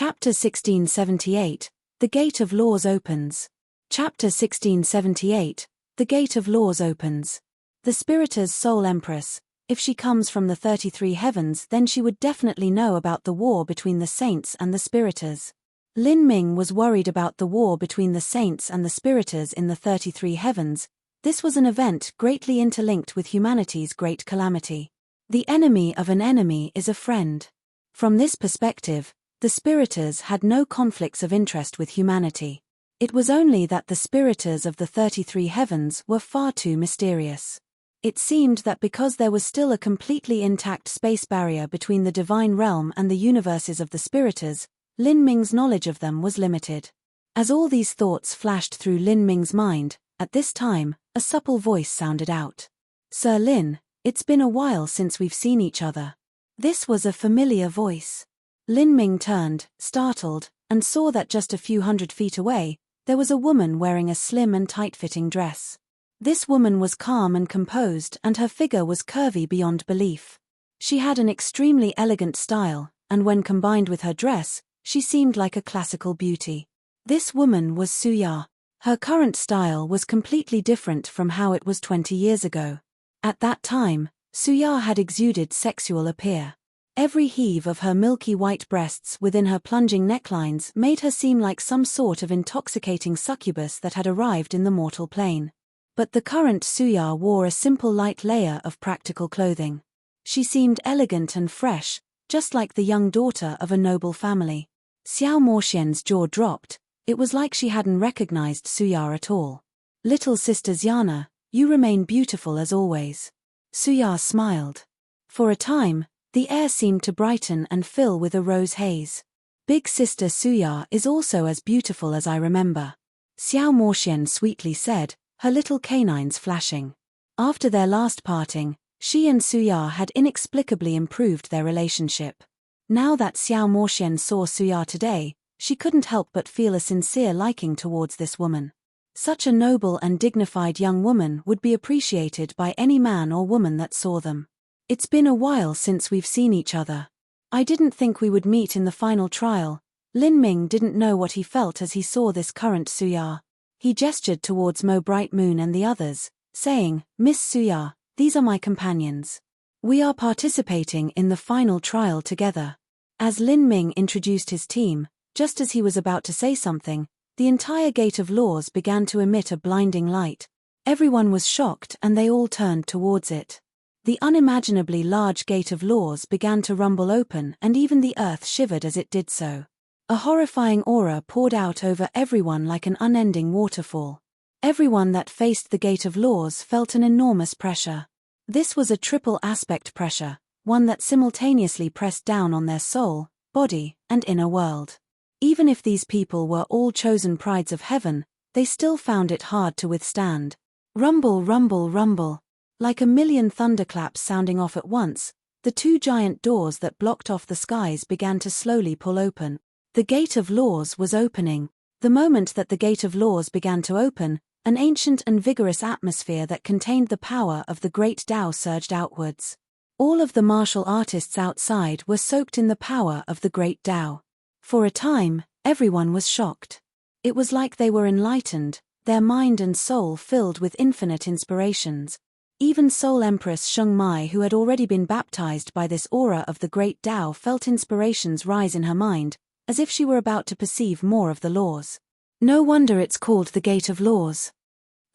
Chapter 1678, The Gate of Laws opens. Chapter 1678, The Gate of Laws opens. The Spirita's sole empress, if she comes from the 33 heavens, then she would definitely know about the war between the saints and the Spiritas. Lin Ming was worried about the war between the saints and the Spiritas in the 33 heavens. This was an event greatly interlinked with humanity's great calamity. The enemy of an enemy is a friend. From this perspective, the Spiritas had no conflicts of interest with humanity. It was only that the Spiritas of the 33 heavens were far too mysterious. It seemed that because there was still a completely intact space barrier between the divine realm and the universes of the Spiritas, Lin Ming's knowledge of them was limited. As all these thoughts flashed through Lin Ming's mind, at this time, a supple voice sounded out. "Sir Lin, it's been a while since we've seen each other." This was a familiar voice. Lin Ming turned, startled, and saw that just a few hundred feet away, there was a woman wearing a slim and tight-fitting dress. This woman was calm and composed, and her figure was curvy beyond belief. She had an extremely elegant style, and when combined with her dress, she seemed like a classical beauty. This woman was Suya. Her current style was completely different from how it was 20 years ago. At that time, Suya had exuded sexual appeal. Every heave of her milky white breasts within her plunging necklines made her seem like some sort of intoxicating succubus that had arrived in the mortal plane. But the current Suya wore a simple light layer of practical clothing. She seemed elegant and fresh, just like the young daughter of a noble family. Xiao Moxian's jaw dropped. It was like she hadn't recognized Suya at all. "Little sister Xiana, you remain beautiful as always." Suya smiled. For a time, the air seemed to brighten and fill with a rose haze. "Big sister Suya is also as beautiful as I remember," Xiao Moxian sweetly said, her little canines flashing. After their last parting, she and Suya had inexplicably improved their relationship. Now that Xiao Moxian saw Suya today, she couldn't help but feel a sincere liking towards this woman. Such a noble and dignified young woman would be appreciated by any man or woman that saw them. "It's been a while since we've seen each other. I didn't think we would meet in the final trial." Lin Ming didn't know what he felt as he saw this current Suya. He gestured towards Mo Bright Moon and the others, saying, "Miss Suya, these are my companions. We are participating in the final trial together." As Lin Ming introduced his team, just as he was about to say something, the entire Gate of Laws began to emit a blinding light. Everyone was shocked and they all turned towards it. The unimaginably large Gate of Laws began to rumble open, and even the earth shivered as it did so. A horrifying aura poured out over everyone like an unending waterfall. Everyone that faced the Gate of Laws felt an enormous pressure. This was a triple aspect pressure, one that simultaneously pressed down on their soul, body, and inner world. Even if these people were all chosen prides of heaven, they still found it hard to withstand. Rumble, rumble, rumble. Like a million thunderclaps sounding off at once, the two giant doors that blocked off the skies began to slowly pull open. The Gate of Laws was opening. The moment that the Gate of Laws began to open, an ancient and vigorous atmosphere that contained the power of the great Tao surged outwards. All of the martial artists outside were soaked in the power of the great Tao. For a time, everyone was shocked. It was like they were enlightened, their mind and soul filled with infinite inspirations. Even Soul Empress Sheng Mai, who had already been baptized by this aura of the great Tao, felt inspirations rise in her mind, as if she were about to perceive more of the laws. No wonder it's called the Gate of Laws.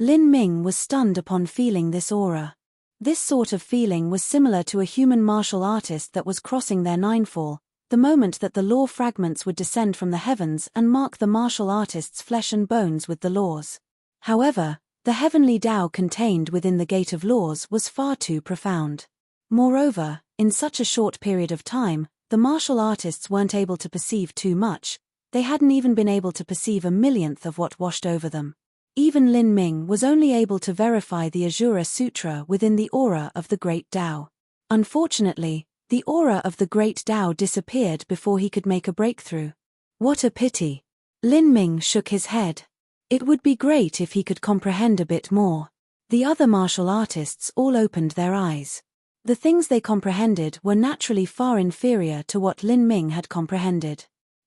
Lin Ming was stunned upon feeling this aura. This sort of feeling was similar to a human martial artist that was crossing their ninefall, the moment that the law fragments would descend from the heavens and mark the martial artist's flesh and bones with the laws. However, the heavenly Tao contained within the Gate of Laws was far too profound. Moreover, in such a short period of time, the martial artists weren't able to perceive too much. They hadn't even been able to perceive a millionth of what washed over them. Even Lin Ming was only able to verify the Azura Sutra within the aura of the great Tao. Unfortunately, the aura of the great Tao disappeared before he could make a breakthrough. What a pity. Lin Ming shook his head. It would be great if he could comprehend a bit more. The other martial artists all opened their eyes. The things they comprehended were naturally far inferior to what Lin Ming had comprehended.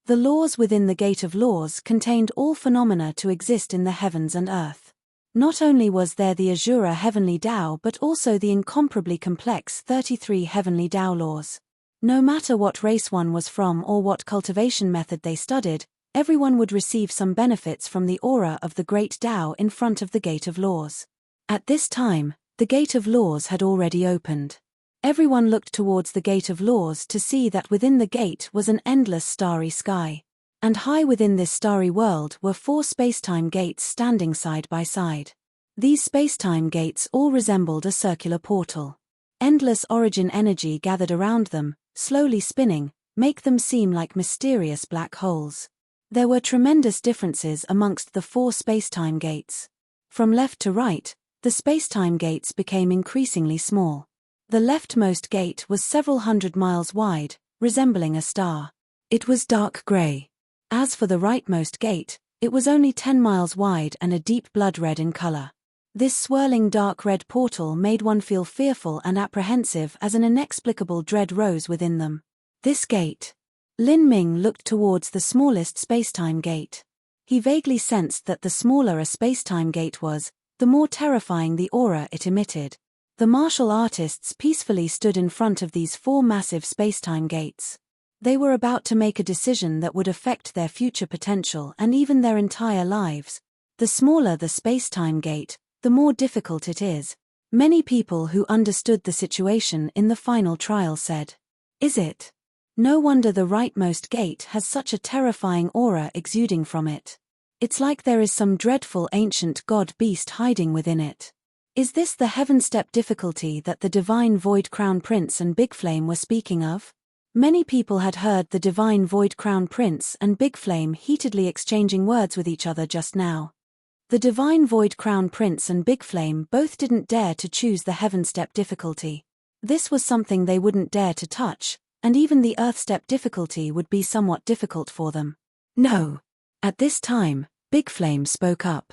The laws within the Gate of Laws contained all phenomena to exist in the heavens and earth. Not only was there the Azura heavenly Tao but also the incomparably complex 33 heavenly Tao laws. No matter what race one was from or what cultivation method they studied, everyone would receive some benefits from the aura of the great Tao in front of the Gate of Laws. At this time, the Gate of Laws had already opened. Everyone looked towards the Gate of Laws to see that within the gate was an endless starry sky. And high within this starry world were 4 spacetime gates standing side by side. These spacetime gates all resembled a circular portal. Endless origin energy gathered around them, slowly spinning, make them seem like mysterious black holes. There were tremendous differences amongst the 4 spacetime gates. From left to right, the spacetime gates became increasingly small. The leftmost gate was several hundred miles wide, resembling a star. It was dark gray. As for the rightmost gate, it was only 10 miles wide and a deep blood red in color. This swirling dark red portal made one feel fearful and apprehensive as an inexplicable dread rose within them. This gate. Lin Ming looked towards the smallest spacetime gate. He vaguely sensed that the smaller a spacetime gate was, the more terrifying the aura it emitted. The martial artists peacefully stood in front of these 4 massive spacetime gates. They were about to make a decision that would affect their future potential and even their entire lives. The smaller the spacetime gate, the more difficult it is. Many people who understood the situation in the final trial said, "Is it? No wonder the rightmost gate has such a terrifying aura exuding from it. It's like there is some dreadful ancient god beast hiding within it. Is this the heaven step difficulty that the divine Void Crown Prince and Big Flame were speaking of?" Many people had heard the divine Void Crown Prince and Big Flame heatedly exchanging words with each other just now. The divine Void Crown Prince and Big Flame both didn't dare to choose the heaven step difficulty. This was something they wouldn't dare to touch, and even the earth step difficulty would be somewhat difficult for them. No. At this time, Big Flame spoke up.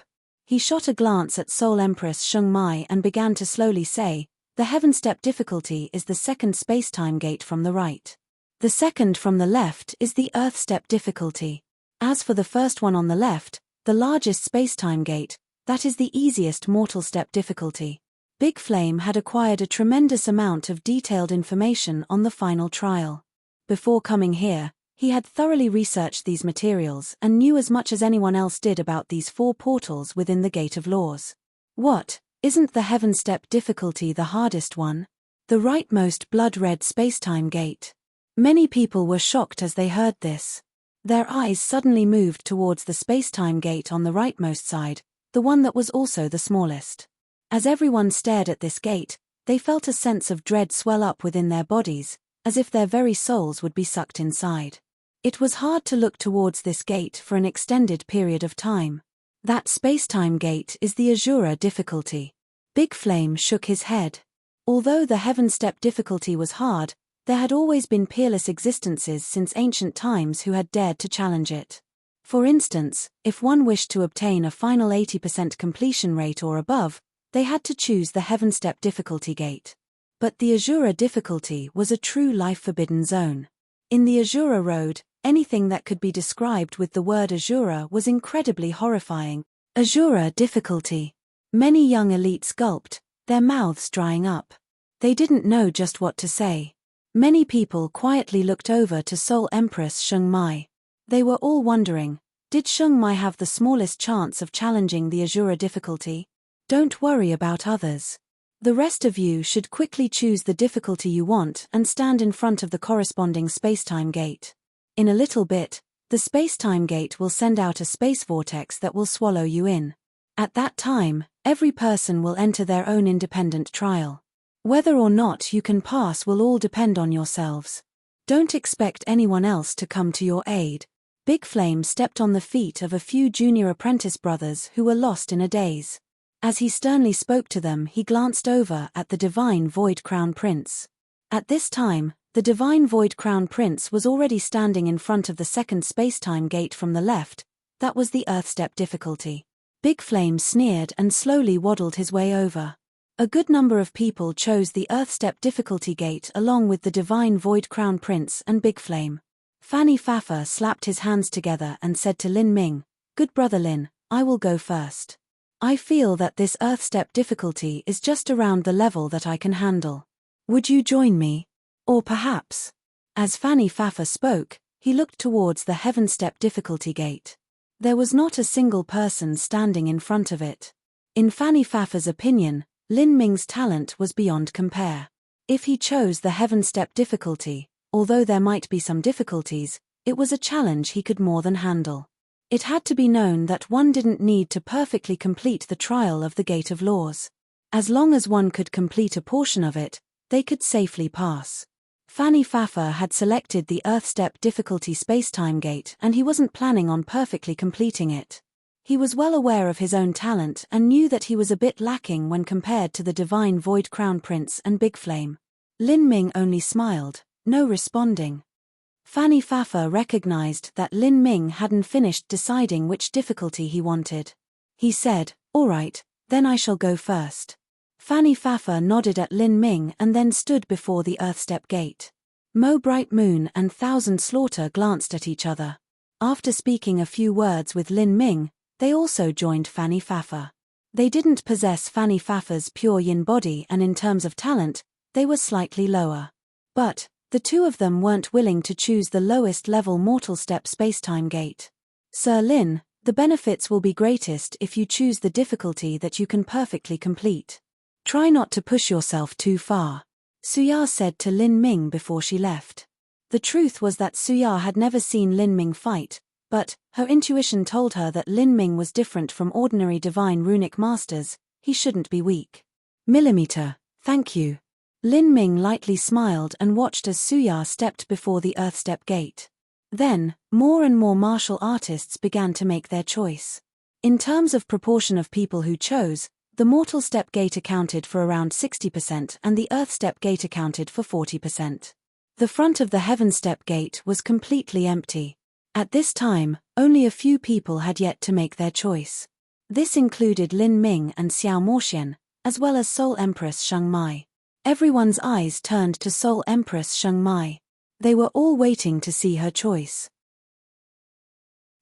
He shot a glance at Soul Empress Sheng Mai and began to slowly say, "The heaven step difficulty is the second spacetime gate from the right. The second from the left is the earth step difficulty. As for the first one on the left, the largest spacetime gate, that is the easiest mortal step difficulty." Big Flame had acquired a tremendous amount of detailed information on the final trial. Before coming here, he had thoroughly researched these materials and knew as much as anyone else did about these 4 portals within the Gate of Laws. What, isn't the heaven step difficulty the hardest one? The rightmost blood-red spacetime gate. Many people were shocked as they heard this. Their eyes suddenly moved towards the spacetime gate on the rightmost side, the one that was also the smallest. As everyone stared at this gate, they felt a sense of dread swell up within their bodies, as if their very souls would be sucked inside. It was hard to look towards this gate for an extended period of time. That spacetime gate is the Azura difficulty. Big Flame shook his head. Although the heaven step difficulty was hard, there had always been peerless existences since ancient times who had dared to challenge it. For instance, if one wished to obtain a final 80% completion rate or above, they had to choose the heaven step difficulty gate. But the Azura difficulty was a true life-forbidden zone. In the Azura Road, anything that could be described with the word Azura was incredibly horrifying. Azura difficulty. Many young elites gulped, their mouths drying up. They didn't know just what to say. Many people quietly looked over to Soul Empress Sheng Mai. They were all wondering, did Sheng Mai have the smallest chance of challenging the Azura difficulty? Don't worry about others. The rest of you should quickly choose the difficulty you want and stand in front of the corresponding spacetime gate. In a little bit, the spacetime gate will send out a space vortex that will swallow you in. At that time, every person will enter their own independent trial. Whether or not you can pass will all depend on yourselves. Don't expect anyone else to come to your aid. Big Flame stepped on the feet of a few junior apprentice brothers who were lost in a daze. As he sternly spoke to them, he glanced over at the divine Void Crown Prince. At this time, the divine Void Crown Prince was already standing in front of the second spacetime gate from the left. That was the earth step difficulty. Big Flame sneered and slowly waddled his way over. A good number of people chose the earth step difficulty gate along with the divine Void Crown Prince and Big Flame. Fanny Fafa slapped his hands together and said to Lin Ming, "Good brother Lin, I will go first. I feel that this earth step difficulty is just around the level that I can handle. Would you join me? Or perhaps..." As Fanny Fafa spoke, he looked towards the heaven step difficulty gate. There was not a single person standing in front of it. In Fanny Fafa's opinion, Lin Ming's talent was beyond compare. If he chose the heaven step difficulty, although there might be some difficulties, it was a challenge he could more than handle. It had to be known that one didn't need to perfectly complete the trial of the Gate of Laws. As long as one could complete a portion of it, they could safely pass. Fanny Fafa had selected the Earth Step difficulty spacetime gate and he wasn't planning on perfectly completing it. He was well aware of his own talent and knew that he was a bit lacking when compared to the Divine Void Crown Prince and Big Flame. Lin Ming only smiled, no responding. Fanny Fafa recognized that Lin Ming hadn't finished deciding which difficulty he wanted. He said, "All right, then I shall go first." Fanny Fafa nodded at Lin Ming and then stood before the Earthstep gate. Mo Bright Moon and Thousand Slaughter glanced at each other. After speaking a few words with Lin Ming, they also joined Fanny Fafa. They didn't possess Fanny Fafa's pure yin body and in terms of talent, they were slightly lower. But the two of them weren't willing to choose the lowest level mortal step spacetime gate. "Sir Lin, the benefits will be greatest if you choose the difficulty that you can perfectly complete. Try not to push yourself too far," Suya said to Lin Ming before she left. The truth was that Suya had never seen Lin Ming fight, but her intuition told her that Lin Ming was different from ordinary divine runic masters. He shouldn't be weak. "Millimeter, thank you." Lin Ming lightly smiled and watched as Suya stepped before the Earthstep gate. Then, more and more martial artists began to make their choice. In terms of proportion of people who chose, the Mortal Step gate accounted for around 60% and the Earthstep gate accounted for 40%. The front of the Heaven Step gate was completely empty. At this time, only a few people had yet to make their choice. This included Lin Ming and Xiao Moxian, as well as Soul Empress Sheng Mai. Everyone's eyes turned to Soul Empress Sheng Mai. They were all waiting to see her choice.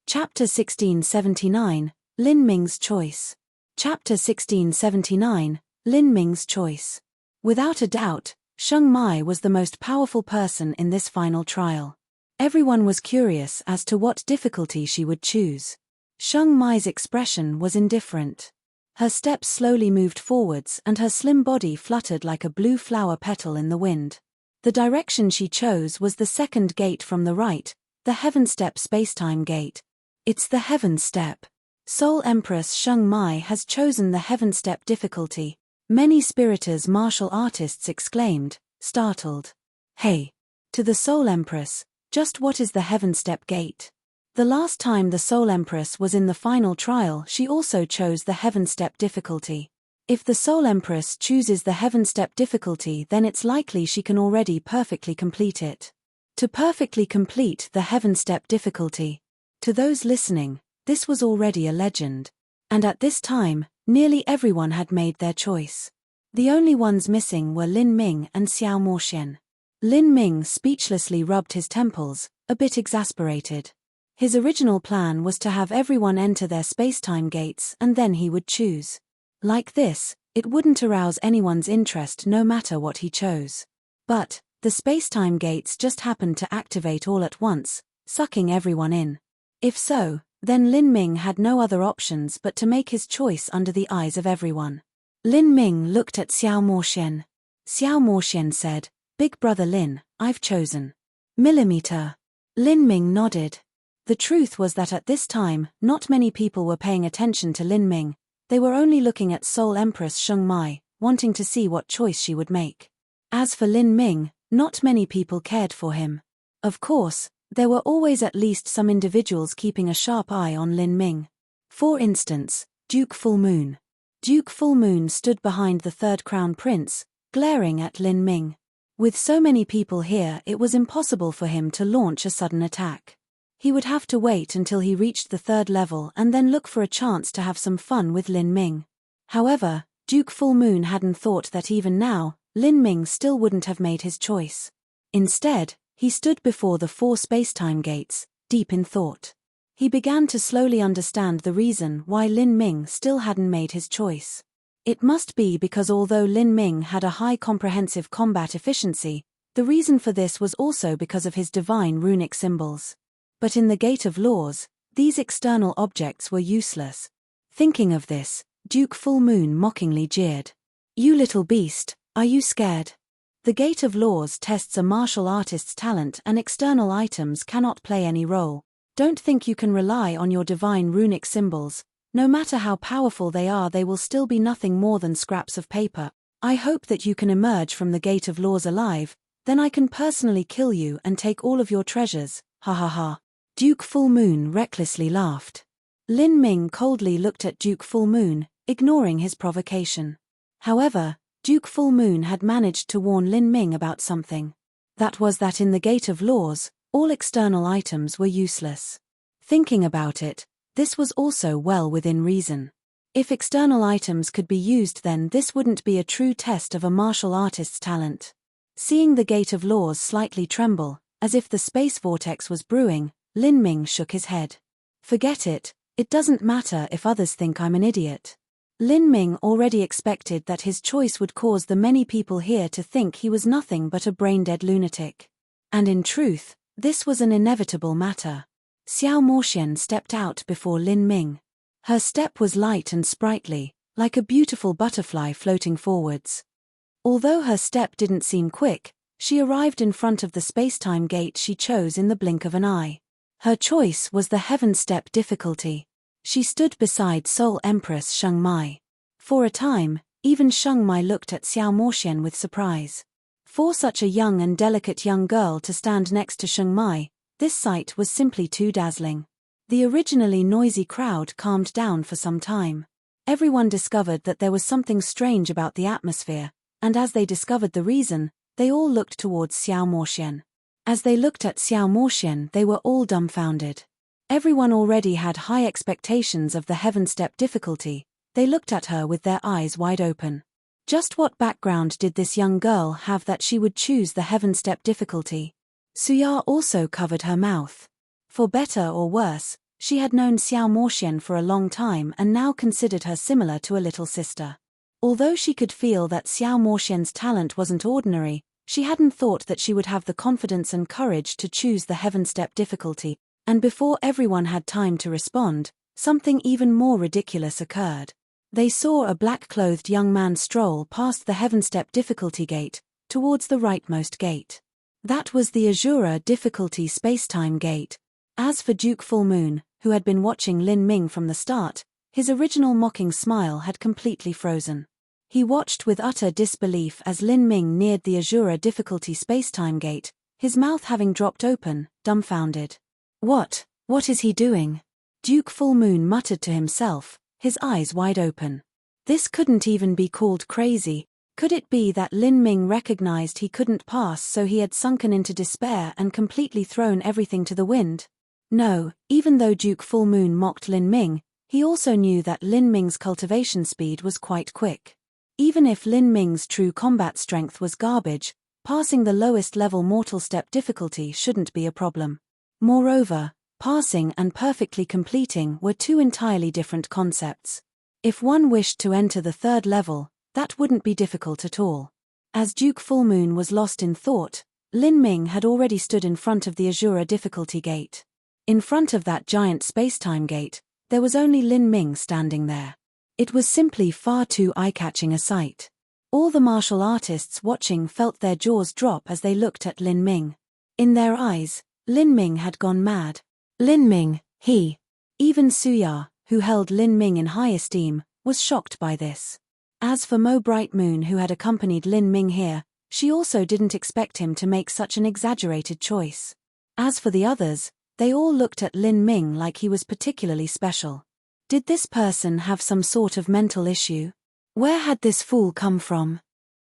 Chapter 1679, Lin Ming's Choice. Chapter 1679, Lin Ming's Choice. Without a doubt, Sheng Mai was the most powerful person in this final trial. Everyone was curious as to what difficulty she would choose. Sheng Mai's expression was indifferent. Her steps slowly moved forwards and her slim body fluttered like a blue flower petal in the wind. The direction she chose was the second gate from the right, the Heaven Step spacetime gate. "It's the Heaven Step. Soul Empress Sheng Mai has chosen the Heaven Step difficulty," many Spiriters martial artists exclaimed, startled. "Hey! To the Soul Empress, just what is the Heaven Step gate?" The last time the Soul Empress was in the final trial she also chose the Heaven Step difficulty. If the Soul Empress chooses the Heaven Step difficulty then it's likely she can already perfectly complete it. To perfectly complete the Heaven Step difficulty. To those listening, this was already a legend. And at this time, nearly everyone had made their choice. The only ones missing were Lin Ming and Xiao Moxian. Lin Ming speechlessly rubbed his temples, a bit exasperated. His original plan was to have everyone enter their spacetime gates and then he would choose. Like this, it wouldn't arouse anyone's interest no matter what he chose. But the spacetime gates just happened to activate all at once, sucking everyone in. If so, then Lin Ming had no other options but to make his choice under the eyes of everyone. Lin Ming looked at Xiao Moxian. Xiao Moxian said, "Big brother Lin, I've chosen." "Millimeter." Lin Ming nodded. The truth was that at this time, not many people were paying attention to Lin Ming. They were only looking at Soul Empress Sheng Mai, wanting to see what choice she would make. As for Lin Ming, not many people cared for him. Of course, there were always at least some individuals keeping a sharp eye on Lin Ming. For instance, Duke Full Moon. Duke Full Moon stood behind the third crown prince, glaring at Lin Ming. With so many people here it was impossible for him to launch a sudden attack. He would have to wait until he reached the third level and then look for a chance to have some fun with Lin Ming. However, Duke Full Moon hadn't thought that even now, Lin Ming still wouldn't have made his choice. Instead, He stood before the 4 space-time gates, deep in thought. He began to slowly understand the reason why Lin Ming still hadn't made his choice. It must be because although Lin Ming had a high comprehensive combat efficiency, the reason for this was also because of his divine runic symbols. But in the Gate of Laws, these external objects were useless. Thinking of this, Duke Full Moon mockingly jeered. "You little beast, are you scared? The Gate of Laws tests a martial artist's talent and external items cannot play any role. Don't think you can rely on your divine runic symbols. No matter how powerful they will still be nothing more than scraps of paper. I hope that you can emerge from the Gate of Laws alive, then I can personally kill you and take all of your treasures, ha ha ha." Duke Full Moon recklessly laughed. Lin Ming coldly looked at Duke Full Moon, ignoring his provocation. However, Duke Full Moon had managed to warn Lin Ming about something. That was that in the Gate of Laws, all external items were useless. Thinking about it, this was also well within reason. If external items could be used, then this wouldn't be a true test of a martial artist's talent. Seeing the Gate of Laws slightly tremble, as if the space vortex was brewing, Lin Ming shook his head. "Forget it, it doesn't matter if others think I'm an idiot." Lin Ming already expected that his choice would cause the many people here to think he was nothing but a brain-dead lunatic. And in truth, this was an inevitable matter. Xiao Moxian stepped out before Lin Ming. Her step was light and sprightly, like a beautiful butterfly floating forwards. Although her step didn't seem quick, she arrived in front of the space-time gate she chose in the blink of an eye. Her choice was the Heaven Step difficulty. She stood beside Seoul Empress Sheng Mai. For a time, even Sheng Mai looked at Xiao Moxian with surprise. For such a young and delicate young girl to stand next to Sheng Mai, this sight was simply too dazzling. The originally noisy crowd calmed down for some time. Everyone discovered that there was something strange about the atmosphere, and as they discovered the reason, they all looked towards Xiao Moxian. As they looked at Xiao Moxian, they were all dumbfounded. Everyone already had high expectations of the Heaven Step difficulty. They looked at her with their eyes wide open. Just what background did this young girl have that she would choose the Heaven Step difficulty? Suya also covered her mouth. For better or worse, she had known Xiao Moxian for a long time and now considered her similar to a little sister. Although she could feel that Xiao Moxian's talent wasn't ordinary, she hadn't thought that she would have the confidence and courage to choose the Heaven Step difficulty, and before everyone had time to respond, something even more ridiculous occurred. They saw a black-clothed young man stroll past the Heaven Step difficulty gate, towards the rightmost gate. That was the Azura difficulty space-time gate. As for Duke Full Moon, who had been watching Lin Ming from the start, his original mocking smile had completely frozen. He watched with utter disbelief as Lin Ming neared the Azura difficulty space-time gate, his mouth having dropped open, dumbfounded. What is he doing? Duke Full Moon muttered to himself, his eyes wide open. This couldn't even be called crazy. Could it be that Lin Ming recognized he couldn't pass, so he had sunken into despair and completely thrown everything to the wind? No, even though Duke Full Moon mocked Lin Ming, he also knew that Lin Ming's cultivation speed was quite quick. Even if Lin Ming's true combat strength was garbage, passing the lowest level mortal step difficulty shouldn't be a problem. Moreover, passing and perfectly completing were two entirely different concepts. If one wished to enter the third level, that wouldn't be difficult at all. As Duke Full Moon was lost in thought, Lin Ming had already stood in front of the Azura difficulty gate. In front of that giant space-time gate, there was only Lin Ming standing there. It was simply far too eye-catching a sight. All the martial artists watching felt their jaws drop as they looked at Lin Ming. In their eyes, Lin Ming had gone mad. Lin Ming, he. Even Suya, who held Lin Ming in high esteem, was shocked by this. As for Mo Bright Moon, who had accompanied Lin Ming here, she also didn't expect him to make such an exaggerated choice. As for the others, they all looked at Lin Ming like he was particularly special. Did this person have some sort of mental issue? Where had this fool come from?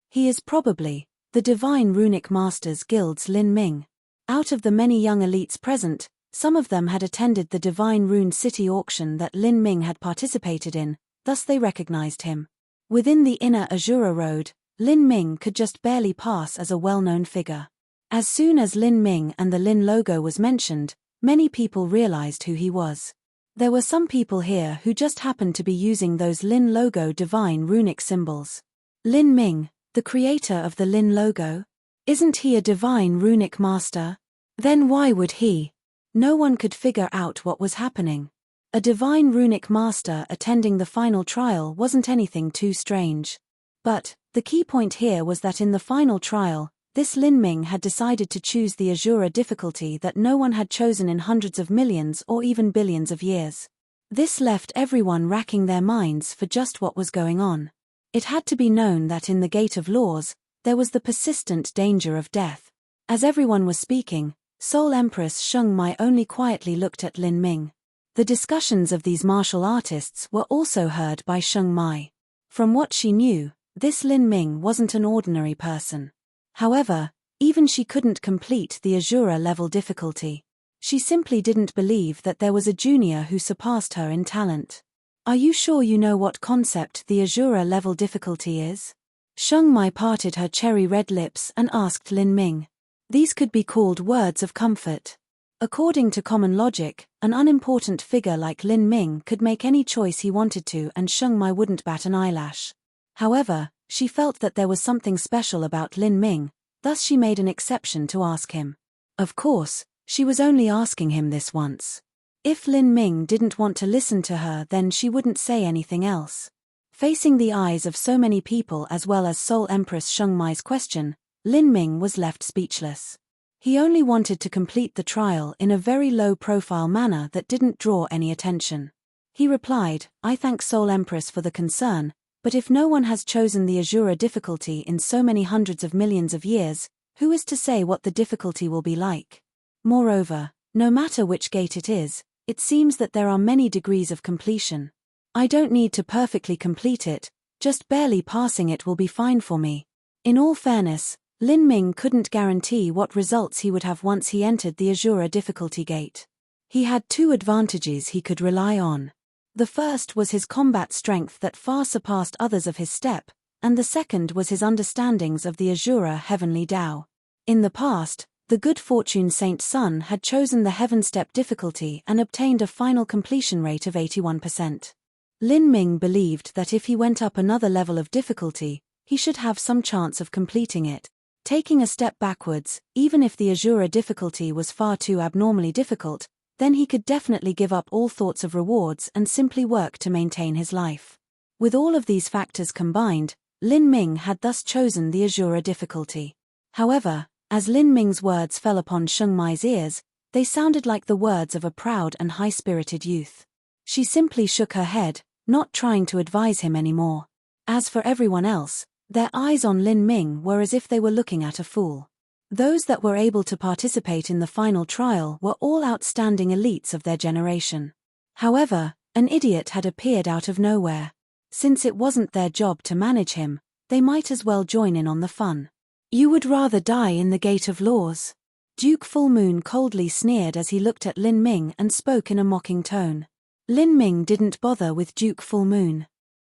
He is probably the Divine Runic Masters Guild's Lin Ming. Out of the many young elites present, some of them had attended the Divine Rune City auction that Lin Ming had participated in, thus they recognized him. Within the inner Azura Road, Lin Ming could just barely pass as a well-known figure. As soon as Lin Ming and the Lin logo was mentioned, many people realized who he was. There were some people here who just happened to be using those Lin logo divine runic symbols. Lin Ming, the creator of the Lin logo? Isn't he a divine runic master? Then why would he? No one could figure out what was happening. A divine runic master attending the final trial wasn't anything too strange. But, the key point here was that in the final trial, this Lin Ming had decided to choose the Azura difficulty that no one had chosen in hundreds of millions or even billions of years. This left everyone racking their minds for just what was going on. It had to be known that in the Gate of Laws, there was the persistent danger of death. As everyone was speaking, Soul Empress Sheng Mai only quietly looked at Lin Ming. The discussions of these martial artists were also heard by Sheng Mai. From what she knew, this Lin Ming wasn't an ordinary person. However, even she couldn't complete the Azura level difficulty. She simply didn't believe that there was a junior who surpassed her in talent. Are you sure you know what concept the Azura level difficulty is? Sheng Mai parted her cherry red lips and asked Lin Ming. These could be called words of comfort. According to common logic, an unimportant figure like Lin Ming could make any choice he wanted to and Sheng Mai wouldn't bat an eyelash. However, she felt that there was something special about Lin Ming, thus she made an exception to ask him. Of course, she was only asking him this once. If Lin Ming didn't want to listen to her, then she wouldn't say anything else. Facing the eyes of so many people as well as Soul Empress Sheng Mai's question, Lin Ming was left speechless. He only wanted to complete the trial in a very low-profile manner that didn't draw any attention. He replied, I thank Soul Empress for the concern, but if no one has chosen the Azura difficulty in so many hundreds of millions of years, who is to say what the difficulty will be like? Moreover, no matter which gate it is, it seems that there are many degrees of completion. I don't need to perfectly complete it, just barely passing it will be fine for me. In all fairness, Lin Ming couldn't guarantee what results he would have once he entered the Azura difficulty gate. He had two advantages he could rely on. The first was his combat strength that far surpassed others of his step, and the second was his understandings of the Azura heavenly Tao. In the past, the good fortune Saint Sun had chosen the heaven step difficulty and obtained a final completion rate of 81%. Lin Ming believed that if he went up another level of difficulty, he should have some chance of completing it. Taking a step backwards, even if the Azura difficulty was far too abnormally difficult, then he could definitely give up all thoughts of rewards and simply work to maintain his life. With all of these factors combined, Lin Ming had thus chosen the Azura difficulty. However, as Lin Ming's words fell upon Sheng Mai's ears, they sounded like the words of a proud and high-spirited youth. She simply shook her head, not trying to advise him anymore. As for everyone else, their eyes on Lin Ming were as if they were looking at a fool. Those that were able to participate in the final trial were all outstanding elites of their generation. However, an idiot had appeared out of nowhere. Since it wasn't their job to manage him, they might as well join in on the fun. You would rather die in the Gate of Laws? Duke Full Moon coldly sneered as he looked at Lin Ming and spoke in a mocking tone. Lin Ming didn't bother with Duke Full Moon.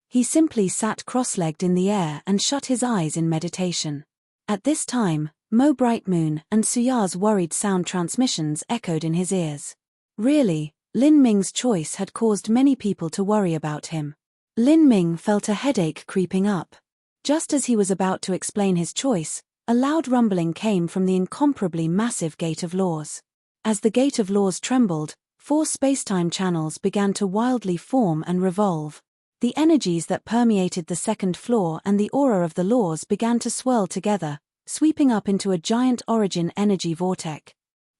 He simply sat cross-legged in the air and shut his eyes in meditation. At this time, Mo Bright Moon and Suya's worried sound transmissions echoed in his ears. Really, Lin Ming's choice had caused many people to worry about him. Lin Ming felt a headache creeping up. Just as he was about to explain his choice, a loud rumbling came from the incomparably massive Gate of Laws. As the Gate of Laws trembled, 4 spacetime channels began to wildly form and revolve. The energies that permeated the second floor and the aura of the laws began to swirl together, sweeping up into a giant origin energy vortex.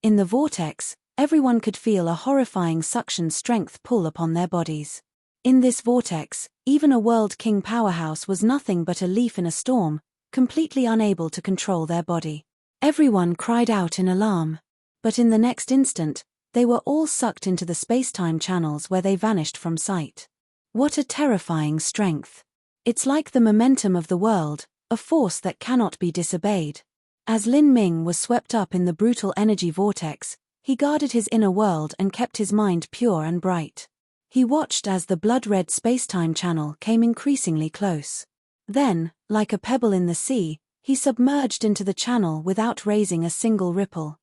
In the vortex, everyone could feel a horrifying suction strength pull upon their bodies. In this vortex, even a World King powerhouse was nothing but a leaf in a storm, completely unable to control their body. Everyone cried out in alarm. But in the next instant, they were all sucked into the spacetime channels where they vanished from sight. What a terrifying strength. It's like the momentum of the world, a force that cannot be disobeyed. As Lin Ming was swept up in the brutal energy vortex, he guarded his inner world and kept his mind pure and bright. He watched as the blood-red spacetime channel came increasingly close. Then, like a pebble in the sea, He submerged into the channel without raising a single ripple.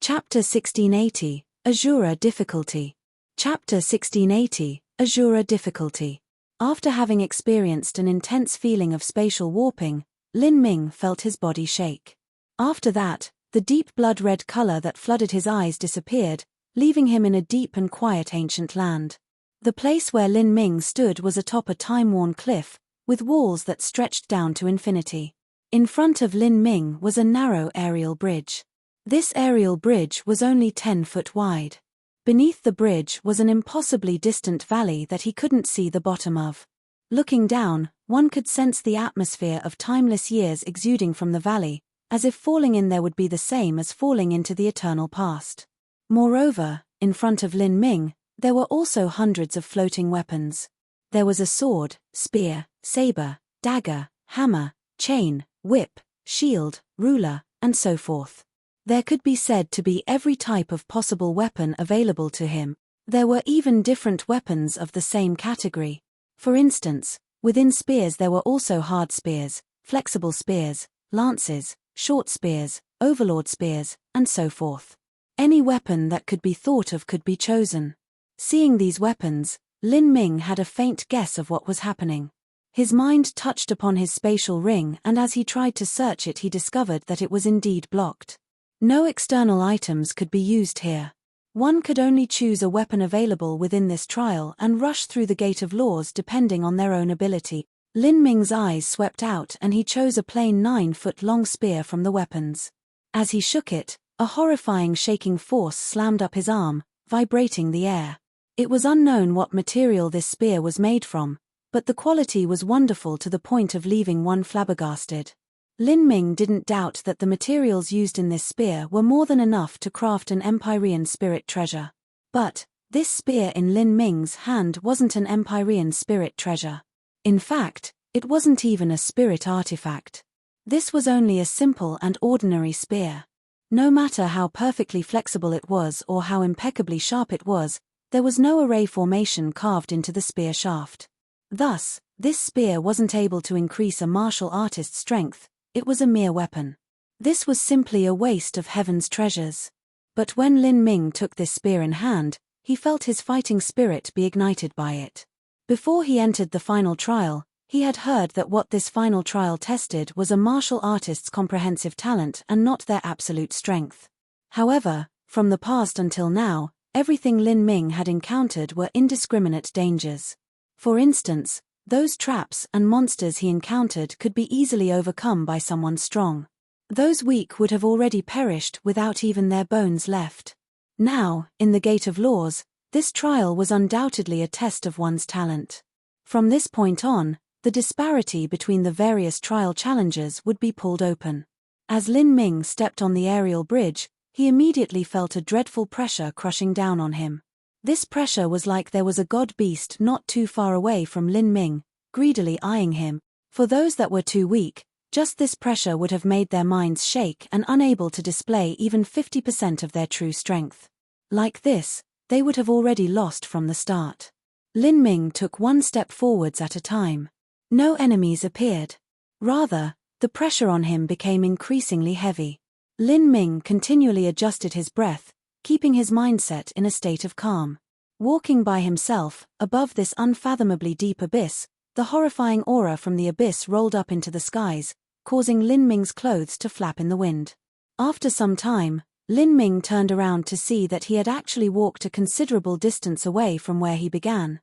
Chapter 1680, Azura Difficulty. Chapter 1680, Azura Difficulty. After having experienced an intense feeling of spatial warping, Lin Ming felt his body shake. After that, the deep blood-red color that flooded his eyes disappeared, leaving him in a deep and quiet ancient land. The place where Lin Ming stood was atop a time-worn cliff, with walls that stretched down to infinity. In front of Lin Ming was a narrow aerial bridge. This aerial bridge was only 10 foot wide. Beneath the bridge was an impossibly distant valley that he couldn't see the bottom of. Looking down, one could sense the atmosphere of timeless years exuding from the valley, as if falling in there would be the same as falling into the eternal past. Moreover, in front of Lin Ming, there were also hundreds of floating weapons. There was a sword, spear, saber, dagger, hammer, chain, whip, shield, ruler, and so forth. There could be said to be every type of possible weapon available to him. There were even different weapons of the same category. For instance, within spears there were also hard spears, flexible spears, lances, short spears, overlord spears, and so forth. Any weapon that could be thought of could be chosen. Seeing these weapons, Lin Ming had a faint guess of what was happening. His mind touched upon his spatial ring, and as he tried to search it he discovered that it was indeed blocked. No external items could be used here. One could only choose a weapon available within this trial and rush through the Gate of Laws depending on their own ability. Lin Ming's eyes swept out and he chose a plain 9-foot-long spear from the weapons. As he shook it, a horrifying shaking force slammed up his arm, vibrating the air. It was unknown what material this spear was made from, but the quality was wonderful to the point of leaving one flabbergasted. Lin Ming didn't doubt that the materials used in this spear were more than enough to craft an Empyrean spirit treasure. But this spear in Lin Ming's hand wasn't an Empyrean spirit treasure. In fact, it wasn't even a spirit artifact. This was only a simple and ordinary spear. No matter how perfectly flexible it was or how impeccably sharp it was, there was no array formation carved into the spear shaft. Thus, this spear wasn't able to increase a martial artist's strength. It was a mere weapon. This was simply a waste of heaven's treasures. But when Lin Ming took this spear in hand, he felt his fighting spirit be ignited by it. Before he entered the final trial, he had heard that what this final trial tested was a martial artist's comprehensive talent and not their absolute strength. However, from the past until now, everything Lin Ming had encountered were indiscriminate dangers. For instance, those traps and monsters he encountered could be easily overcome by someone strong. Those weak would have already perished without even their bones left. Now, in the Gate of Laws, this trial was undoubtedly a test of one's talent. From this point on, the disparity between the various trial challenges would be pulled open. As Lin Ming stepped on the aerial bridge, he immediately felt a dreadful pressure crushing down on him. This pressure was like there was a god-beast not too far away from Lin Ming, greedily eyeing him. For those that were too weak, just this pressure would have made their minds shake and unable to display even 50% of their true strength. Like this, they would have already lost from the start. Lin Ming took one step forwards at a time. No enemies appeared. Rather, the pressure on him became increasingly heavy. Lin Ming continually adjusted his breath, keeping his mindset in a state of calm. Walking by himself, above this unfathomably deep abyss, the horrifying aura from the abyss rolled up into the skies, causing Lin Ming's clothes to flap in the wind. After some time, Lin Ming turned around to see that he had actually walked a considerable distance away from where he began.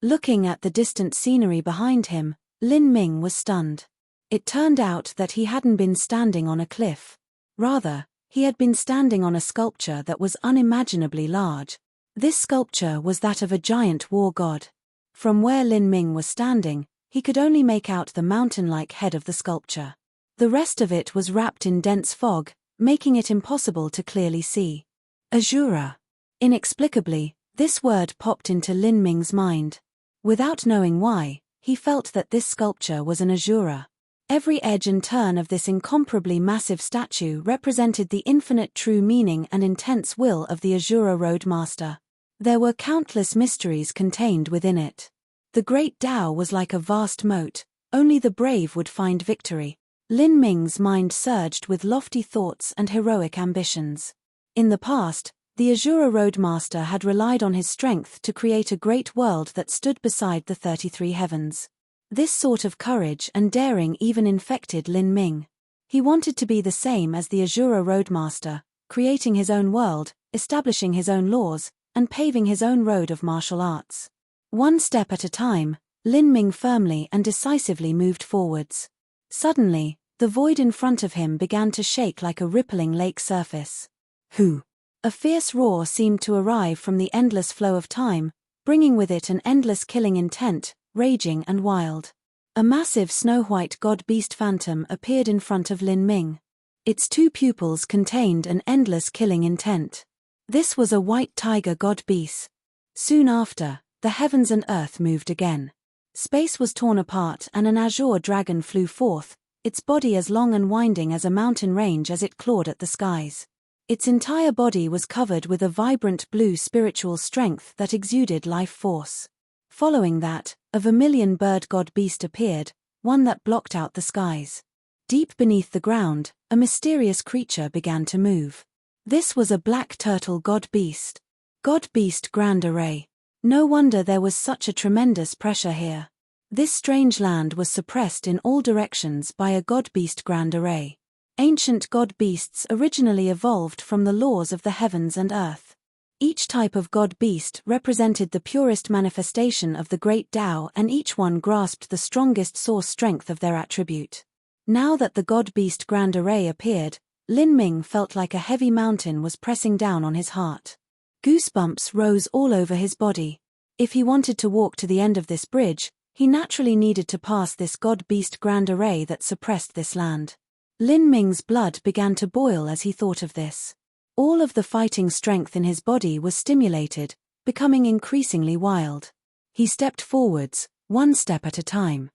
Looking at the distant scenery behind him, Lin Ming was stunned. It turned out that he hadn't been standing on a cliff. Rather, he had been standing on a sculpture that was unimaginably large. This sculpture was that of a giant war god. From where Lin Ming was standing, he could only make out the mountain-like head of the sculpture. The rest of it was wrapped in dense fog, making it impossible to clearly see. Azura. Inexplicably, this word popped into Lin Ming's mind. Without knowing why, he felt that this sculpture was an Azura. Every edge and turn of this incomparably massive statue represented the infinite true meaning and intense will of the Azura Road Master. There were countless mysteries contained within it. The Great Tao was like a vast moat, Only the brave would find victory. Lin Ming's mind surged with lofty thoughts and heroic ambitions. In the past, the Azura Roadmaster had relied on his strength to create a great world that stood beside the 33 heavens. This sort of courage and daring even infected Lin Ming. He wanted to be the same as the Azura Roadmaster, creating his own world, establishing his own laws, and paving his own road of martial arts. One step at a time, Lin Ming firmly and decisively moved forwards. Suddenly, the void in front of him began to shake like a rippling lake surface. Hoo! A fierce roar seemed to arrive from the endless flow of time, bringing with it an endless killing intent, raging and wild. A massive snow-white god-beast phantom appeared in front of Lin Ming. Its two pupils contained an endless killing intent. This was a white tiger god-beast. Soon after, the heavens and earth moved again. Space was torn apart and an azure dragon flew forth, its body as long and winding as a mountain range as it clawed at the skies. Its entire body was covered with a vibrant blue spiritual strength that exuded life force. Following that, a vermilion bird god-beast appeared, one that blocked out the skies. Deep beneath the ground, a mysterious creature began to move. This was a black turtle god-beast. God-beast grand array. No wonder there was such a tremendous pressure here. This strange land was suppressed in all directions by a god-beast grand array. Ancient god-beasts originally evolved from the laws of the heavens and earth. Each type of god-beast represented the purest manifestation of the great Tao, and each one grasped the strongest source strength of their attribute. Now that the god-beast grand array appeared, Lin Ming felt like a heavy mountain was pressing down on his heart. Goosebumps rose all over his body. If he wanted to walk to the end of this bridge, he naturally needed to pass this god-beast grand array that suppressed this land. Lin Ming's blood began to boil as he thought of this. All of the fighting strength in his body was stimulated, becoming increasingly wild. He stepped forwards, one step at a time.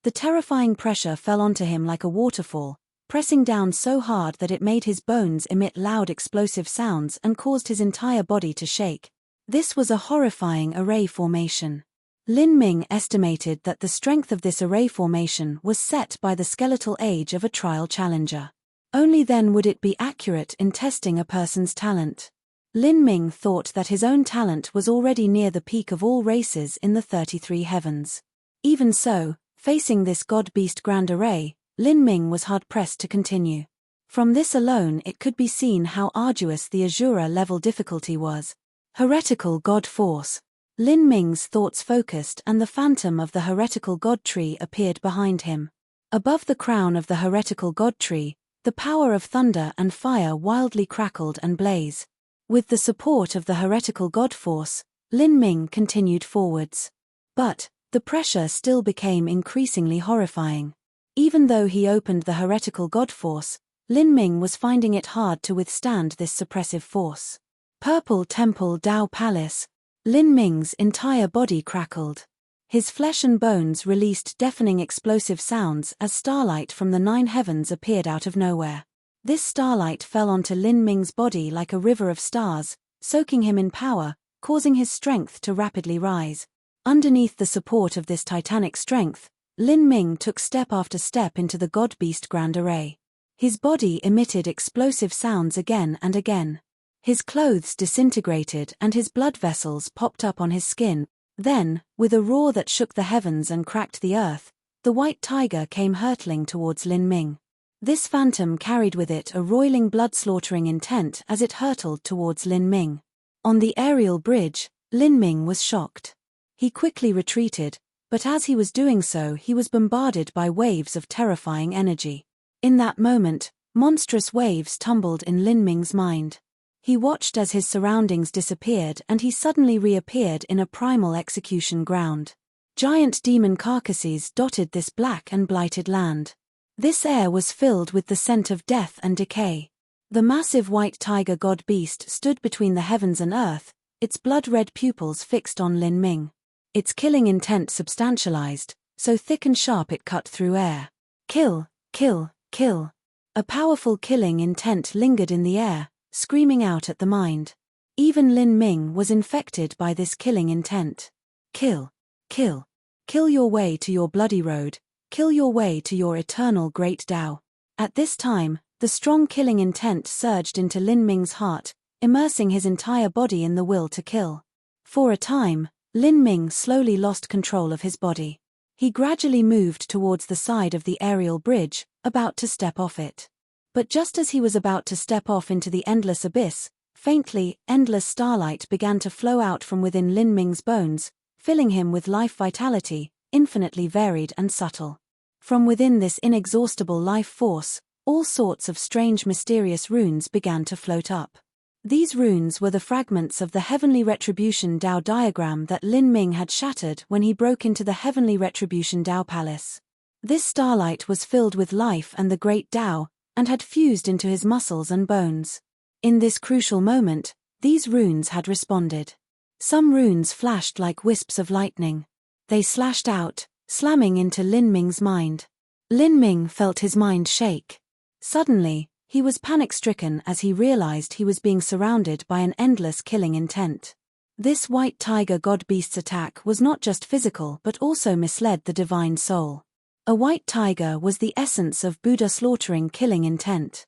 The terrifying pressure fell onto him like a waterfall, pressing down so hard that it made his bones emit loud explosive sounds and caused his entire body to shake. This was a horrifying array formation. Lin Ming estimated that the strength of this array formation was set by the skeletal age of a trial challenger. Only then would it be accurate in testing a person's talent. Lin Ming thought that his own talent was already near the peak of all races in the 33 heavens. Even so, facing this god-beast grand array, Lin Ming was hard-pressed to continue. From this alone it could be seen how arduous the Azura level difficulty was. Heretical God Force. Lin Ming's thoughts focused and the phantom of the heretical god tree appeared behind him. Above the crown of the heretical god tree, the power of thunder and fire wildly crackled and blazed. With the support of the heretical god force, Lin Ming continued forwards. But the pressure still became increasingly horrifying. Even though he opened the heretical god force, Lin Ming was finding it hard to withstand this suppressive force. Purple Temple Tao Palace. Lin Ming's entire body crackled. His flesh and bones released deafening explosive sounds as starlight from the 9 heavens appeared out of nowhere. This starlight fell onto Lin Ming's body like a river of stars, soaking him in power, causing his strength to rapidly rise. Underneath the support of this titanic strength, Lin Ming took step after step into the god-beast grand array. His body emitted explosive sounds again and again. His clothes disintegrated and his blood vessels popped up on his skin. Then, with a roar that shook the heavens and cracked the earth, the white tiger came hurtling towards Lin Ming. This phantom carried with it a roiling blood-slaughtering intent as it hurtled towards Lin Ming. On the aerial bridge, Lin Ming was shocked. He quickly retreated, but as he was doing so he was bombarded by waves of terrifying energy. In that moment, monstrous waves tumbled in Lin Ming's mind. He watched as his surroundings disappeared and he suddenly reappeared in a primal execution ground. Giant demon carcasses dotted this black and blighted land. This air was filled with the scent of death and decay. The massive white tiger god-beast stood between the heavens and earth, its blood-red pupils fixed on Lin Ming. Its killing intent substantialized, so thick and sharp it cut through air. Kill, kill, kill. A powerful killing intent lingered in the air, screaming out at the mind. Even Lin Ming was infected by this killing intent. Kill, kill, kill your way to your bloody road, Kill your way to your eternal great Tao. At this time, the strong killing intent surged into Lin Ming's heart, immersing his entire body in the will to kill. For a time, Lin Ming slowly lost control of his body. He gradually moved towards the side of the aerial bridge, about to step off it. But just as he was about to step off into the endless abyss, faintly, endless starlight began to flow out from within Lin Ming's bones, filling him with life vitality, infinitely varied and subtle. From within this inexhaustible life force, all sorts of strange mysterious runes began to float up. These runes were the fragments of the Heavenly Retribution Tao diagram that Lin Ming had shattered when he broke into the Heavenly Retribution Tao Palace. This starlight was filled with life and the great Tao, and had fused into his muscles and bones. In this crucial moment, these runes had responded. Some runes flashed like wisps of lightning. They slashed out, slamming into Lin Ming's mind. Lin Ming felt his mind shake. Suddenly, he was panic-stricken as he realized he was being surrounded by an endless killing intent. This white tiger god-beast's attack was not just physical but also misled the divine soul. A white tiger was the essence of Buddha slaughtering killing intent.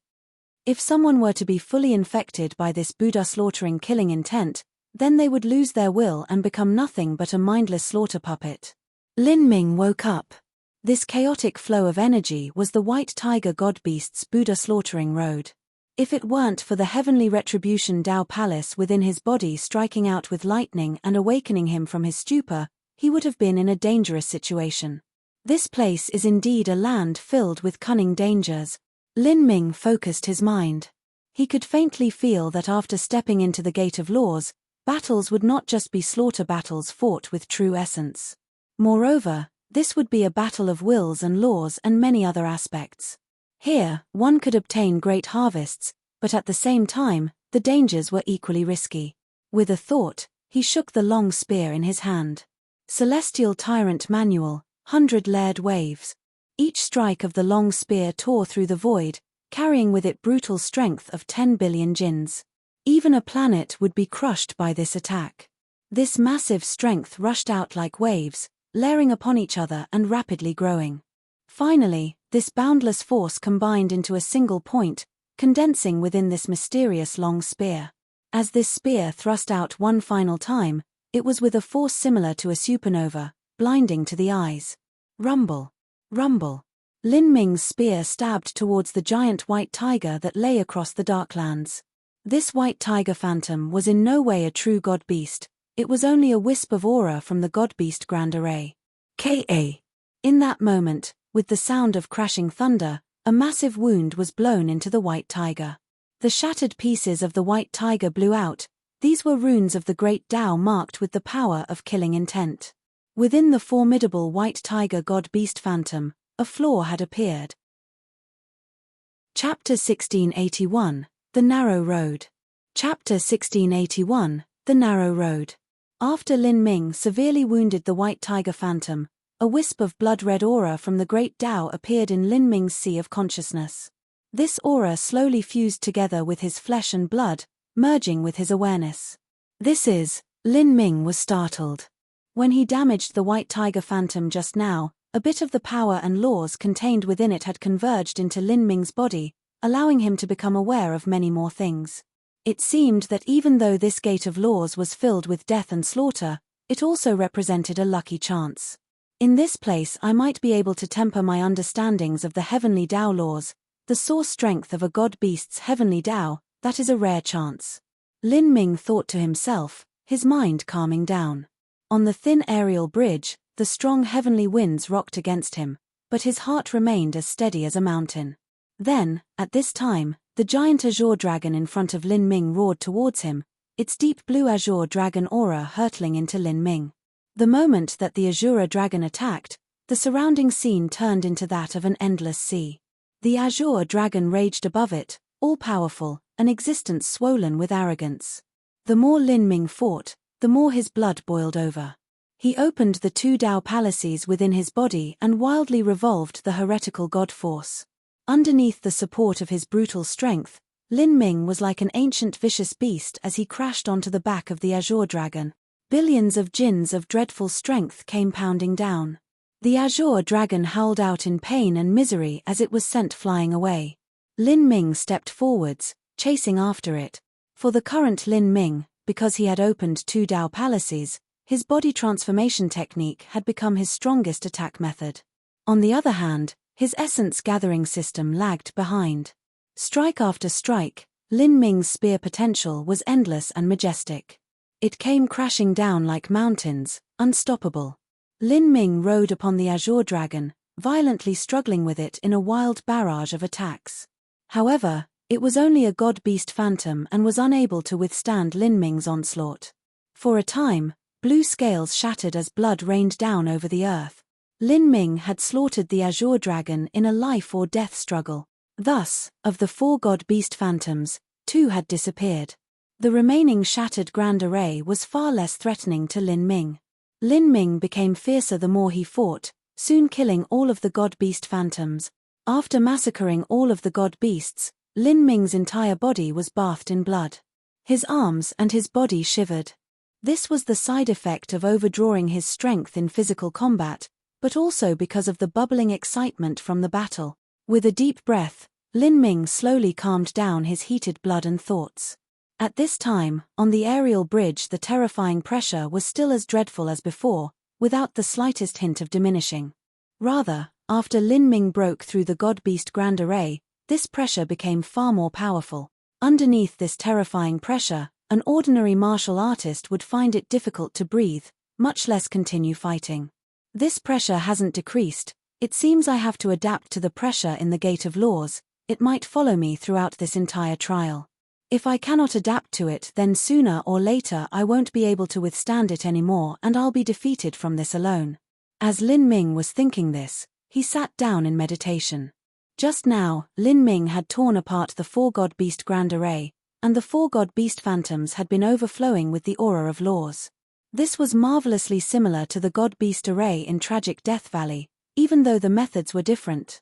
If someone were to be fully infected by this Buddha slaughtering killing intent, then they would lose their will and become nothing but a mindless slaughter puppet. Lin Ming woke up. This chaotic flow of energy was the white tiger god-beast's Buddha slaughtering road. If it weren't for the Heavenly Retribution Tao Palace within his body striking out with lightning and awakening him from his stupor, he would have been in a dangerous situation. This place is indeed a land filled with cunning dangers. Lin Ming focused his mind. He could faintly feel that after stepping into the Gate of Laws, battles would not just be slaughter battles fought with true essence. Moreover, this would be a battle of wills and laws and many other aspects. Here, one could obtain great harvests, but at the same time, the dangers were equally risky. With a thought, he shook the long spear in his hand. Celestial Tyrant Manual, 100-layered waves. Each strike of the long spear tore through the void, carrying with it brutal strength of 10 billion jinns. Even a planet would be crushed by this attack. This massive strength rushed out like waves, layering upon each other and rapidly growing. Finally, this boundless force combined into a single point, condensing within this mysterious long spear. As this spear thrust out one final time, it was with a force similar to a supernova, blinding to the eyes. Rumble. Rumble. Lin Ming's spear stabbed towards the giant white tiger that lay across the Darklands. This white tiger phantom was in no way a true god-beast. It was only a wisp of aura from the God-Beast Grand Array. K.A. In that moment, with the sound of crashing thunder, a massive wound was blown into the white tiger. The shattered pieces of the white tiger blew out. These were runes of the great Tao marked with the power of killing intent. Within the formidable white tiger god-beast phantom, a flaw had appeared. Chapter 1681, The Narrow Road. Chapter 1681, The Narrow Road. After Lin Ming severely wounded the white tiger phantom, a wisp of blood-red aura from the great Tao appeared in Lin Ming's sea of consciousness. This aura slowly fused together with his flesh and blood, merging with his awareness. Lin Ming was startled. When he damaged the white tiger phantom just now, a bit of the power and laws contained within it had converged into Lin Ming's body, allowing him to become aware of many more things. It seemed that even though this Gate of Laws was filled with death and slaughter, it also represented a lucky chance. In this place I might be able to temper my understandings of the heavenly Tao laws, the source strength of a god-beast's heavenly Tao. That is a rare chance. Lin Ming thought to himself, his mind calming down. On the thin aerial bridge, the strong heavenly winds rocked against him, but his heart remained as steady as a mountain. Then, at this time, the giant azure dragon in front of Lin Ming roared towards him, its deep blue azure dragon aura hurtling into Lin Ming. The moment that the azure dragon attacked, the surrounding scene turned into that of an endless sea. The azure dragon raged above it, all-powerful, an existence swollen with arrogance. The more Lin Ming fought, the more his blood boiled over. He opened the two Tao palaces within his body and wildly revolved the heretical god force. Underneath the support of his brutal strength, Lin Ming was like an ancient vicious beast as he crashed onto the back of the azure dragon. Billions of jinns of dreadful strength came pounding down. The azure dragon howled out in pain and misery as it was sent flying away. Lin Ming stepped forwards, chasing after it. For the current Lin Ming, because he had opened 2 Dao palaces, his body transformation technique had become his strongest attack method. On the other hand, his essence gathering system lagged behind. Strike after strike, Lin Ming's spear potential was endless and majestic. It came crashing down like mountains, unstoppable. Lin Ming rode upon the azure dragon, violently struggling with it in a wild barrage of attacks. However, it was only a god-beast phantom and was unable to withstand Lin Ming's onslaught. For a time, blue scales shattered as blood rained down over the earth. Lin Ming had slaughtered the azure dragon in a life-or-death struggle. Thus, of the 4 god-beast phantoms, 2 had disappeared. The remaining shattered grand array was far less threatening to Lin Ming. Lin Ming became fiercer the more he fought, soon killing all of the god-beast phantoms. After massacring all of the god-beasts, Lin Ming's entire body was bathed in blood. His arms and his body shivered. This was the side effect of overdrawing his strength in physical combat, but also because of the bubbling excitement from the battle. With a deep breath, Lin Ming slowly calmed down his heated blood and thoughts. At this time, on the aerial bridge, the terrifying pressure was still as dreadful as before, without the slightest hint of diminishing. Rather, after Lin Ming broke through the god-beast grand array, this pressure became far more powerful. Underneath this terrifying pressure, an ordinary martial artist would find it difficult to breathe, much less continue fighting. This pressure hasn't decreased. It seems I have to adapt to the pressure in the Gate of Laws. It might follow me throughout this entire trial. If I cannot adapt to it, then sooner or later I won't be able to withstand it anymore and I'll be defeated from this alone. As Lin Ming was thinking this, he sat down in meditation. Just now, Lin Ming had torn apart the 4 god-beast grand array, and the 4 god-beast phantoms had been overflowing with the aura of laws. This was marvelously similar to the god-beast array in Tragic Death Valley, even though the methods were different.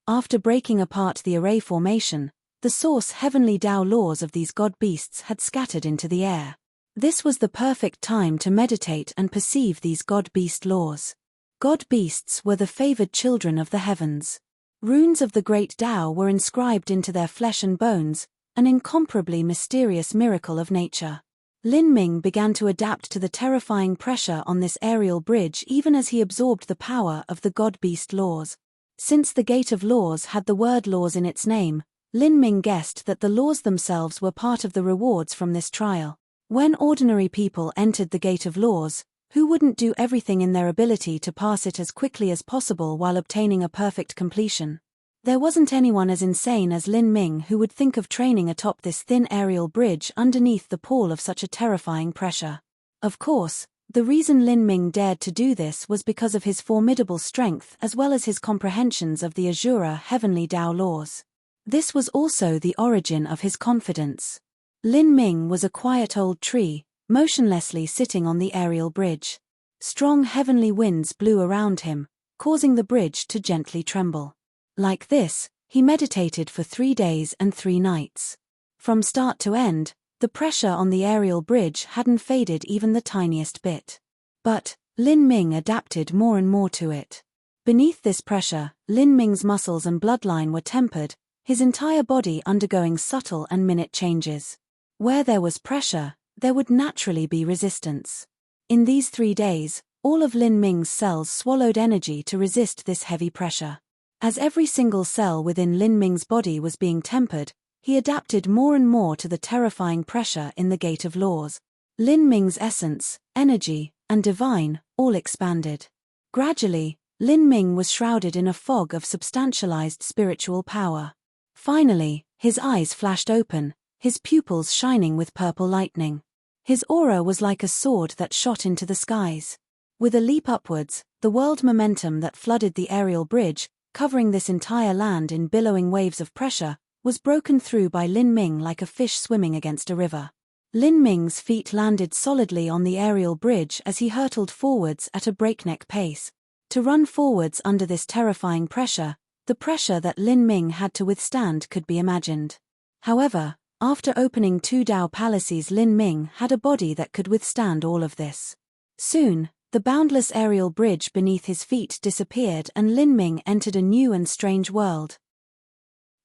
After breaking apart the array formation, the source heavenly Dao laws of these god-beasts had scattered into the air. This was the perfect time to meditate and perceive these god-beast laws. God-beasts were the favored children of the heavens. Runes of the great Dao were inscribed into their flesh and bones, an incomparably mysterious miracle of nature. Lin Ming began to adapt to the terrifying pressure on this aerial bridge even as he absorbed the power of the god-beast laws. Since the Gate of Laws had the word laws in its name, Lin Ming guessed that the laws themselves were part of the rewards from this trial. When ordinary people entered the Gate of Laws, who wouldn't do everything in their ability to pass it as quickly as possible while obtaining a perfect completion? There wasn't anyone as insane as Lin Ming who would think of training atop this thin aerial bridge underneath the pall of such a terrifying pressure. Of course, the reason Lin Ming dared to do this was because of his formidable strength as well as his comprehensions of the Azura heavenly Dao laws. This was also the origin of his confidence. Lin Ming was a quiet old tree, motionlessly sitting on the aerial bridge. Strong heavenly winds blew around him, causing the bridge to gently tremble. Like this, he meditated for 3 days and 3 nights. From start to end, the pressure on the aerial bridge hadn't faded even the tiniest bit. But Lin Ming adapted more and more to it. Beneath this pressure, Lin Ming's muscles and bloodline were tempered, his entire body undergoing subtle and minute changes. Where there was pressure, there would naturally be resistance. In these 3 days, all of Lin Ming's cells swallowed energy to resist this heavy pressure. As every single cell within Lin Ming's body was being tempered, he adapted more and more to the terrifying pressure in the Gate of Laws. Lin Ming's essence, energy, and divine all expanded. Gradually, Lin Ming was shrouded in a fog of substantialized spiritual power. Finally, his eyes flashed open, his pupils shining with purple lightning. His aura was like a sword that shot into the skies. With a leap upwards, the world momentum that flooded the aerial bridge, covering this entire land in billowing waves of pressure, was broken through by Lin Ming like a fish swimming against a river. Lin Ming's feet landed solidly on the aerial bridge as he hurtled forwards at a breakneck pace. To run forwards under this terrifying pressure, the pressure that Lin Ming had to withstand could be imagined. However, after opening 2 Dao palaces, Lin Ming had a body that could withstand all of this. Soon, The boundless aerial bridge beneath his feet disappeared and Lin Ming entered a new and strange world.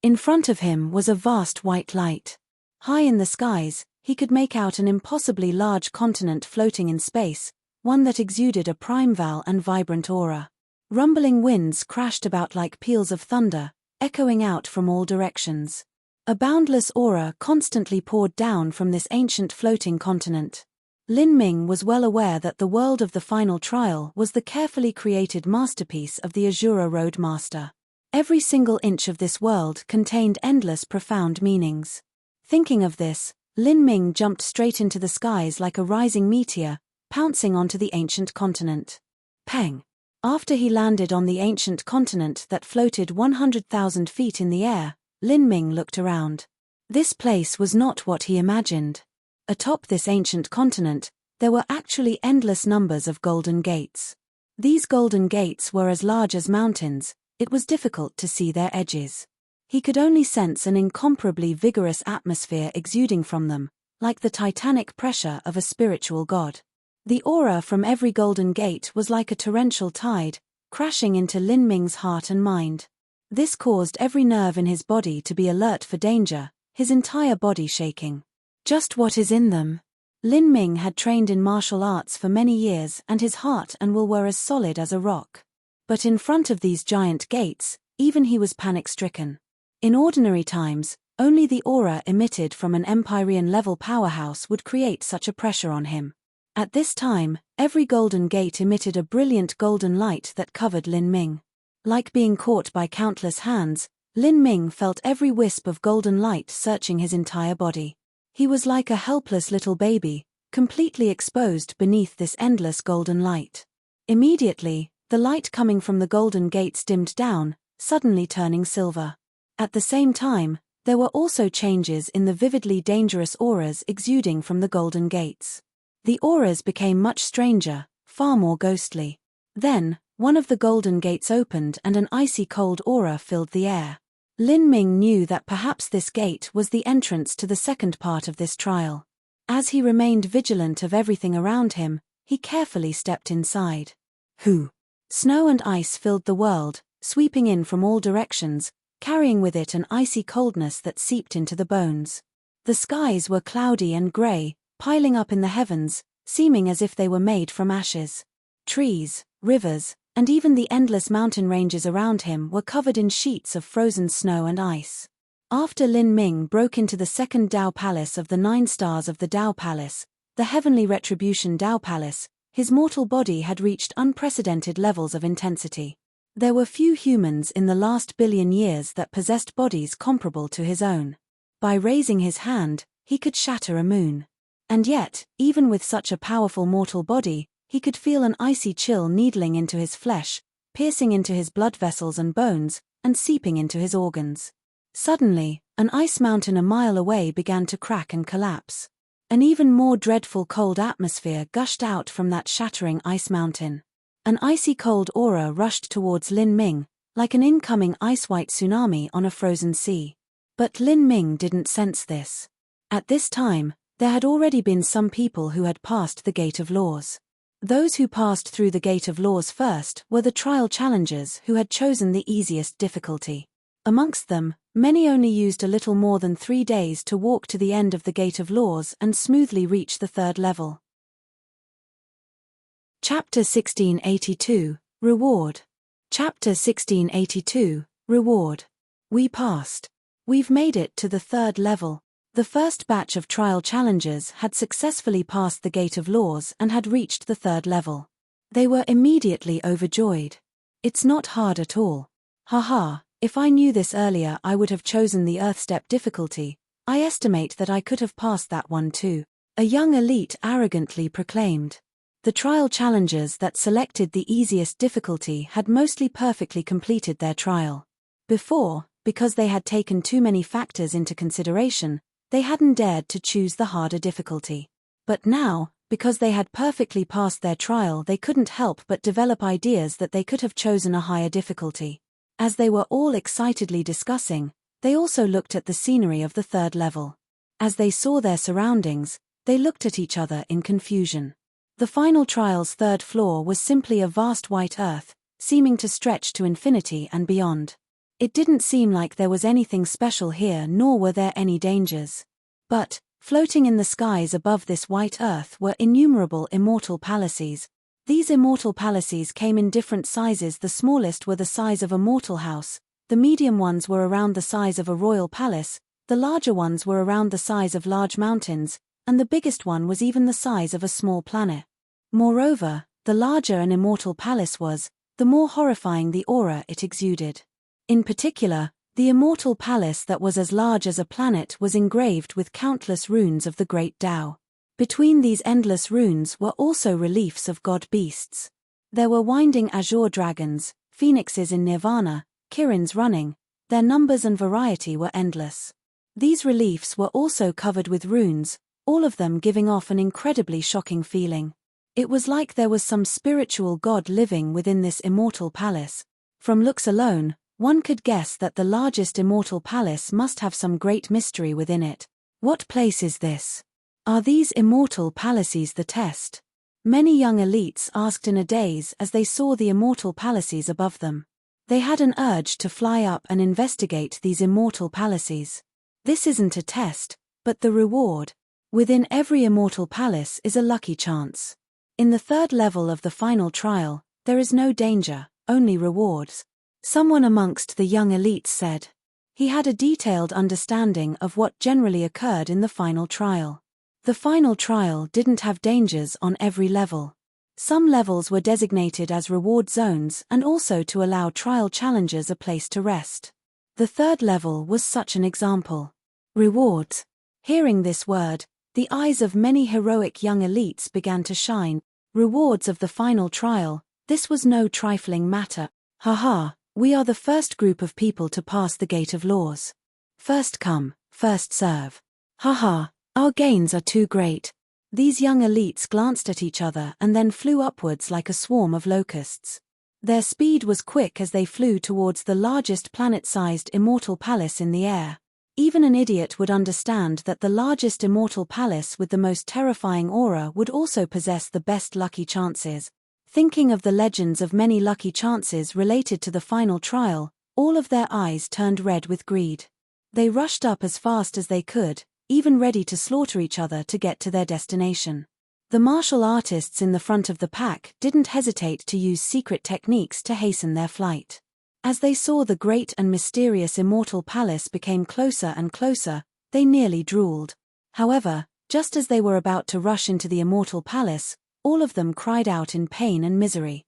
In front of him was a vast white light. High in the skies, he could make out an impossibly large continent floating in space, one that exuded a primeval and vibrant aura. Rumbling winds crashed about like peals of thunder, echoing out from all directions. A boundless aura constantly poured down from this ancient floating continent. Lin Ming was well aware that the world of the final trial was the carefully created masterpiece of the Azura Road Master. Every single inch of this world contained endless profound meanings. Thinking of this, Lin Ming jumped straight into the skies like a rising meteor, pouncing onto the ancient continent. Peng! After he landed on the ancient continent that floated 100,000 feet in the air, Lin Ming looked around. This place was not what he imagined. Atop this ancient continent, there were actually endless numbers of golden gates. These golden gates were as large as mountains. It was difficult to see their edges. He could only sense an incomparably vigorous atmosphere exuding from them, like the titanic pressure of a spiritual god. The aura from every golden gate was like a torrential tide, crashing into Lin Ming's heart and mind. This caused every nerve in his body to be alert for danger, his entire body shaking. Just what is in them? Lin Ming had trained in martial arts for many years and his heart and will were as solid as a rock. But in front of these giant gates, even he was panic-stricken. In ordinary times, only the aura emitted from an Empyrean-level powerhouse would create such a pressure on him. At this time, every golden gate emitted a brilliant golden light that covered Lin Ming. Like being caught by countless hands, Lin Ming felt every wisp of golden light searching his entire body. He was like a helpless little baby, completely exposed beneath this endless golden light. Immediately, the light coming from the golden gates dimmed down, suddenly turning silver. At the same time, there were also changes in the vividly dangerous auras exuding from the golden gates. The auras became much stranger, far more ghostly. Then, one of the golden gates opened and an icy cold aura filled the air. Lin Ming knew that perhaps this gate was the entrance to the second part of this trial. As he remained vigilant of everything around him, he carefully stepped inside. Whew! Snow and ice filled the world, sweeping in from all directions, carrying with it an icy coldness that seeped into the bones. The skies were cloudy and grey, piling up in the heavens, seeming as if they were made from ashes. Trees, rivers, and even the endless mountain ranges around him were covered in sheets of frozen snow and ice. After Lin Ming broke into the second Dao Palace of the 9 stars of the Dao Palace, the Heavenly Retribution Dao Palace, his mortal body had reached unprecedented levels of intensity. There were few humans in the last billion years that possessed bodies comparable to his own. By raising his hand, he could shatter a moon. And yet, even with such a powerful mortal body, he could feel an icy chill needling into his flesh, piercing into his blood vessels and bones, and seeping into his organs. Suddenly, an ice mountain a mile away began to crack and collapse. An even more dreadful cold atmosphere gushed out from that shattering ice mountain. An icy cold aura rushed towards Lin Ming, like an incoming ice-white tsunami on a frozen sea. But Lin Ming didn't sense this. At this time, there had already been some people who had passed the Gate of Laws. Those who passed through the Gate of Laws first were the trial challengers who had chosen the easiest difficulty. Amongst them, many only used a little more than 3 days to walk to the end of the Gate of Laws and smoothly reach the 3rd level. Chapter 1682, Reward. Chapter 1682, Reward. We passed. We've made it to the 3rd level. The first batch of trial challengers had successfully passed the Gate of Laws and had reached the 3rd level. They were immediately overjoyed. It's not hard at all. Haha, if I knew this earlier I would have chosen the Earth Step difficulty. I estimate that I could have passed that one too. A young elite arrogantly proclaimed. The trial challengers that selected the easiest difficulty had mostly perfectly completed their trial. Before, because they had taken too many factors into consideration, they hadn't dared to choose the harder difficulty. But now, because they had perfectly passed their trial, they couldn't help but develop ideas that they could have chosen a higher difficulty. As they were all excitedly discussing, they also looked at the scenery of the 3rd level. As they saw their surroundings, they looked at each other in confusion. The final trial's third floor was simply a vast white earth, seeming to stretch to infinity and beyond. It didn't seem like there was anything special here, nor were there any dangers. But, floating in the skies above this white earth were innumerable immortal palaces. These immortal palaces came in different sizes. The smallest were the size of a mortal house, the medium ones were around the size of a royal palace, the larger ones were around the size of large mountains, and the biggest one was even the size of a small planet. Moreover, the larger an immortal palace was, the more horrifying the aura it exuded. In particular, the immortal palace that was as large as a planet was engraved with countless runes of the great Tao. Between these endless runes were also reliefs of god-beasts. There were winding azure dragons, phoenixes in nirvana, kirins running. Their numbers and variety were endless. These reliefs were also covered with runes, all of them giving off an incredibly shocking feeling. It was like there was some spiritual god living within this immortal palace. From looks alone, one could guess that the largest immortal palace must have some great mystery within it. What place is this? Are these immortal palaces the test? Many young elites asked in a daze as they saw the immortal palaces above them. They had an urge to fly up and investigate these immortal palaces. This isn't a test, but the reward. Within every immortal palace is a lucky chance. In the third level of the final trial, there is no danger, only rewards. Someone amongst the young elites said. He had a detailed understanding of what generally occurred in the final trial. The final trial didn't have dangers on every level. Some levels were designated as reward zones and also to allow trial challengers a place to rest. The third level was such an example. Rewards. Hearing this word, the eyes of many heroic young elites began to shine. Rewards of the final trial, this was no trifling matter. Haha, we are the first group of people to pass the gate of laws. First come, first serve. Haha, our gains are too great. These young elites glanced at each other and then flew upwards like a swarm of locusts. Their speed was quick as they flew towards the largest planet-sized immortal palace in the air. Even an idiot would understand that the largest immortal palace with the most terrifying aura would also possess the best lucky chances. Thinking of the legends of many lucky chances related to the final trial, all of their eyes turned red with greed. They rushed up as fast as they could, even ready to slaughter each other to get to their destination. The martial artists in the front of the pack didn't hesitate to use secret techniques to hasten their flight. As they saw the great and mysterious immortal palace became closer and closer, they nearly drooled. However, just as they were about to rush into the immortal palace, all of them cried out in pain and misery.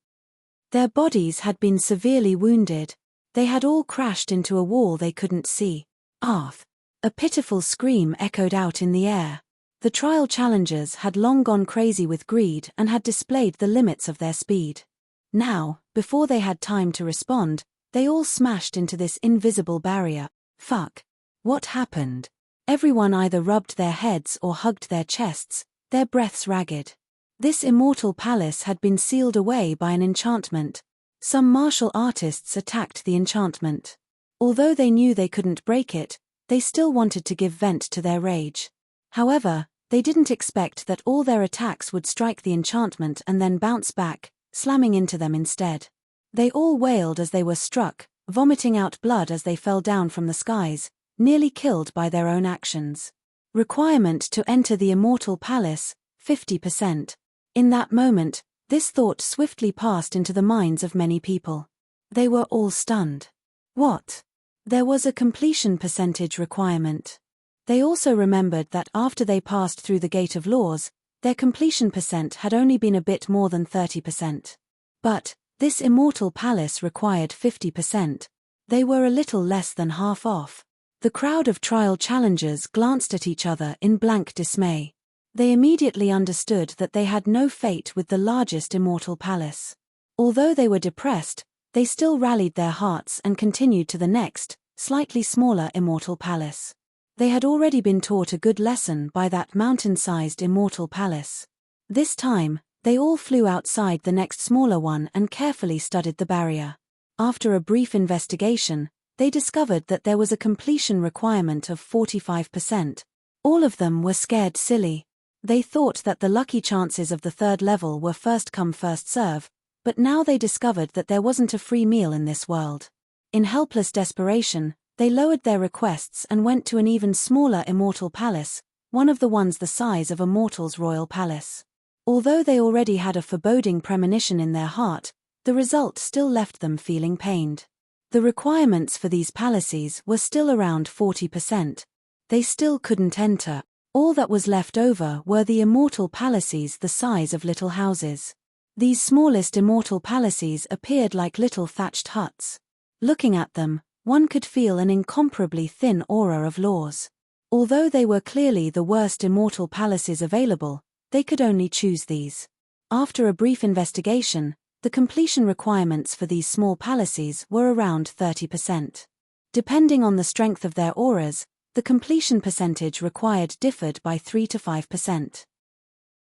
Their bodies had been severely wounded. They had all crashed into a wall they couldn't see. Arth! A pitiful scream echoed out in the air. The trial challengers had long gone crazy with greed and had displayed the limits of their speed. Now, before they had time to respond, they all smashed into this invisible barrier. Fuck. What happened? Everyone either rubbed their heads or hugged their chests, their breaths ragged. This immortal palace had been sealed away by an enchantment. Some martial artists attacked the enchantment. Although they knew they couldn't break it, they still wanted to give vent to their rage. However, they didn't expect that all their attacks would strike the enchantment and then bounce back, slamming into them instead. They all wailed as they were struck, vomiting out blood as they fell down from the skies, nearly killed by their own actions. Requirement to enter the immortal palace, 50%. In that moment, this thought swiftly passed into the minds of many people. They were all stunned. What? There was a completion percentage requirement. They also remembered that after they passed through the Gate of Laws, their completion percent had only been a bit more than 30%. But this immortal palace required 50%. They were a little less than half off. The crowd of trial challengers glanced at each other in blank dismay. They immediately understood that they had no fate with the largest immortal palace. Although they were depressed, they still rallied their hearts and continued to the next, slightly smaller immortal palace. They had already been taught a good lesson by that mountain-sized immortal palace. This time, they all flew outside the next smaller one and carefully studied the barrier. After a brief investigation, they discovered that there was a completion requirement of 45%. All of them were scared silly. They thought that the lucky chances of the third level were first come first serve, but now they discovered that there wasn't a free meal in this world. In helpless desperation, they lowered their requests and went to an even smaller immortal palace, one of the ones the size of a mortal's royal palace. Although they already had a foreboding premonition in their heart, the result still left them feeling pained. The requirements for these palaces were still around 40%. They still couldn't enter. All that was left over were the immortal palaces the size of little houses. These smallest immortal palaces appeared like little thatched huts. Looking at them, one could feel an incomparably thin aura of laws. Although they were clearly the worst immortal palaces available, they could only choose these. After a brief investigation, the completion requirements for these small palaces were around 30%. Depending on the strength of their auras, the completion percentage required differed by 3 to 5%.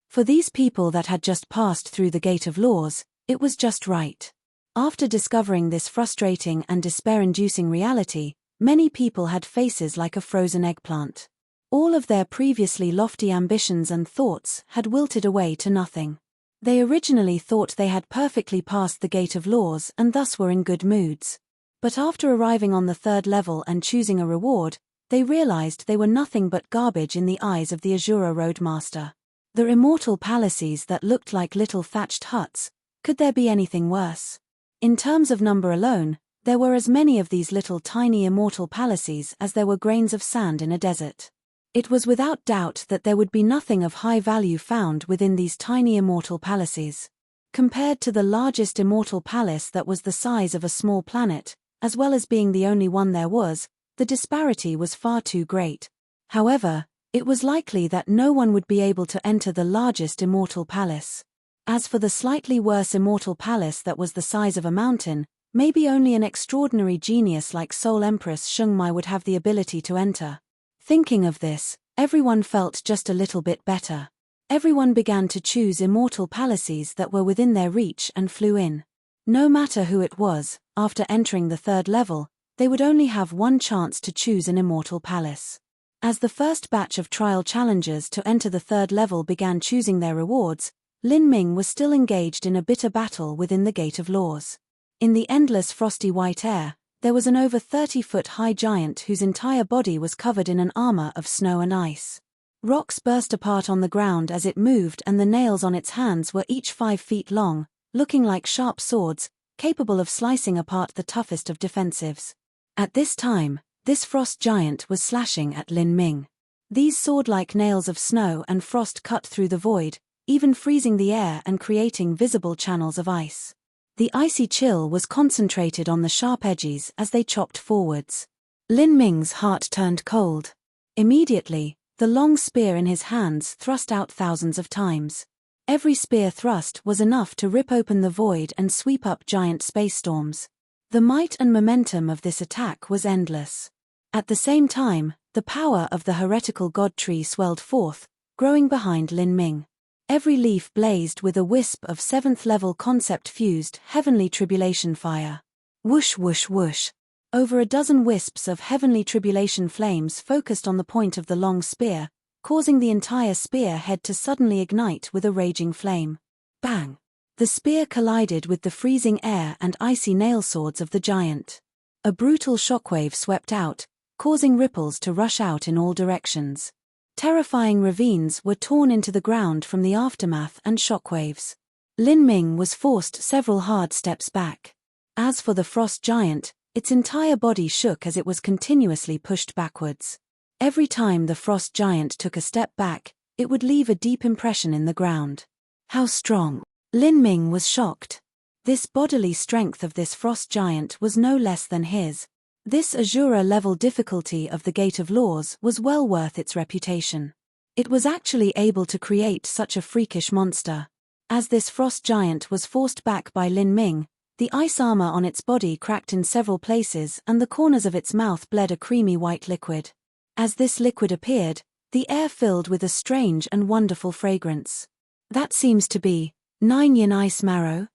For these people that had just passed through the Gate of Laws, it was just right. After discovering this frustrating and despair-inducing reality, many people had faces like a frozen eggplant. All of their previously lofty ambitions and thoughts had wilted away to nothing. They originally thought they had perfectly passed the Gate of Laws and thus were in good moods. But after arriving on the third level and choosing a reward, they realized they were nothing but garbage in the eyes of the Azura Roadmaster. The immortal palaces that looked like little thatched huts, could there be anything worse? In terms of number alone, there were as many of these little tiny immortal palaces as there were grains of sand in a desert. It was without doubt that there would be nothing of high value found within these tiny immortal palaces. Compared to the largest immortal palace that was the size of a small planet, as well as being the only one there was, the disparity was far too great. However, it was likely that no one would be able to enter the largest immortal palace. As for the slightly worse immortal palace that was the size of a mountain, maybe only an extraordinary genius like Soul Empress Shungmai would have the ability to enter. Thinking of this, everyone felt just a little bit better. Everyone began to choose immortal palaces that were within their reach and flew in. No matter who it was, after entering the third level, they would only have one chance to choose an immortal palace. As the first batch of trial challengers to enter the third level began choosing their rewards, Lin Ming was still engaged in a bitter battle within the Gate of Laws. In the endless frosty white air, there was an over 30-foot-high giant whose entire body was covered in an armor of snow and ice. Rocks burst apart on the ground as it moved and the nails on its hands were each 5 feet long, looking like sharp swords, capable of slicing apart the toughest of defensives. At this time, this frost giant was slashing at Lin Ming. These sword-like nails of snow and frost cut through the void, even freezing the air and creating visible channels of ice. The icy chill was concentrated on the sharp edges as they chopped forwards. Lin Ming's heart turned cold. Immediately, the long spear in his hands thrust out thousands of times. Every spear thrust was enough to rip open the void and sweep up giant space storms. The might and momentum of this attack was endless. At the same time, the power of the heretical god tree swelled forth, growing behind Lin Ming. Every leaf blazed with a wisp of 7th-level concept-fused heavenly tribulation fire. Whoosh whoosh whoosh. Over a dozen wisps of heavenly tribulation flames focused on the point of the long spear, causing the entire spear head to suddenly ignite with a raging flame. Bang! The spear collided with the freezing air and icy nail swords of the giant. A brutal shockwave swept out, causing ripples to rush out in all directions. Terrifying ravines were torn into the ground from the aftermath and shockwaves. Lin Ming was forced several hard steps back. As for the frost giant, its entire body shook as it was continuously pushed backwards. Every time the frost giant took a step back, it would leave a deep impression in the ground. How strong! Lin Ming was shocked. This bodily strength of this frost giant was no less than his. This Azura-level difficulty of the Gate of Laws was well worth its reputation. It was actually able to create such a freakish monster. As this frost giant was forced back by Lin Ming, the ice armor on its body cracked in several places and the corners of its mouth bled a creamy white liquid. As this liquid appeared, the air filled with a strange and wonderful fragrance. That seems to be 9 yin ice marrow.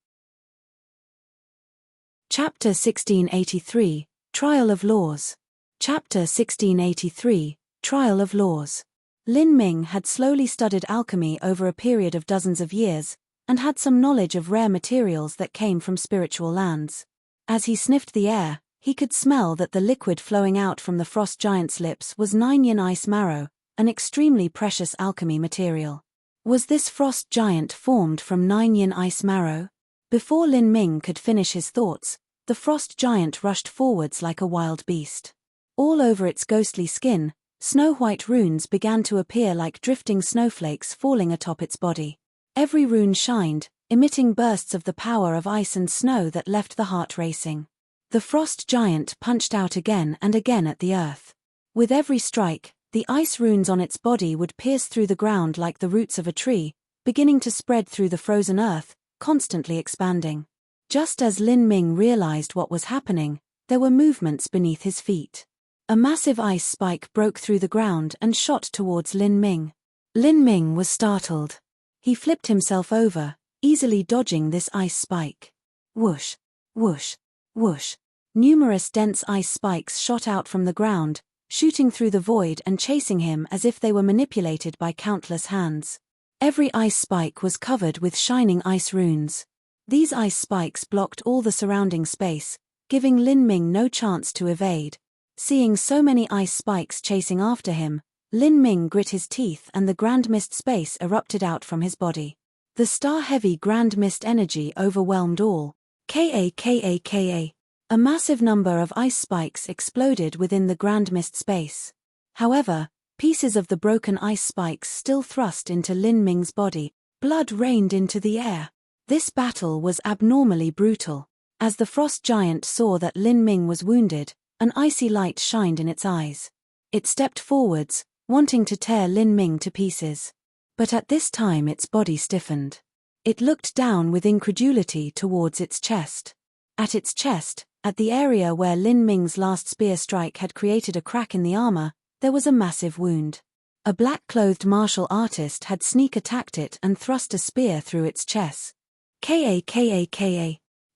Chapter 1683, Trial of Laws. Chapter 1683, Trial of Laws. Lin Ming had slowly studied alchemy over a period of dozens of years, and had some knowledge of rare materials that came from spiritual lands. As he sniffed the air, he could smell that the liquid flowing out from the frost giant's lips was 9-yin ice marrow, an extremely precious alchemy material. Was this frost giant formed from 9-yin ice marrow? Before Lin Ming could finish his thoughts, the frost giant rushed forwards like a wild beast. All over its ghostly skin, snow-white runes began to appear like drifting snowflakes falling atop its body. Every rune shined, emitting bursts of the power of ice and snow that left the heart racing. The frost giant punched out again and again at the earth. With every strike, the ice runes on its body would pierce through the ground like the roots of a tree, beginning to spread through the frozen earth, constantly expanding. Just as Lin Ming realized what was happening, there were movements beneath his feet. A massive ice spike broke through the ground and shot towards Lin Ming. Lin Ming was startled. He flipped himself over, easily dodging this ice spike. Whoosh, whoosh, whoosh. Numerous dense ice spikes shot out from the ground, shooting through the void and chasing him as if they were manipulated by countless hands. Every ice spike was covered with shining ice runes. These ice spikes blocked all the surrounding space, giving Lin Ming no chance to evade. Seeing so many ice spikes chasing after him, Lin Ming grit his teeth and the grand mist space erupted out from his body. The star-heavy grand mist energy overwhelmed all. Ka. A massive number of ice spikes exploded within the grand mist space. However, pieces of the broken ice spikes still thrust into Lin Ming's body. Blood rained into the air. This battle was abnormally brutal. As the frost giant saw that Lin Ming was wounded, an icy light shined in its eyes. It stepped forwards, wanting to tear Lin Ming to pieces. But at this time its body stiffened. It looked down with incredulity towards its chest. At its chest, at the area where Lin Ming's last spear strike had created a crack in the armor, there was a massive wound. A black-clothed martial artist had sneak attacked it and thrust a spear through its chest. Ka.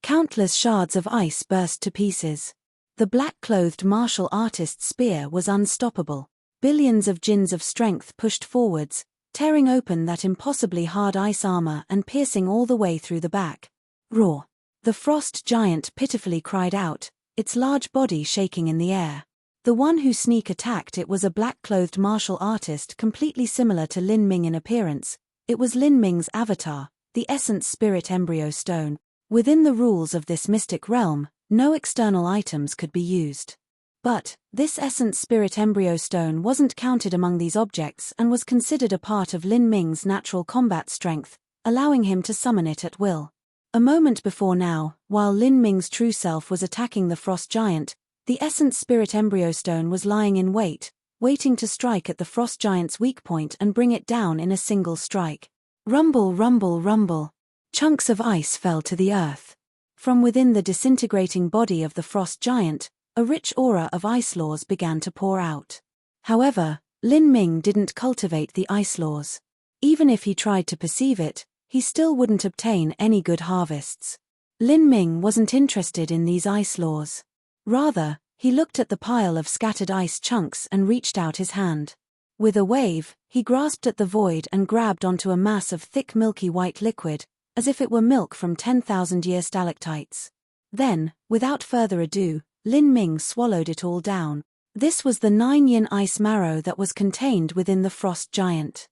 Countless shards of ice burst to pieces. The black-clothed martial artist's spear was unstoppable. Billions of jins of strength pushed forwards, tearing open that impossibly hard ice armor and piercing all the way through the back. Roar! The frost giant pitifully cried out, its large body shaking in the air. The one who sneak attacked it was a black-clothed martial artist completely similar to Lin Ming in appearance. It was Lin Ming's avatar, the Essence Spirit Embryo Stone. Within the rules of this mystic realm, no external items could be used. But, this Essence Spirit Embryo Stone wasn't counted among these objects and was considered a part of Lin Ming's natural combat strength, allowing him to summon it at will. A moment before now, while Lin Ming's true self was attacking the frost giant, the Essence Spirit Embryo Stone was lying in wait, waiting to strike at the frost giant's weak point and bring it down in a single strike. Rumble, rumble, rumble. Chunks of ice fell to the earth. From within the disintegrating body of the frost giant, a rich aura of ice laws began to pour out. However, Lin Ming didn't cultivate the ice laws. Even if he tried to perceive it, he still wouldn't obtain any good harvests. Lin Ming wasn't interested in these ice laws. Rather, he looked at the pile of scattered ice chunks and reached out his hand. With a wave, he grasped at the void and grabbed onto a mass of thick milky white liquid, as if it were milk from 10,000-year stalactites. Then, without further ado, Lin Ming swallowed it all down. This was the 9-yin ice marrow that was contained within the frost giant.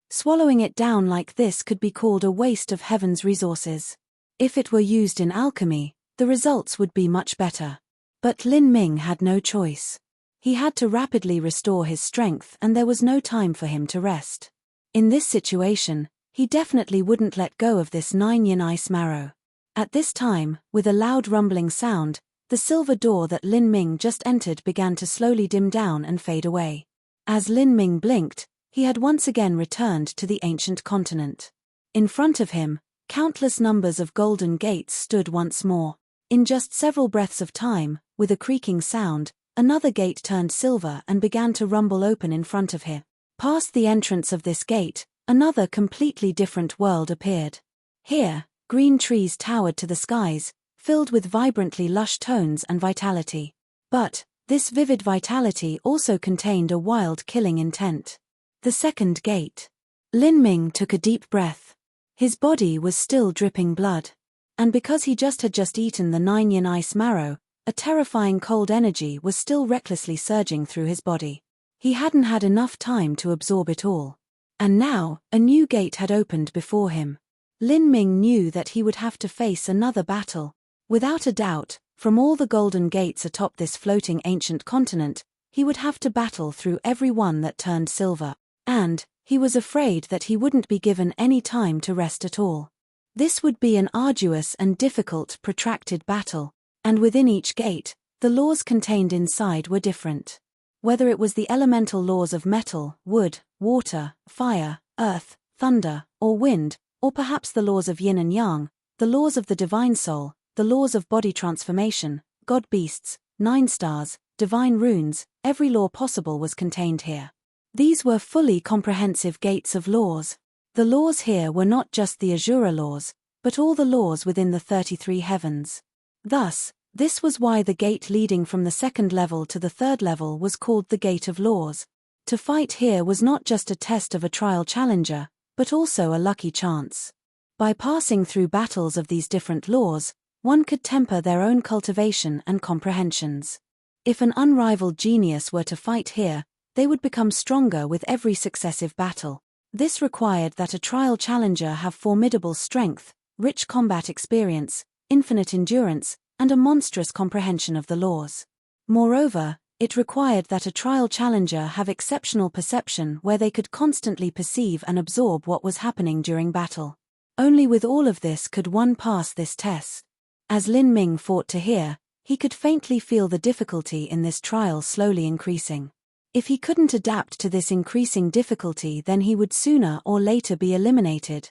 Swallowing it down like this could be called a waste of heaven's resources. If it were used in alchemy, the results would be much better. But Lin Ming had no choice. He had to rapidly restore his strength and there was no time for him to rest. In this situation, he definitely wouldn't let go of this 9-yin ice marrow. At this time, with a loud rumbling sound, the silver door that Lin Ming just entered began to slowly dim down and fade away. As Lin Ming blinked, he had once again returned to the ancient continent. In front of him, countless numbers of golden gates stood once more. In just several breaths of time, with a creaking sound, another gate turned silver and began to rumble open in front of him. Past the entrance of this gate, another completely different world appeared. Here, green trees towered to the skies, filled with vibrantly lush tones and vitality. But, This vivid vitality also contained a wild killing intent. The second gate. Lin Ming took a deep breath. His body was still dripping blood. And because he had just eaten the 9-yin ice marrow, a terrifying cold energy was still recklessly surging through his body. He hadn't had enough time to absorb it all. And now, a new gate had opened before him. Lin Ming knew that he would have to face another battle. Without a doubt, from all the golden gates atop this floating ancient continent, he would have to battle through every one that turned silver. And he was afraid that he wouldn't be given any time to rest at all. This would be an arduous and difficult protracted battle, and within each gate, the laws contained inside were different. Whether it was the elemental laws of metal, wood, water, fire, earth, thunder, or wind, or perhaps the laws of yin and yang, the laws of the divine soul, the laws of body transformation, god beasts, 9 stars, divine runes, every law possible was contained here. These were fully comprehensive gates of laws. The laws here were not just the Azura laws, but all the laws within the 33 heavens. Thus, this was why the gate leading from the second level to the third level was called the Gate of Laws. To fight here was not just a test of a trial challenger, but also a lucky chance. By passing through battles of these different laws, one could temper their own cultivation and comprehensions. If an unrivaled genius were to fight here, they would become stronger with every successive battle. This required that a trial challenger have formidable strength, rich combat experience, infinite endurance, and a monstrous comprehension of the laws. Moreover, it required that a trial challenger have exceptional perception where they could constantly perceive and absorb what was happening during battle. Only with all of this could one pass this test. As Lin Ming fought to here, he could faintly feel the difficulty in this trial slowly increasing. If he couldn't adapt to this increasing difficulty, then he would sooner or later be eliminated.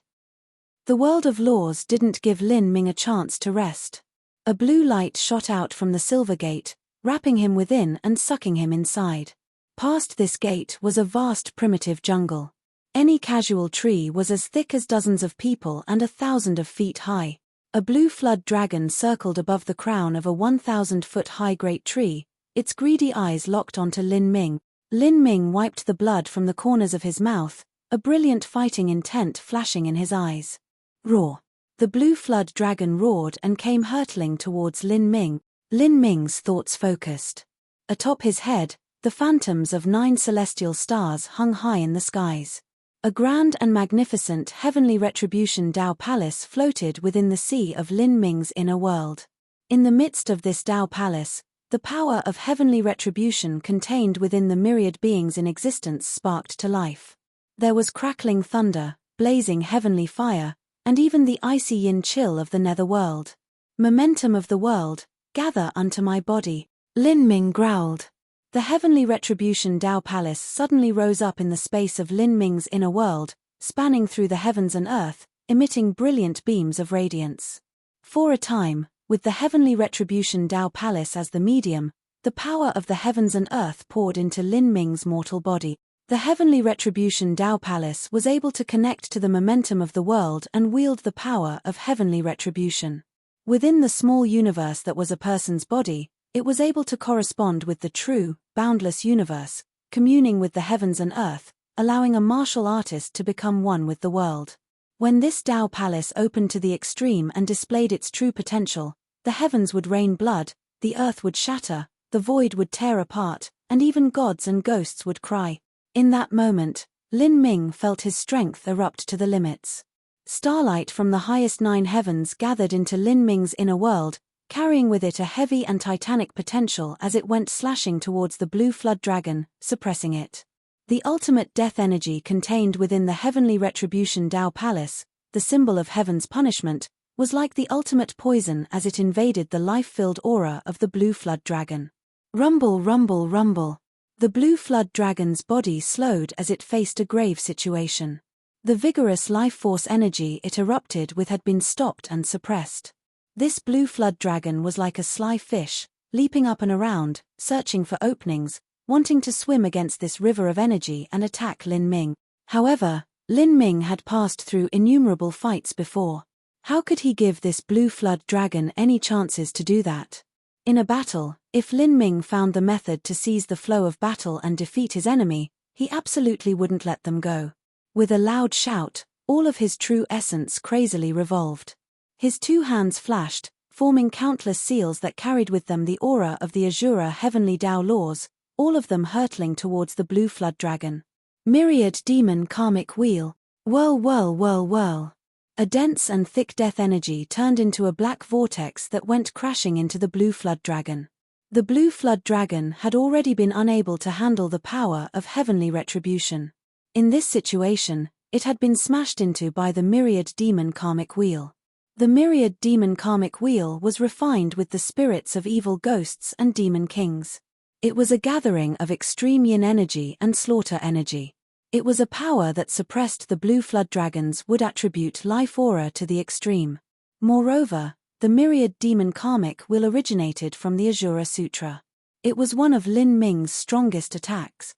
The world of laws didn't give Lin Ming a chance to rest. A blue light shot out from the silver gate, wrapping him within and sucking him inside. Past this gate was a vast primitive jungle. Any casual tree was as thick as dozens of people and 1,000 feet high. A blue flood dragon circled above the crown of a 1,000-foot-high great tree, its greedy eyes locked onto Lin Ming. Lin Ming wiped the blood from the corners of his mouth, a brilliant fighting intent flashing in his eyes. Roar! The blue flood dragon roared and came hurtling towards Lin Ming. Lin Ming's thoughts focused. Atop his head, the phantoms of 9 celestial stars hung high in the skies. A grand and magnificent heavenly retribution Tao palace floated within the sea of Lin Ming's inner world. In the midst of this Tao palace, the power of heavenly retribution contained within the myriad beings in existence sparked to life. There was crackling thunder, blazing heavenly fire, and even the icy yin chill of the nether world. Momentum of the world, gather unto my body, Lin Ming growled. The heavenly retribution Tao palace suddenly rose up in the space of Lin Ming's inner world, spanning through the heavens and earth, emitting brilliant beams of radiance. For a time, with the heavenly retribution Tao palace as the medium, the power of the heavens and earth poured into Lin Ming's mortal body. The heavenly retribution Tao palace was able to connect to the momentum of the world and wield the power of heavenly retribution. Within the small universe that was a person's body, it was able to correspond with the true, boundless universe, communing with the heavens and earth, allowing a martial artist to become one with the world. When this Tao palace opened to the extreme and displayed its true potential, the heavens would rain blood, the earth would shatter, the void would tear apart, and even gods and ghosts would cry. In that moment, Lin Ming felt his strength erupt to the limits. Starlight from the highest 9 heavens gathered into Lin Ming's inner world, carrying with it a heavy and titanic potential as it went slashing towards the blue flood dragon, suppressing it. The ultimate death energy contained within the heavenly retribution Tao palace, the symbol of heaven's punishment, was like the ultimate poison as it invaded the life-filled aura of the blue flood dragon. Rumble, rumble, rumble. The blue flood dragon's body slowed as it faced a grave situation. The vigorous life force energy it erupted with had been stopped and suppressed. This blue flood dragon was like a sly fish, leaping up and around, searching for openings, wanting to swim against this river of energy and attack Lin Ming. However, Lin Ming had passed through innumerable fights before. How could he give this blue flood dragon any chances to do that? In a battle, if Lin Ming found the method to seize the flow of battle and defeat his enemy, he absolutely wouldn't let them go. With a loud shout, all of his true essence crazily revolved. His two hands flashed, forming countless seals that carried with them the aura of the Azura heavenly Tao laws, all of them hurtling towards the blue flood dragon. Myriad demon karmic wheel. Whirl, whirl, whirl, whirl. A dense and thick death energy turned into a black vortex that went crashing into the blue flood dragon. The blue flood dragon had already been unable to handle the power of heavenly retribution. In this situation, it had been smashed into by the myriad demon karmic wheel. The myriad demon karmic wheel was refined with the spirits of evil ghosts and demon kings. It was a gathering of extreme yin energy and slaughter energy. It was a power that suppressed the blue flood dragon's would attribute life aura to the extreme. Moreover, the myriad demon karmic wheel originated from the Azura Sutra. It was one of Lin Ming's strongest attacks.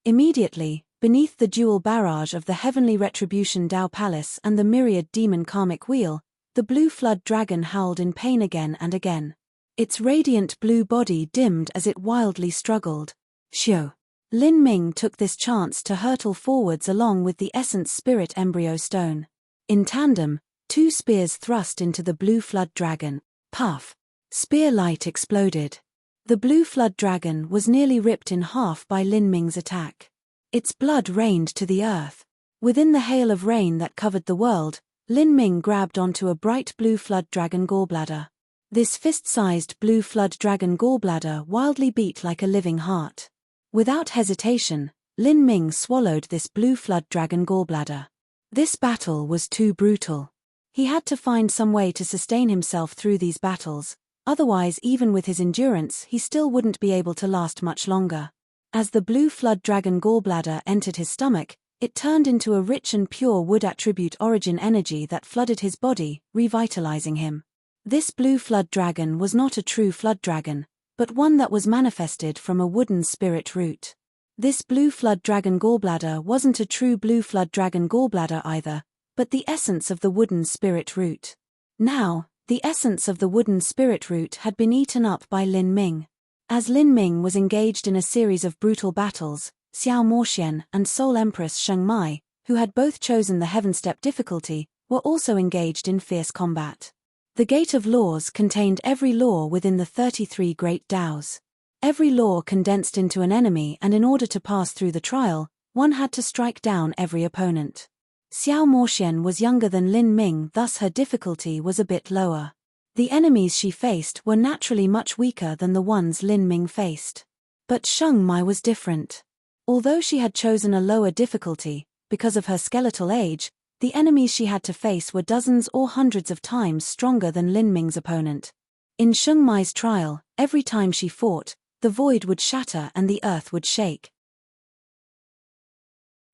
Immediately, beneath the dual barrage of the heavenly retribution Tao Palace and the myriad demon karmic wheel, the blue flood dragon howled in pain again and again. Its radiant blue body dimmed as it wildly struggled. Shio. Lin Ming took this chance to hurtle forwards along with the essence spirit embryo stone. In tandem, two spears thrust into the blue flood dragon. Puff. Spear light exploded. The blue flood dragon was nearly ripped in half by Lin Ming's attack. Its blood rained to the earth. Within the hail of rain that covered the world, Lin Ming grabbed onto a bright blue flood dragon gallbladder. This fist-sized blue flood dragon gallbladder wildly beat like a living heart. Without hesitation, Lin Ming swallowed this blue flood dragon gallbladder. This battle was too brutal. He had to find some way to sustain himself through these battles, otherwise even with his endurance he still wouldn't be able to last much longer. As the blue flood dragon gallbladder entered his stomach, it turned into a rich and pure wood attribute origin energy that flooded his body, revitalizing him. This blue flood dragon was not a true flood dragon, but one that was manifested from a wooden spirit root. This blue flood dragon gallbladder wasn't a true blue flood dragon gallbladder either, but the essence of the wooden spirit root. Now, the essence of the wooden spirit root had been eaten up by Lin Ming. As Lin Ming was engaged in a series of brutal battles, Xiao Moxian and Soul Empress Sheng Mai, who had both chosen the Heaven Step difficulty, were also engaged in fierce combat. The Gate of Laws contained every law within the 33 Great Taos. Every law condensed into an enemy, and in order to pass through the trial, one had to strike down every opponent. Xiao Moxian was younger than Lin Ming, thus her difficulty was a bit lower. The enemies she faced were naturally much weaker than the ones Lin Ming faced. But Sheng Mai was different. Although she had chosen a lower difficulty, because of her skeletal age, the enemies she had to face were dozens or hundreds of times stronger than Lin Ming's opponent. In Sheng Mai's trial, every time she fought, the void would shatter and the earth would shake.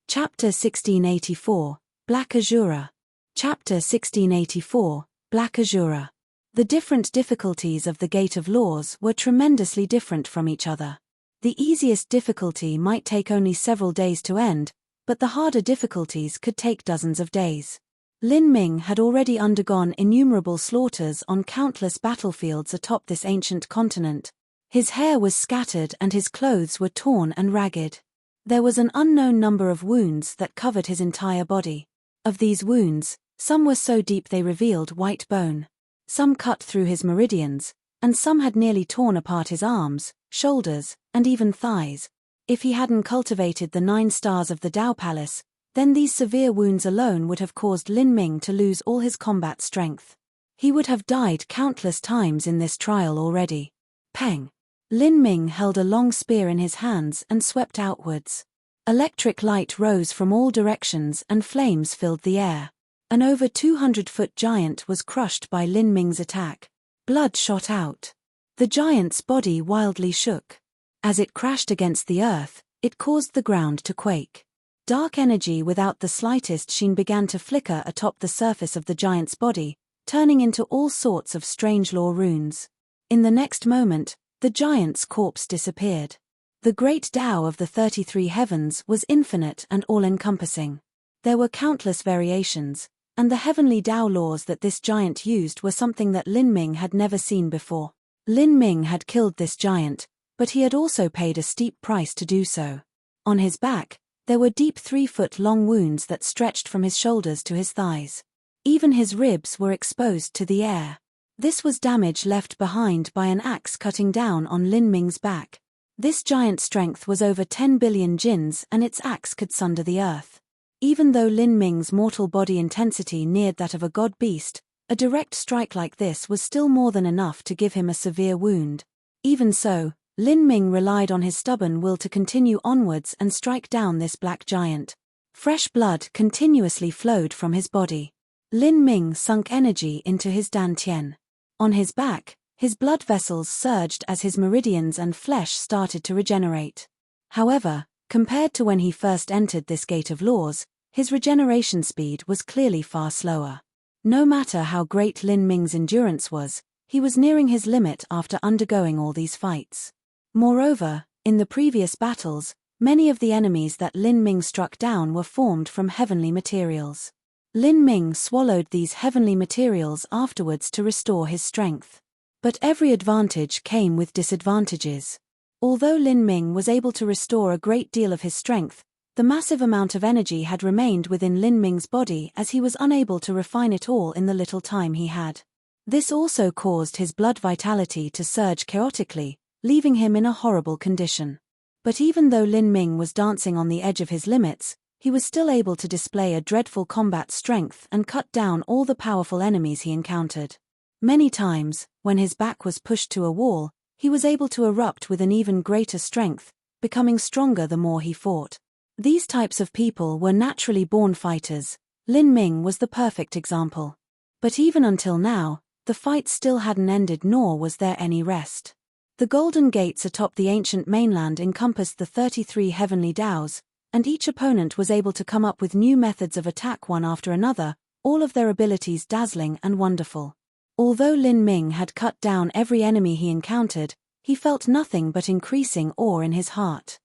Chapter 1684, Black Azura. Chapter 1684, Black Azura. The different difficulties of the Gate of Laws were tremendously different from each other. The easiest difficulty might take only several days to end, but the harder difficulties could take dozens of days. Lin Ming had already undergone innumerable slaughters on countless battlefields atop this ancient continent. His hair was scattered and his clothes were torn and ragged. There was an unknown number of wounds that covered his entire body. Of these wounds, some were so deep they revealed white bone. Some cut through his meridians, and some had nearly torn apart his arms, shoulders, and even thighs. If he hadn't cultivated the 9 stars of the Tao Palace, then these severe wounds alone would have caused Lin Ming to lose all his combat strength. He would have died countless times in this trial already. Peng! Lin Ming held a long spear in his hands and swept outwards. Electric light rose from all directions and flames filled the air. An over 200-foot giant was crushed by Lin Ming's attack. Blood shot out. The giant's body wildly shook. As it crashed against the earth, it caused the ground to quake. Dark energy without the slightest sheen began to flicker atop the surface of the giant's body, turning into all sorts of strange law runes. In the next moment, the giant's corpse disappeared. The great Tao of the 33 heavens was infinite and all-encompassing. There were countless variations, and the heavenly Tao laws that this giant used were something that Lin Ming had never seen before. Lin Ming had killed this giant, but he had also paid a steep price to do so. On his back, there were deep 3-foot-long wounds that stretched from his shoulders to his thighs. Even his ribs were exposed to the air. This was damage left behind by an axe cutting down on Lin Ming's back. This giant strength was over 10 billion jins, and its axe could sunder the earth. Even though Lin Ming's mortal body intensity neared that of a god beast, a direct strike like this was still more than enough to give him a severe wound. Even so, Lin Ming relied on his stubborn will to continue onwards and strike down this black giant. Fresh blood continuously flowed from his body. Lin Ming sunk energy into his dantian. On his back, his blood vessels surged as his meridians and flesh started to regenerate. However, compared to when he first entered this gate of laws, his regeneration speed was clearly far slower. No matter how great Lin Ming's endurance was, he was nearing his limit after undergoing all these fights. Moreover, in the previous battles, many of the enemies that Lin Ming struck down were formed from heavenly materials. Lin Ming swallowed these heavenly materials afterwards to restore his strength. But every advantage came with disadvantages. Although Lin Ming was able to restore a great deal of his strength, the massive amount of energy had remained within Lin Ming's body as he was unable to refine it all in the little time he had. This also caused his blood vitality to surge chaotically, leaving him in a horrible condition. But even though Lin Ming was dancing on the edge of his limits, he was still able to display a dreadful combat strength and cut down all the powerful enemies he encountered. Many times, when his back was pushed to a wall, he was able to erupt with an even greater strength, becoming stronger the more he fought. These types of people were naturally born fighters. Lin Ming was the perfect example. But even until now, the fight still hadn't ended, nor was there any rest. The golden gates atop the ancient mainland encompassed the 33 heavenly Daos, and each opponent was able to come up with new methods of attack one after another, all of their abilities dazzling and wonderful. Although Lin Ming had cut down every enemy he encountered, he felt nothing but increasing awe in his heart.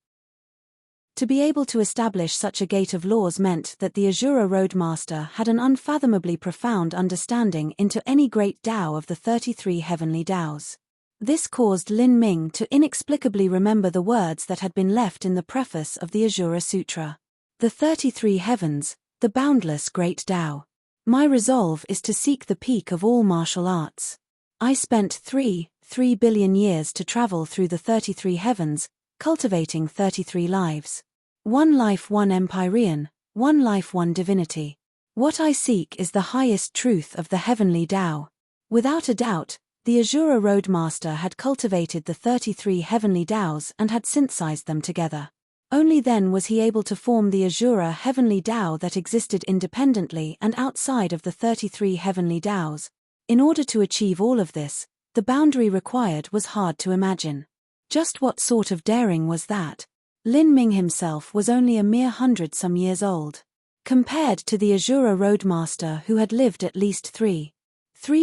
To be able to establish such a gate of laws meant that the Azura Roadmaster had an unfathomably profound understanding into any great Dao of the 33 heavenly Daos. This caused Lin Ming to inexplicably remember the words that had been left in the preface of the Azura Sutra. The 33 heavens, the boundless great Dao. My resolve is to seek the peak of all martial arts. I spent 3 billion years to travel through the 33 heavens, cultivating 33 lives. One life, one empyrean, one life, one divinity. What I seek is the highest truth of the heavenly Dao. Without a doubt, the Azura Roadmaster had cultivated the 33 heavenly Daos and had synthesized them together. Only then was he able to form the Azura heavenly Dao that existed independently and outside of the 33 heavenly Daos. In order to achieve all of this, the boundary required was hard to imagine. Just what sort of daring was that? Lin Ming himself was only a mere 100-some years old. Compared to the Azura Roadmaster who had lived at least 3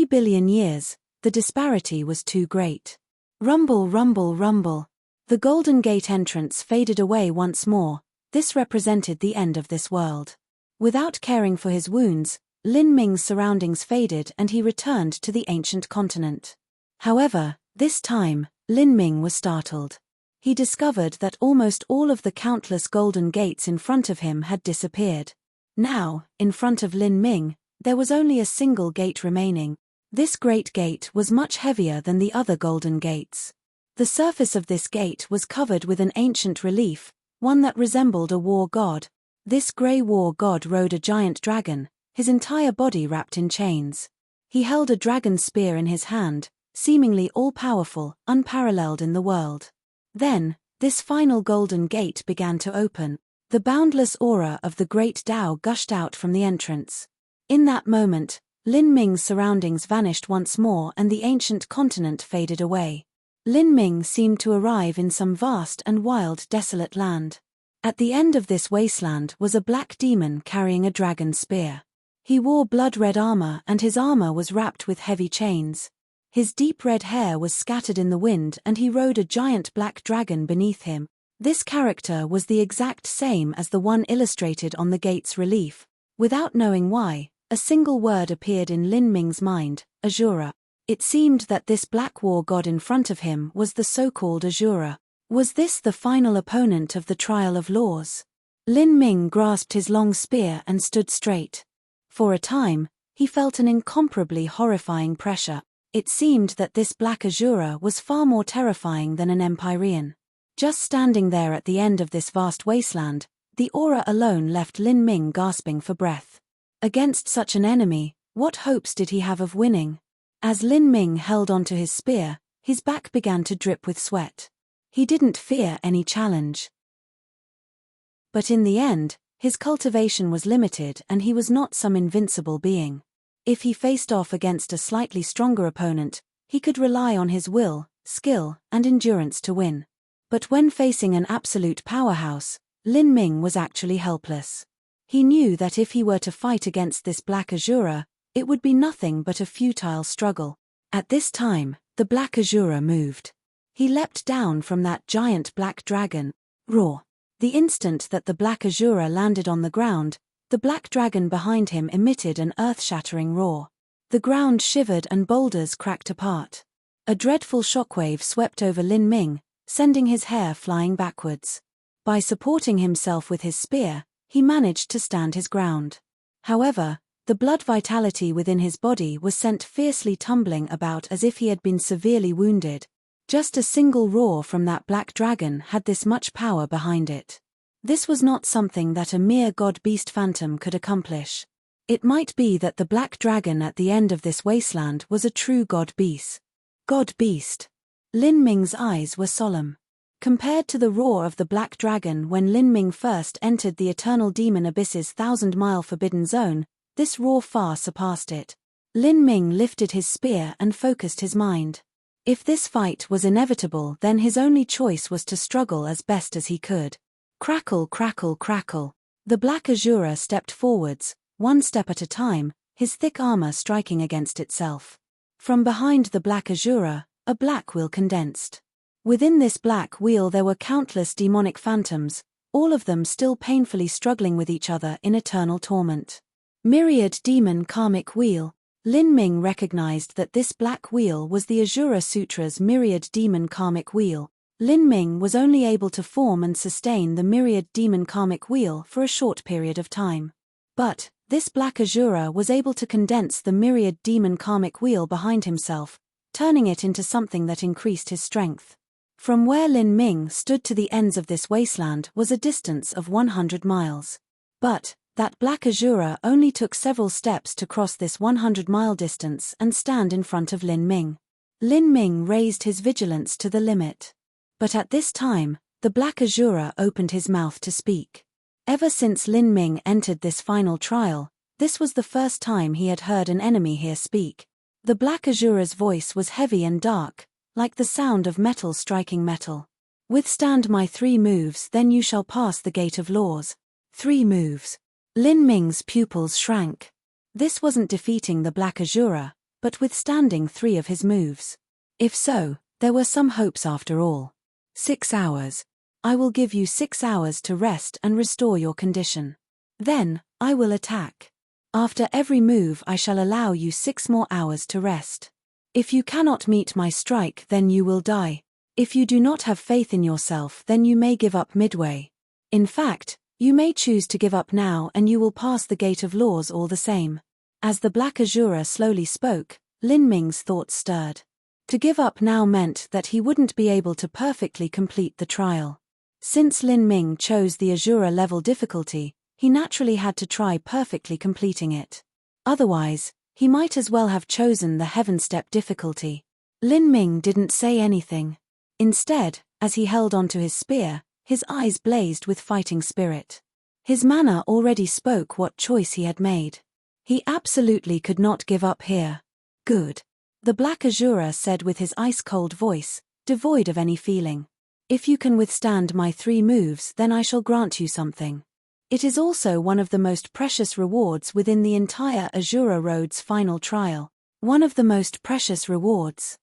billion years, the disparity was too great. Rumble, rumble, rumble. The Golden Gate entrance faded away once more. This represented the end of this world. Without caring for his wounds, Lin Ming's surroundings faded and he returned to the ancient continent. However, this time, Lin Ming was startled. He discovered that almost all of the countless golden gates in front of him had disappeared. Now, in front of Lin Ming, there was only a single gate remaining. This great gate was much heavier than the other golden gates. The surface of this gate was covered with an ancient relief, one that resembled a war god. This grey war god rode a giant dragon, his entire body wrapped in chains. He held a dragon spear in his hand, seemingly all-powerful, unparalleled in the world. Then, this final golden gate began to open. The boundless aura of the great Dao gushed out from the entrance. In that moment, Lin Ming's surroundings vanished once more and the ancient continent faded away. Lin Ming seemed to arrive in some vast and wild desolate land. At the end of this wasteland was a black demon carrying a dragon spear. He wore blood-red armor and his armor was wrapped with heavy chains. His deep red hair was scattered in the wind and he rode a giant black dragon beneath him. This character was the exact same as the one illustrated on the gate's relief. Without knowing why, a single word appeared in Lin Ming's mind, Azura. It seemed that this black war god in front of him was the so-called Azura. Was this the final opponent of the trial of laws? Lin Ming grasped his long spear and stood straight. For a time, he felt an incomparably horrifying pressure. It seemed that this black Azura was far more terrifying than an Empyrean. Just standing there at the end of this vast wasteland, the aura alone left Lin Ming gasping for breath. Against such an enemy, what hopes did he have of winning? As Lin Ming held onto his spear, his back began to drip with sweat. He didn't fear any challenge. But in the end, his cultivation was limited and he was not some invincible being. If he faced off against a slightly stronger opponent, he could rely on his will, skill, and endurance to win. But when facing an absolute powerhouse, Lin Ming was actually helpless. He knew that if he were to fight against this black Azura, it would be nothing but a futile struggle. At this time, the black Azura moved. He leapt down from that giant black dragon. Roar! The instant that the black Azura landed on the ground, the black dragon behind him emitted an earth-shattering roar. The ground shivered and boulders cracked apart. A dreadful shockwave swept over Lin Ming, sending his hair flying backwards. By supporting himself with his spear, he managed to stand his ground. However, the blood vitality within his body was sent fiercely tumbling about as if he had been severely wounded. Just a single roar from that black dragon had this much power behind it. This was not something that a mere god-beast phantom could accomplish. It might be that the black dragon at the end of this wasteland was a true god-beast. God-beast. Lin Ming's eyes were solemn. Compared to the roar of the black dragon when Lin Ming first entered the eternal demon abyss's 1,000-mile forbidden zone, this roar far surpassed it. Lin Ming lifted his spear and focused his mind. If this fight was inevitable, then his only choice was to struggle as best as he could. Crackle, crackle, crackle. The black Azura stepped forwards, one step at a time, his thick armor striking against itself. From behind the black Azura, a black wheel condensed. Within this black wheel there were countless demonic phantoms, all of them still painfully struggling with each other in eternal torment. Myriad demon karmic wheel. Lin Ming recognized that this black wheel was the Azura Sutra's myriad demon karmic wheel. Lin Ming was only able to form and sustain the myriad demon karmic wheel for a short period of time. But this black Azura was able to condense the myriad demon karmic wheel behind himself, turning it into something that increased his strength. From where Lin Ming stood to the ends of this wasteland was a distance of 100 miles. But that black Azura only took several steps to cross this 100-mile distance and stand in front of Lin Ming. Lin Ming raised his vigilance to the limit. But at this time, the black Azura opened his mouth to speak. Ever since Lin Ming entered this final trial, this was the first time he had heard an enemy here speak. The black Azura's voice was heavy and dark, like the sound of metal striking metal. Withstand my 3 moves, then you shall pass the gate of laws. 3 moves. Lin Ming's pupils shrank. This wasn't defeating the black Azura, but withstanding 3 of his moves. If so, there were some hopes after all. 6 hours. I will give you 6 hours to rest and restore your condition. Then, I will attack. After every move I shall allow you 6 more hours to rest. If you cannot meet my strike, then you will die. If you do not have faith in yourself, then you may give up midway. In fact, you may choose to give up now and you will pass the gate of laws all the same. As the black Azura slowly spoke, Lin Ming's thoughts stirred. To give up now meant that he wouldn't be able to perfectly complete the trial. Since Lin Ming chose the Azura level difficulty, he naturally had to try perfectly completing it. Otherwise, he might as well have chosen the heaven step difficulty. Lin Ming didn't say anything. Instead, as he held onto his spear, his eyes blazed with fighting spirit. His manner already spoke what choice he had made. He absolutely could not give up here. Good. The black Azura said with his ice-cold voice, devoid of any feeling. If you can withstand my 3 moves, then I shall grant you something. It is also one of the most precious rewards within the entire Azura Road's final trial. One of the most precious rewards.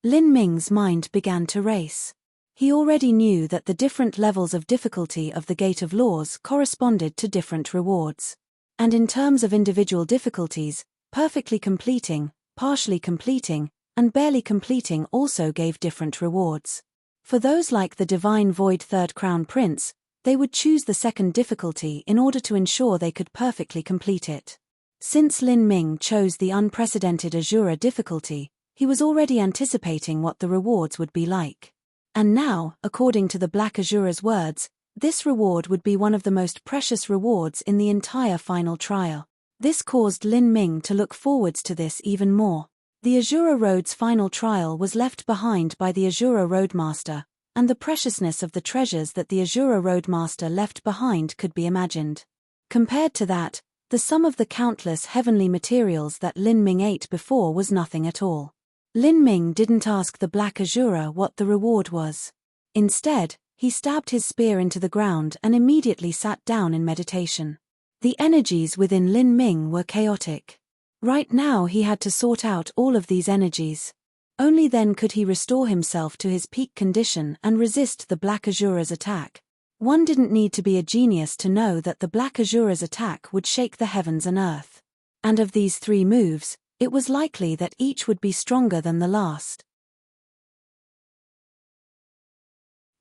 Lin Ming's mind began to race. He already knew that the different levels of difficulty of the Gate of Laws corresponded to different rewards. And in terms of individual difficulties, perfectly completing partially completing, and barely completing also gave different rewards. For those like the Divine Void Third Crown Prince, they would choose the second difficulty in order to ensure they could perfectly complete it. Since Lin Ming chose the unprecedented Azura difficulty, he was already anticipating what the rewards would be like. And now, according to the Black Azura's words, this reward would be one of the most precious rewards in the entire final trial. This caused Lin Ming to look forwards to this even more. The Azura Road's final trial was left behind by the Azura Roadmaster, and the preciousness of the treasures that the Azura Roadmaster left behind could be imagined. Compared to that, the sum of the countless heavenly materials that Lin Ming ate before was nothing at all. Lin Ming didn't ask the Black Azura what the reward was. Instead, he stabbed his spear into the ground and immediately sat down in meditation. The energies within Lin Ming were chaotic. Right now he had to sort out all of these energies. Only then could he restore himself to his peak condition and resist the Black Azura's attack. One didn't need to be a genius to know that the Black Azura's attack would shake the heavens and earth. And of these 3 moves, it was likely that each would be stronger than the last.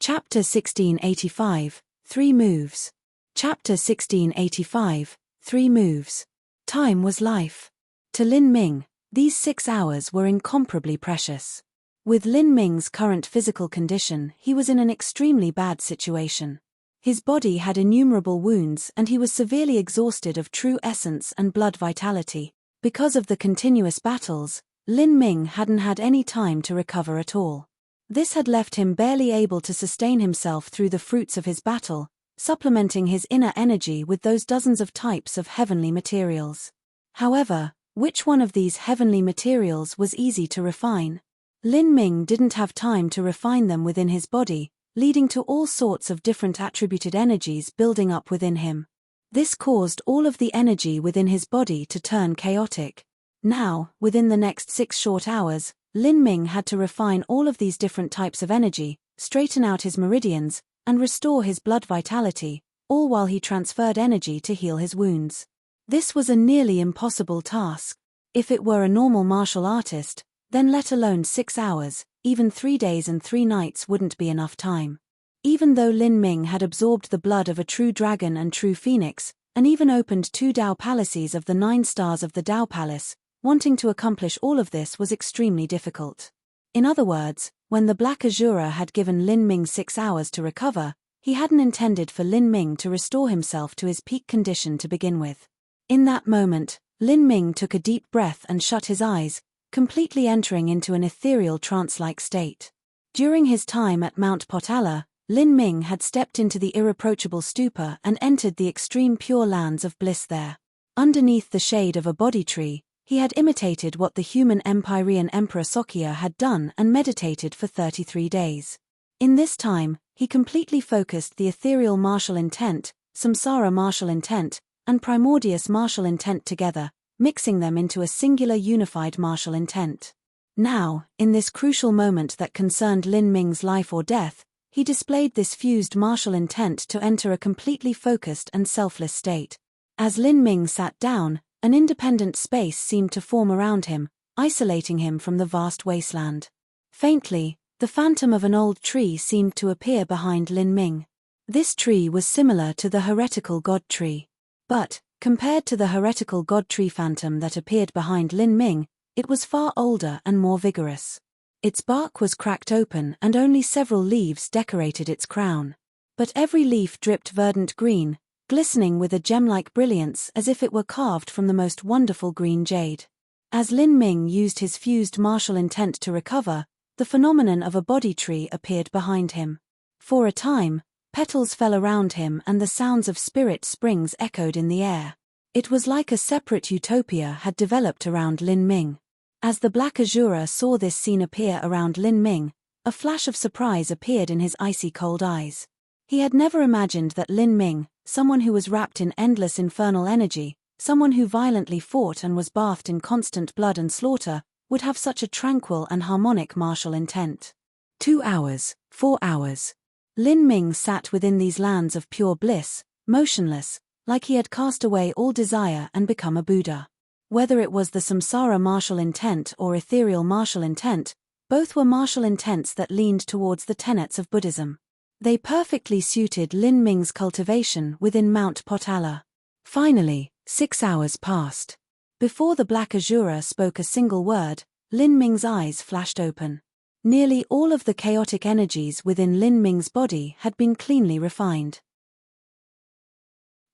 Chapter 1685, 3 Moves. Chapter 1685, 3 Moves. Time was life. To Lin Ming, these 6 hours were incomparably precious. With Lin Ming's current physical condition, he was in an extremely bad situation. His body had innumerable wounds and he was severely exhausted of true essence and blood vitality. Because of the continuous battles, Lin Ming hadn't had any time to recover at all. This had left him barely able to sustain himself through the fruits of his battle, supplementing his inner energy with those dozens of types of heavenly materials. However, which one of these heavenly materials was easy to refine? Lin Ming didn't have time to refine them within his body, leading to all sorts of different attributed energies building up within him. This caused all of the energy within his body to turn chaotic. Now, within the next 6 short hours, Lin Ming had to refine all of these different types of energy, straighten out his meridians, and restore his blood vitality, all while he transferred energy to heal his wounds. This was a nearly impossible task. If it were a normal martial artist, then let alone 6 hours, even 3 days and 3 nights wouldn't be enough time. Even though Lin Ming had absorbed the blood of a true dragon and true phoenix, and even opened 2 Dao Palaces of the 9 stars of the Dao Palace, wanting to accomplish all of this was extremely difficult. In other words, when the Black Azura had given Lin Ming 6 hours to recover, he hadn't intended for Lin Ming to restore himself to his peak condition to begin with. In that moment, Lin Ming took a deep breath and shut his eyes, completely entering into an ethereal trance-like state. During his time at Mount Potala, Lin Ming had stepped into the irreproachable stupor and entered the extreme pure lands of bliss there. Underneath the shade of a Bodhi tree, he had imitated what the human Empyrean Emperor Sokya had done and meditated for 33 days. In this time, he completely focused the ethereal martial intent, samsara martial intent, and primordious martial intent together, mixing them into a singular unified martial intent. Now, in this crucial moment that concerned Lin Ming's life or death, he displayed this fused martial intent to enter a completely focused and selfless state. As Lin Ming sat down, an independent space seemed to form around him, isolating him from the vast wasteland. Faintly, the phantom of an old tree seemed to appear behind Lin Ming. This tree was similar to the heretical god tree. But, compared to the heretical god tree phantom that appeared behind Lin Ming, it was far older and more vigorous. Its bark was cracked open and only several leaves decorated its crown. But every leaf dripped verdant green, glistening with a gem-like brilliance as if it were carved from the most wonderful green jade. As Lin Ming used his fused martial intent to recover, the phenomenon of a Bodhi tree appeared behind him. For a time, petals fell around him and the sounds of spirit springs echoed in the air. It was like a separate utopia had developed around Lin Ming. As the Black Azura saw this scene appear around Lin Ming, a flash of surprise appeared in his icy cold eyes. He had never imagined that Lin Ming, someone who was wrapped in endless infernal energy, someone who violently fought and was bathed in constant blood and slaughter, would have such a tranquil and harmonic martial intent. 2 hours, 4 hours. Lin Ming sat within these lands of pure bliss, motionless, like he had cast away all desire and become a Buddha. Whether it was the samsara martial intent or ethereal martial intent, both were martial intents that leaned towards the tenets of Buddhism. They perfectly suited Lin Ming's cultivation within Mount Potala. Finally, 6 hours passed. Before the Black Azura spoke a single word, Lin Ming's eyes flashed open. Nearly all of the chaotic energies within Lin Ming's body had been cleanly refined.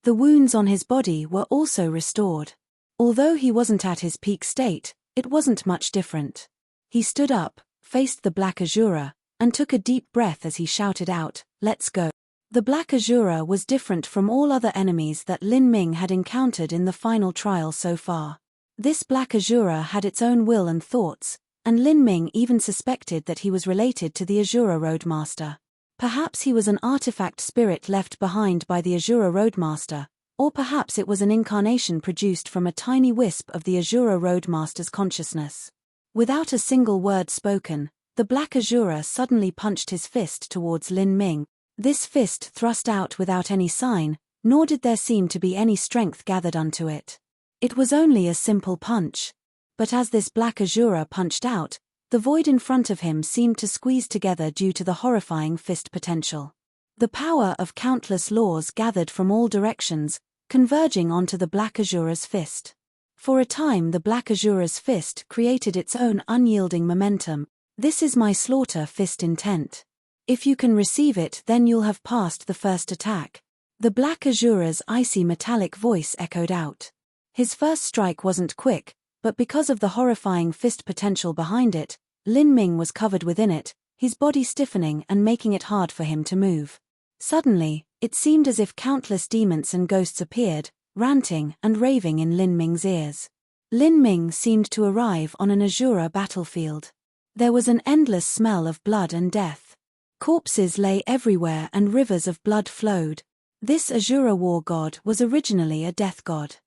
The wounds on his body were also restored. Although he wasn't at his peak state, it wasn't much different. He stood up, faced the Black Azura, and took a deep breath as he shouted out, "Let's go." The Black Azura was different from all other enemies that Lin Ming had encountered in the final trial so far. This Black Azura had its own will and thoughts, and Lin Ming even suspected that he was related to the Azura Roadmaster. Perhaps he was an artifact spirit left behind by the Azura Roadmaster, or perhaps it was an incarnation produced from a tiny wisp of the Azura Roadmaster's consciousness. Without a single word spoken, the Black Azura suddenly punched his fist towards Lin Ming. This fist thrust out without any sign, nor did there seem to be any strength gathered unto it. It was only a simple punch. But as this Black Azura punched out, the void in front of him seemed to squeeze together due to the horrifying fist potential. The power of countless laws gathered from all directions, converging onto the Black Azura's fist. For a time the Black Azura's fist created its own unyielding momentum. "This is my slaughter fist intent. If you can receive it, then you'll have passed the first attack." The Black Azura's icy metallic voice echoed out. His first strike wasn't quick, but because of the horrifying fist potential behind it, Lin Ming was covered within it, his body stiffening and making it hard for him to move. Suddenly, it seemed as if countless demons and ghosts appeared, ranting and raving in Lin Ming's ears. Lin Ming seemed to arrive on an Azura battlefield. There was an endless smell of blood and death. Corpses lay everywhere and rivers of blood flowed. This Azura war god was originally a death god.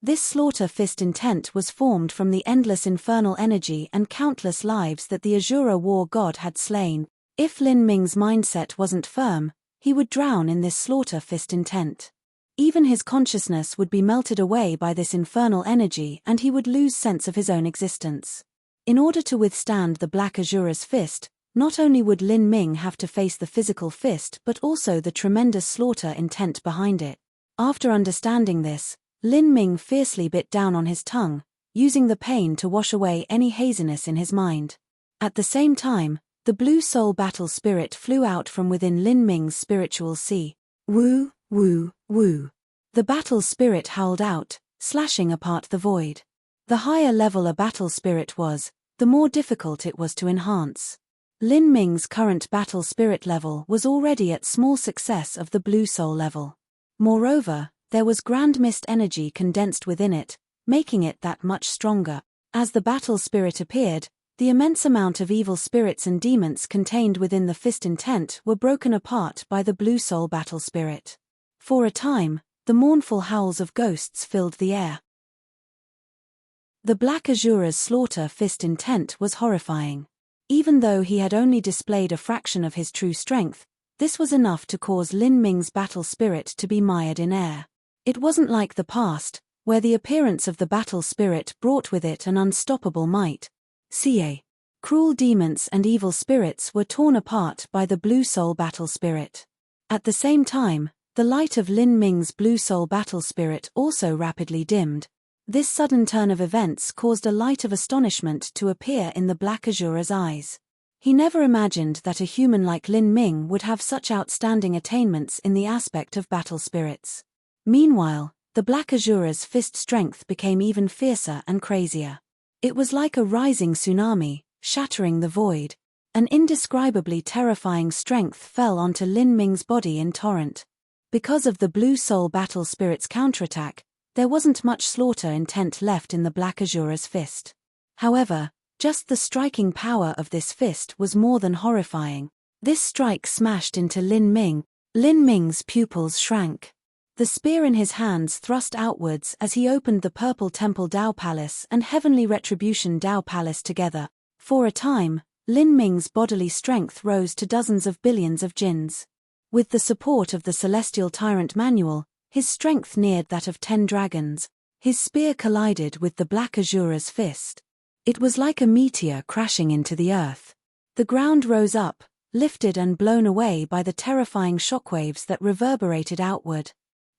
This slaughter fist intent was formed from the endless infernal energy and countless lives that the Azura war god had slain. If Lin Ming's mindset wasn't firm, he would drown in this slaughter fist intent. Even his consciousness would be melted away by this infernal energy and he would lose sense of his own existence. In order to withstand the Black Azura's fist, not only would Lin Ming have to face the physical fist but also the tremendous slaughter intent behind it. After understanding this, Lin Ming fiercely bit down on his tongue, using the pain to wash away any haziness in his mind. At the same time, the blue soul battle spirit flew out from within Lin Ming's spiritual sea. Woo, woo, woo. The battle spirit howled out, slashing apart the void. The higher level a battle spirit was, the more difficult it was to enhance. Lin Ming's current battle spirit level was already at small success of the blue soul level. Moreover, there was grand mist energy condensed within it, making it that much stronger. As the battle spirit appeared, the immense amount of evil spirits and demons contained within the fist intent were broken apart by the blue soul battle spirit. For a time, the mournful howls of ghosts filled the air. The Black Azura's slaughter fist intent was horrifying. Even though he had only displayed a fraction of his true strength, this was enough to cause Lin Ming's battle spirit to be mired in air. It wasn't like the past, where the appearance of the battle spirit brought with it an unstoppable might. Ca. Cruel demons and evil spirits were torn apart by the blue soul battle spirit. At the same time, the light of Lin Ming's blue soul battle spirit also rapidly dimmed. This sudden turn of events caused a light of astonishment to appear in the Black Azura's eyes. He never imagined that a human like Lin Ming would have such outstanding attainments in the aspect of battle spirits. Meanwhile, the Black Azura's fist strength became even fiercer and crazier. It was like a rising tsunami, shattering the void. An indescribably terrifying strength fell onto Lin Ming's body in torrent. Because of the blue soul battle spirit's counterattack, there wasn't much slaughter intent left in the Black Azura's fist. However, just the striking power of this fist was more than horrifying. This strike smashed into Lin Ming. Lin Ming's pupils shrank. The spear in his hands thrust outwards as he opened the Purple Temple Dao Palace and Heavenly Retribution Dao Palace together. For a time, Lin Ming's bodily strength rose to dozens of billions of jins. With the support of the Celestial Tyrant Manual, his strength neared that of 10 dragons. His spear collided with the Black Azura's fist. It was like a meteor crashing into the earth. The ground rose up, lifted and blown away by the terrifying shockwaves that reverberated outward.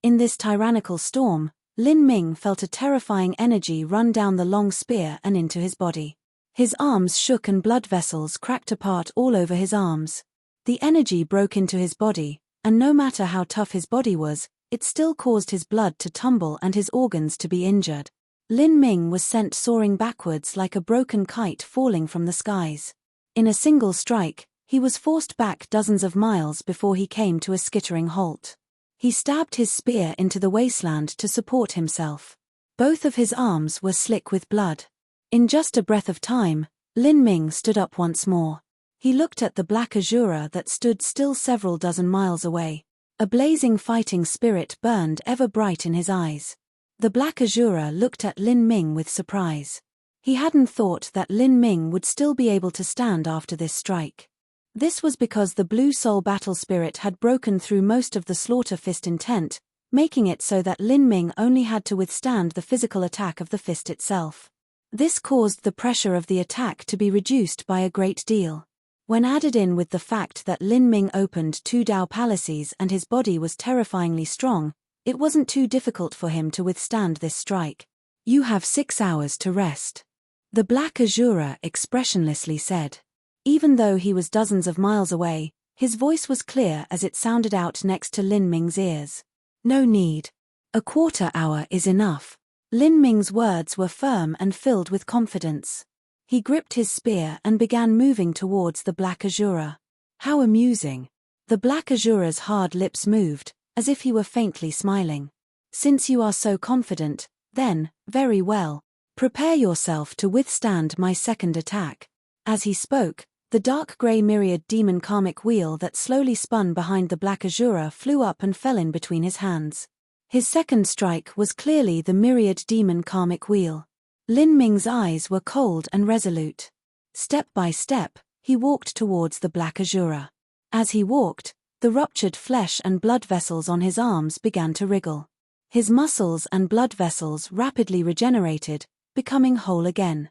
In this tyrannical storm, Lin Ming felt a terrifying energy run down the long spear and into his body. His arms shook and blood vessels cracked apart all over his arms. The energy broke into his body, and no matter how tough his body was, it still caused his blood to tumble and his organs to be injured. Lin Ming was sent soaring backwards like a broken kite falling from the skies. In a single strike, he was forced back dozens of miles before he came to a skittering halt. He stabbed his spear into the wasteland to support himself. Both of his arms were slick with blood. In just a breath of time, Lin Ming stood up once more. He looked at the Black Azura that stood still several dozen miles away. A blazing fighting spirit burned ever bright in his eyes. The Black Azura looked at Lin Ming with surprise. He hadn't thought that Lin Ming would still be able to stand after this strike. This was because the Blue Soul Battle Spirit had broken through most of the Slaughter Fist intent, making it so that Lin Ming only had to withstand the physical attack of the fist itself. This caused the pressure of the attack to be reduced by a great deal. When added in with the fact that Lin Ming opened 2 Dao Palaces and his body was terrifyingly strong, it wasn't too difficult for him to withstand this strike. "You have 6 hours to rest," the Black Azura expressionlessly said. Even though he was dozens of miles away, his voice was clear as it sounded out next to Lin Ming's ears. "No need. A quarter hour is enough." Lin Ming's words were firm and filled with confidence. He gripped his spear and began moving towards the Black Azura. "How amusing." The Black Azura's hard lips moved, as if he were faintly smiling. "Since you are so confident, then, very well. Prepare yourself to withstand my second attack." As he spoke, the dark grey myriad demon karmic wheel that slowly spun behind the Black Azura flew up and fell in between his hands. His second strike was clearly the myriad demon karmic wheel. Lin Ming's eyes were cold and resolute. Step by step, he walked towards the Black Azura. As he walked, the ruptured flesh and blood vessels on his arms began to wriggle. His muscles and blood vessels rapidly regenerated, becoming whole again.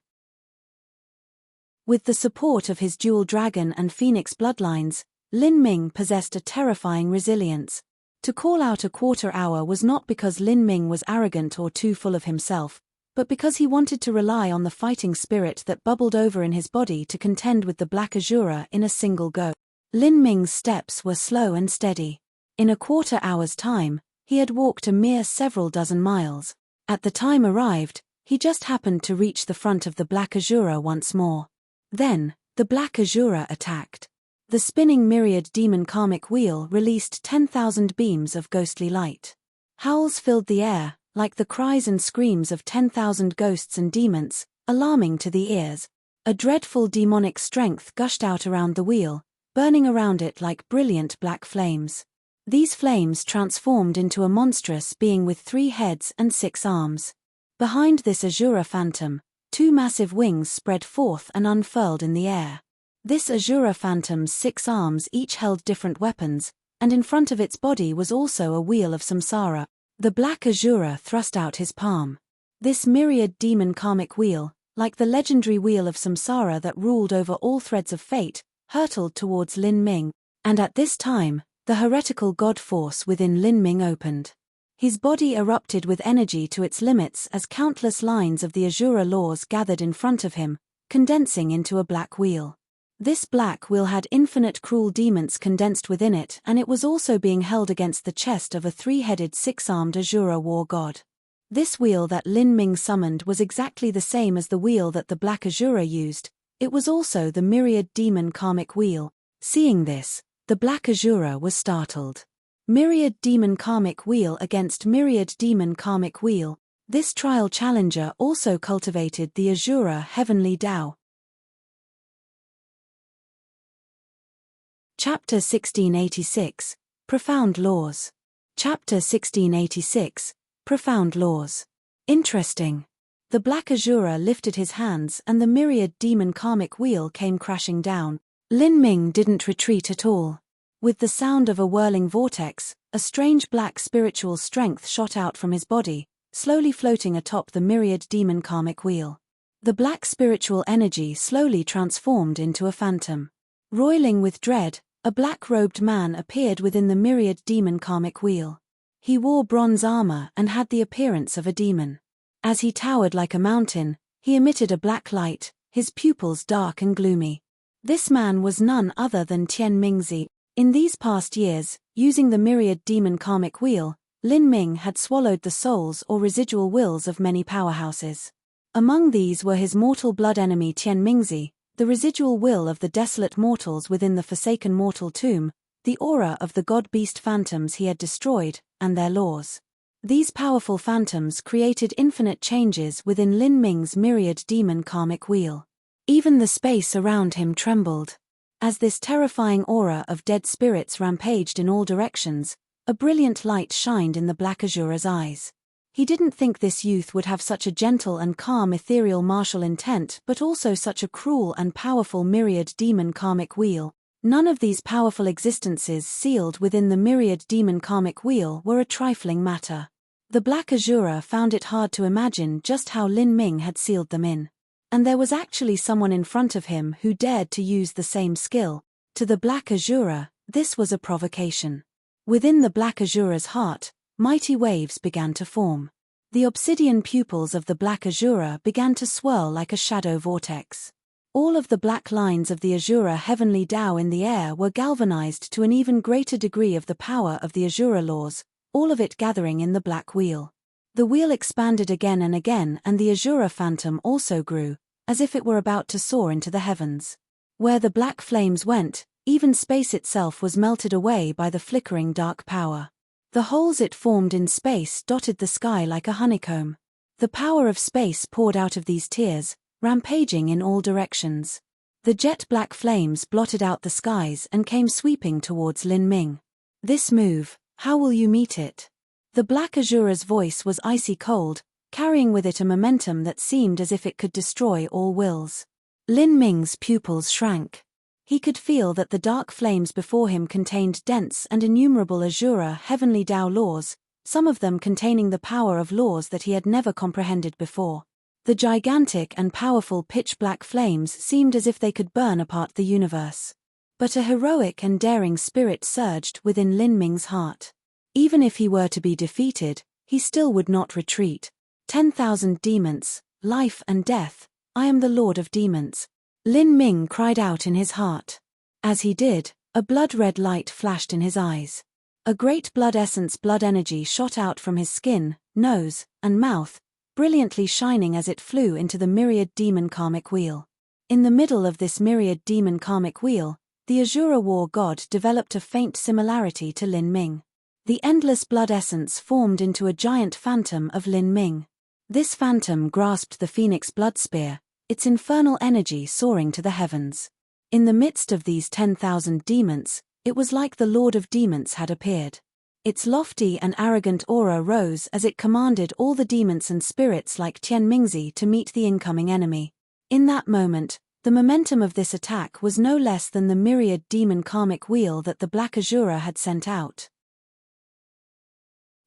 With the support of his dual dragon and phoenix bloodlines, Lin Ming possessed a terrifying resilience. To call out a quarter hour was not because Lin Ming was arrogant or too full of himself, but because he wanted to rely on the fighting spirit that bubbled over in his body to contend with the Black Azura in a single go. Lin Ming's steps were slow and steady. In a quarter hour's time, he had walked a mere several dozen miles. At the time arrived, he just happened to reach the front of the Black Azura once more. Then, the Black Azura attacked. The spinning myriad demon karmic wheel released 10,000 beams of ghostly light. Howls filled the air, like the cries and screams of 10,000 ghosts and demons, alarming to the ears. A dreadful demonic strength gushed out around the wheel, burning around it like brilliant black flames. These flames transformed into a monstrous being with 3 heads and 6 arms. Behind this Azura phantom, 2 massive wings spread forth and unfurled in the air. This Azura phantom's 6 arms each held different weapons, and in front of its body was also a wheel of samsara. The Black Azura thrust out his palm. This myriad demon karmic wheel, like the legendary wheel of samsara that ruled over all threads of fate, hurtled towards Lin Ming, and at this time, the heretical god force within Lin Ming opened. His body erupted with energy to its limits as countless lines of the Azura laws gathered in front of him, condensing into a black wheel. This black wheel had infinite cruel demons condensed within it, and it was also being held against the chest of a 3-headed 6-armed Azura war god. This wheel that Lin Ming summoned was exactly the same as the wheel that the Black Azura used. It was also the myriad demon karmic wheel. Seeing this, the Black Azura was startled. Myriad demon karmic wheel against myriad demon karmic wheel. This trial challenger also cultivated the Azura heavenly Tao. Chapter 1686, Profound Laws. Chapter 1686, Profound Laws. Interesting. The Black Azura lifted his hands and the myriad demon karmic wheel came crashing down. Lin Ming didn't retreat at all. With the sound of a whirling vortex, a strange black spiritual strength shot out from his body, slowly floating atop the myriad demon karmic wheel. The black spiritual energy slowly transformed into a phantom. Roiling with dread, a black-robed man appeared within the myriad demon karmic wheel. He wore bronze armor and had the appearance of a demon. As he towered like a mountain, he emitted a black light, his pupils dark and gloomy. This man was none other than Tian Mingzi. In these past years, using the myriad demon karmic wheel, Lin Ming had swallowed the souls or residual wills of many powerhouses. Among these were his mortal blood enemy Tian Mingzi, the residual will of the desolate mortals within the forsaken mortal tomb, the aura of the god-beast phantoms he had destroyed, and their laws. These powerful phantoms created infinite changes within Lin Ming's myriad demon karmic wheel. Even the space around him trembled. As this terrifying aura of dead spirits rampaged in all directions, a brilliant light shined in the Black Azura's eyes. He didn't think this youth would have such a gentle and calm ethereal martial intent, but also such a cruel and powerful myriad demon karmic wheel. None of these powerful existences sealed within the myriad demon karmic wheel were a trifling matter. The Black Azura found it hard to imagine just how Lin Ming had sealed them in. And there was actually someone in front of him who dared to use the same skill. To the Black Azura, this was a provocation. Within the Black Azura's heart, mighty waves began to form. The obsidian pupils of the Black Azura began to swirl like a shadow vortex. All of the black lines of the Azura heavenly Tao in the air were galvanized to an even greater degree of the power of the Azura laws, all of it gathering in the black wheel. The wheel expanded again and again, and the Azura phantom also grew, as if it were about to soar into the heavens. Where the black flames went, even space itself was melted away by the flickering dark power. The holes it formed in space dotted the sky like a honeycomb. The power of space poured out of these tears, rampaging in all directions. The jet-black flames blotted out the skies and came sweeping towards Lin Ming. This move, how will you meet it? The Black Azura's voice was icy cold, carrying with it a momentum that seemed as if it could destroy all wills. Lin Ming's pupils shrank. He could feel that the dark flames before him contained dense and innumerable Azura heavenly Tao laws, some of them containing the power of laws that he had never comprehended before. The gigantic and powerful pitch-black flames seemed as if they could burn apart the universe. But a heroic and daring spirit surged within Lin Ming's heart. Even if he were to be defeated, he still would not retreat. 10,000 demons, life and death, I am the Lord of Demons. Lin Ming cried out in his heart. As he did, a blood-red light flashed in his eyes. A great blood essence blood energy shot out from his skin, nose, and mouth, brilliantly shining as it flew into the myriad demon karmic wheel. In the middle of this myriad demon karmic wheel, the Azura war god developed a faint similarity to Lin Ming. The endless blood essence formed into a giant phantom of Lin Ming. This phantom grasped the phoenix blood spear, its infernal energy soaring to the heavens. In the midst of these 10,000 demons, it was like the Lord of Demons had appeared. Its lofty and arrogant aura rose as it commanded all the demons and spirits like Tian Mingzi to meet the incoming enemy. In that moment, the momentum of this attack was no less than the myriad demon karmic wheel that the Black Azura had sent out.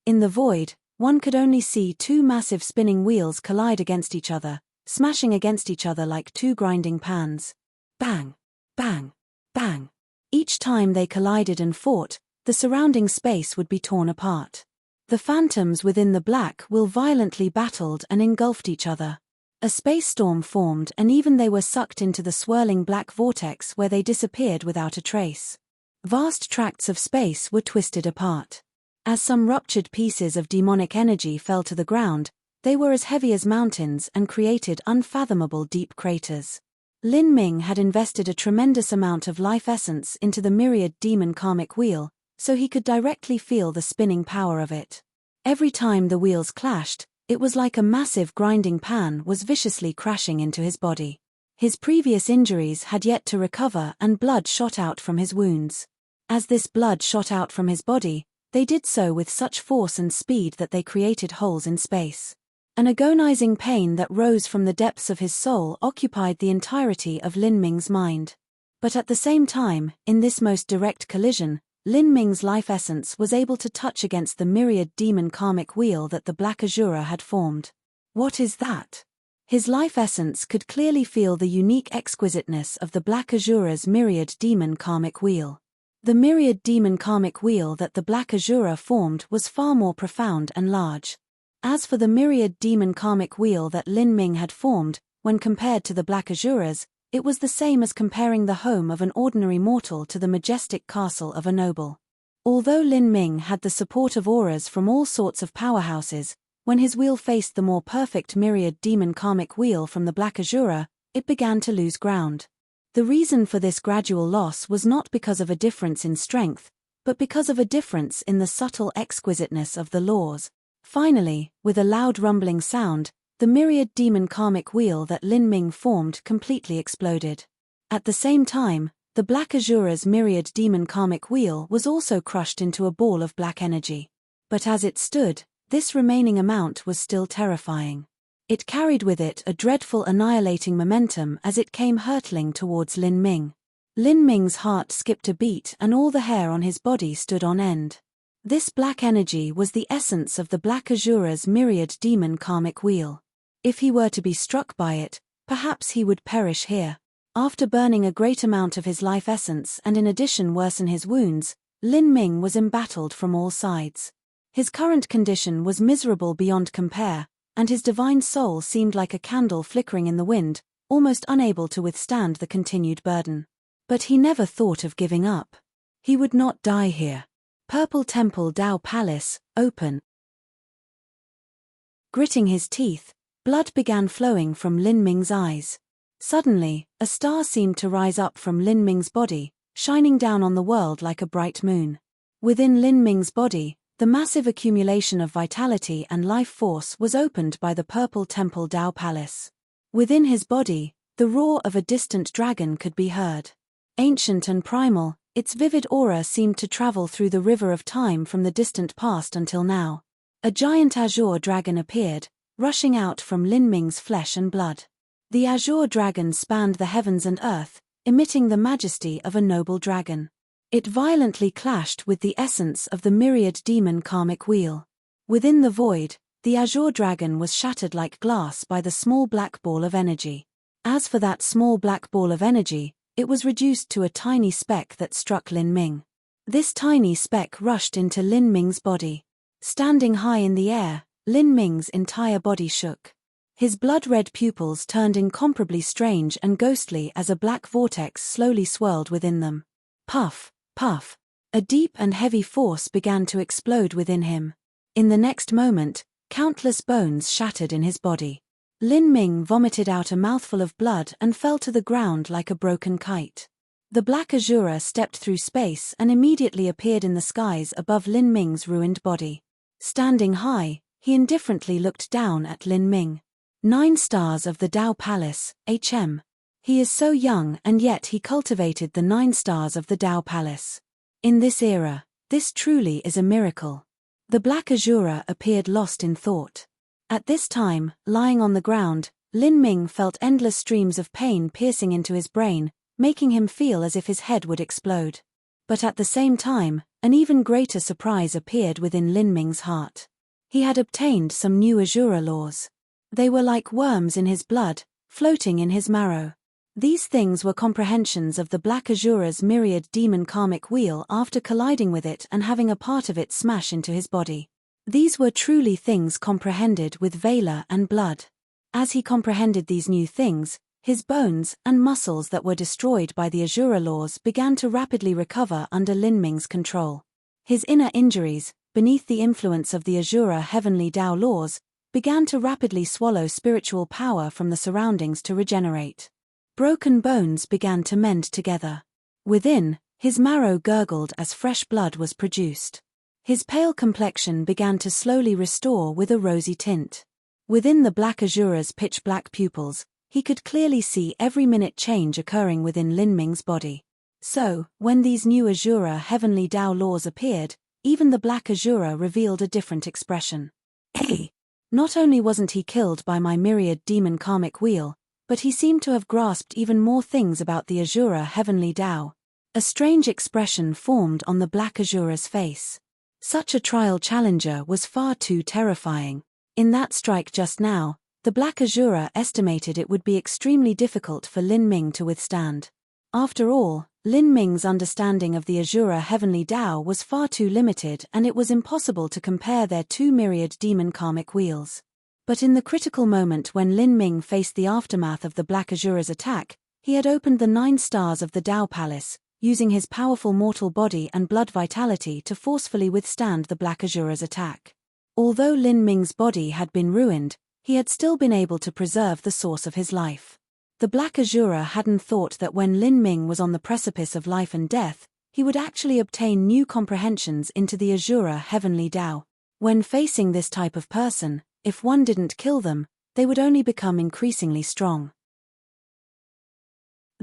In the void, one could only see two massive spinning wheels collide against each other, smashing against each other like two grinding pans. Bang! Bang! Bang! Each time they collided and fought, the surrounding space would be torn apart. The phantoms within the black wheel violently battled and engulfed each other. A space storm formed, and even they were sucked into the swirling black vortex where they disappeared without a trace. Vast tracts of space were twisted apart. As some ruptured pieces of demonic energy fell to the ground, they were as heavy as mountains and created unfathomable deep craters. Lin Ming had invested a tremendous amount of life essence into the myriad demon karmic wheel, so he could directly feel the spinning power of it. Every time the wheels clashed, it was like a massive grinding pan was viciously crashing into his body. His previous injuries had yet to recover, and blood shot out from his wounds. As this blood shot out from his body, they did so with such force and speed that they created holes in space. An agonizing pain that rose from the depths of his soul occupied the entirety of Lin Ming's mind. But at the same time, in this most direct collision, Lin Ming's life essence was able to touch against the myriad demon karmic wheel that the Black Azura had formed. What is that? His life essence could clearly feel the unique exquisiteness of the Black Azura's myriad demon karmic wheel. The myriad demon karmic wheel that the Black Azura formed was far more profound and large. As for the myriad demon karmic wheel that Lin Ming had formed, when compared to the Black Azura's, it was the same as comparing the home of an ordinary mortal to the majestic castle of a noble. Although Lin Ming had the support of auras from all sorts of powerhouses, when his wheel faced the more perfect myriad demon karmic wheel from the Black Azura, it began to lose ground. The reason for this gradual loss was not because of a difference in strength, but because of a difference in the subtle exquisiteness of the laws. Finally, with a loud rumbling sound, the myriad demon karmic wheel that Lin Ming formed completely exploded. At the same time, the Black Azura's myriad demon karmic wheel was also crushed into a ball of black energy. But as it stood, this remaining amount was still terrifying. It carried with it a dreadful annihilating momentum as it came hurtling towards Lin Ming. Lin Ming's heart skipped a beat and all the hair on his body stood on end. This black energy was the essence of the Black Azura's myriad demon karmic wheel. If he were to be struck by it, perhaps he would perish here. After burning a great amount of his life essence and in addition worsen his wounds, Lin Ming was embattled from all sides. His current condition was miserable beyond compare, and his divine soul seemed like a candle flickering in the wind, almost unable to withstand the continued burden. But he never thought of giving up. He would not die here. Purple Temple Dao Palace, open. Gritting his teeth, blood began flowing from Lin Ming's eyes. Suddenly, a star seemed to rise up from Lin Ming's body, shining down on the world like a bright moon. Within Lin Ming's body, the massive accumulation of vitality and life force was opened by the Purple Temple Dao Palace. Within his body, the roar of a distant dragon could be heard. Ancient and primal, its vivid aura seemed to travel through the river of time from the distant past until now. A giant azure dragon appeared, rushing out from Lin Ming's flesh and blood. The azure dragon spanned the heavens and earth, emitting the majesty of a noble dragon. It violently clashed with the essence of the myriad demon karmic wheel. Within the void, the azure dragon was shattered like glass by the small black ball of energy. As for that small black ball of energy, it was reduced to a tiny speck that struck Lin Ming. This tiny speck rushed into Lin Ming's body. Standing high in the air, Lin Ming's entire body shook. His blood-red pupils turned incomparably strange and ghostly as a black vortex slowly swirled within them. Puff, puff. A deep and heavy force began to explode within him. In the next moment, countless bones shattered in his body. Lin Ming vomited out a mouthful of blood and fell to the ground like a broken kite. The Black Azura stepped through space and immediately appeared in the skies above Lin Ming's ruined body. Standing high, he indifferently looked down at Lin Ming. 9 stars of the Dao Palace, HM. He is so young and yet he cultivated the 9 stars of the Dao Palace. In this era, this truly is a miracle. The Black Azura appeared lost in thought. At this time, lying on the ground, Lin Ming felt endless streams of pain piercing into his brain, making him feel as if his head would explode. But at the same time, an even greater surprise appeared within Lin Ming's heart. He had obtained some new Azura laws. They were like worms in his blood, floating in his marrow. These things were comprehensions of the Black Azura's myriad demon karmic wheel after colliding with it and having a part of it smash into his body. These were truly things comprehended with valor and blood. As he comprehended these new things, his bones and muscles that were destroyed by the Azura laws began to rapidly recover under Lin Ming's control. His inner injuries, beneath the influence of the Azura heavenly Dao laws, began to rapidly swallow spiritual power from the surroundings to regenerate. Broken bones began to mend together. Within, his marrow gurgled as fresh blood was produced. His pale complexion began to slowly restore with a rosy tint. Within the Black Azura's pitch-black pupils, he could clearly see every minute change occurring within Lin Ming's body. So, when these new Azura heavenly Dao laws appeared, even the Black Azura revealed a different expression. Hey! Not only wasn't he killed by my myriad demon karmic wheel, but he seemed to have grasped even more things about the Azura heavenly Dao. A strange expression formed on the Black Azura's face. Such a trial challenger was far too terrifying. In that strike just now, the Black Azura estimated it would be extremely difficult for Lin Ming to withstand. After all, Lin Ming's understanding of the Azura Heavenly Tao was far too limited, and it was impossible to compare their two myriad demon karmic wheels. But in the critical moment when Lin Ming faced the aftermath of the Black Azura's attack, he had opened the 9 stars of the Tao Palace, using his powerful mortal body and blood vitality to forcefully withstand the Black Azura's attack. Although Lin Ming's body had been ruined, he had still been able to preserve the source of his life. The Black Azura hadn't thought that when Lin Ming was on the precipice of life and death, he would actually obtain new comprehensions into the Azura Heavenly Tao. When facing this type of person, if one didn't kill them, they would only become increasingly strong.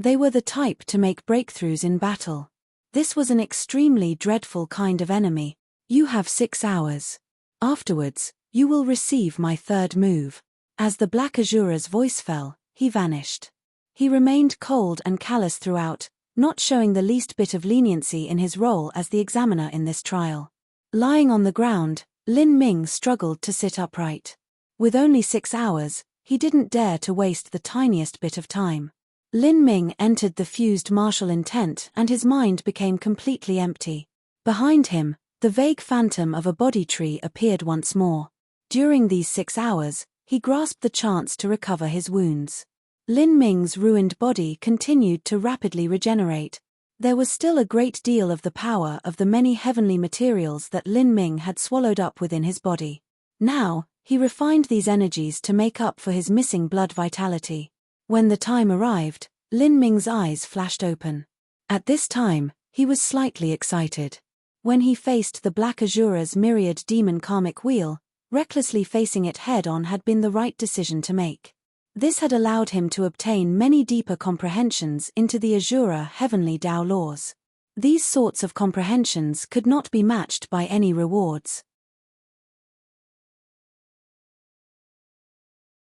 They were the type to make breakthroughs in battle. This was an extremely dreadful kind of enemy. You have 6 hours. Afterwards, you will receive my third move. As the Black Azura's voice fell, he vanished. He remained cold and callous throughout, not showing the least bit of leniency in his role as the examiner in this trial. Lying on the ground, Lin Ming struggled to sit upright. With only 6 hours, he didn't dare to waste the tiniest bit of time. Lin Ming entered the fused martial intent and his mind became completely empty. Behind him, the vague phantom of a body tree appeared once more. During these 6 hours, he grasped the chance to recover his wounds. Lin Ming's ruined body continued to rapidly regenerate. There was still a great deal of the power of the many heavenly materials that Lin Ming had swallowed up within his body. Now, he refined these energies to make up for his missing blood vitality. When the time arrived, Lin Ming's eyes flashed open. At this time, he was slightly excited. When he faced the Black Azura's myriad demon karmic wheel, recklessly facing it head-on had been the right decision to make. This had allowed him to obtain many deeper comprehensions into the Azura Heavenly Tao laws. These sorts of comprehensions could not be matched by any rewards.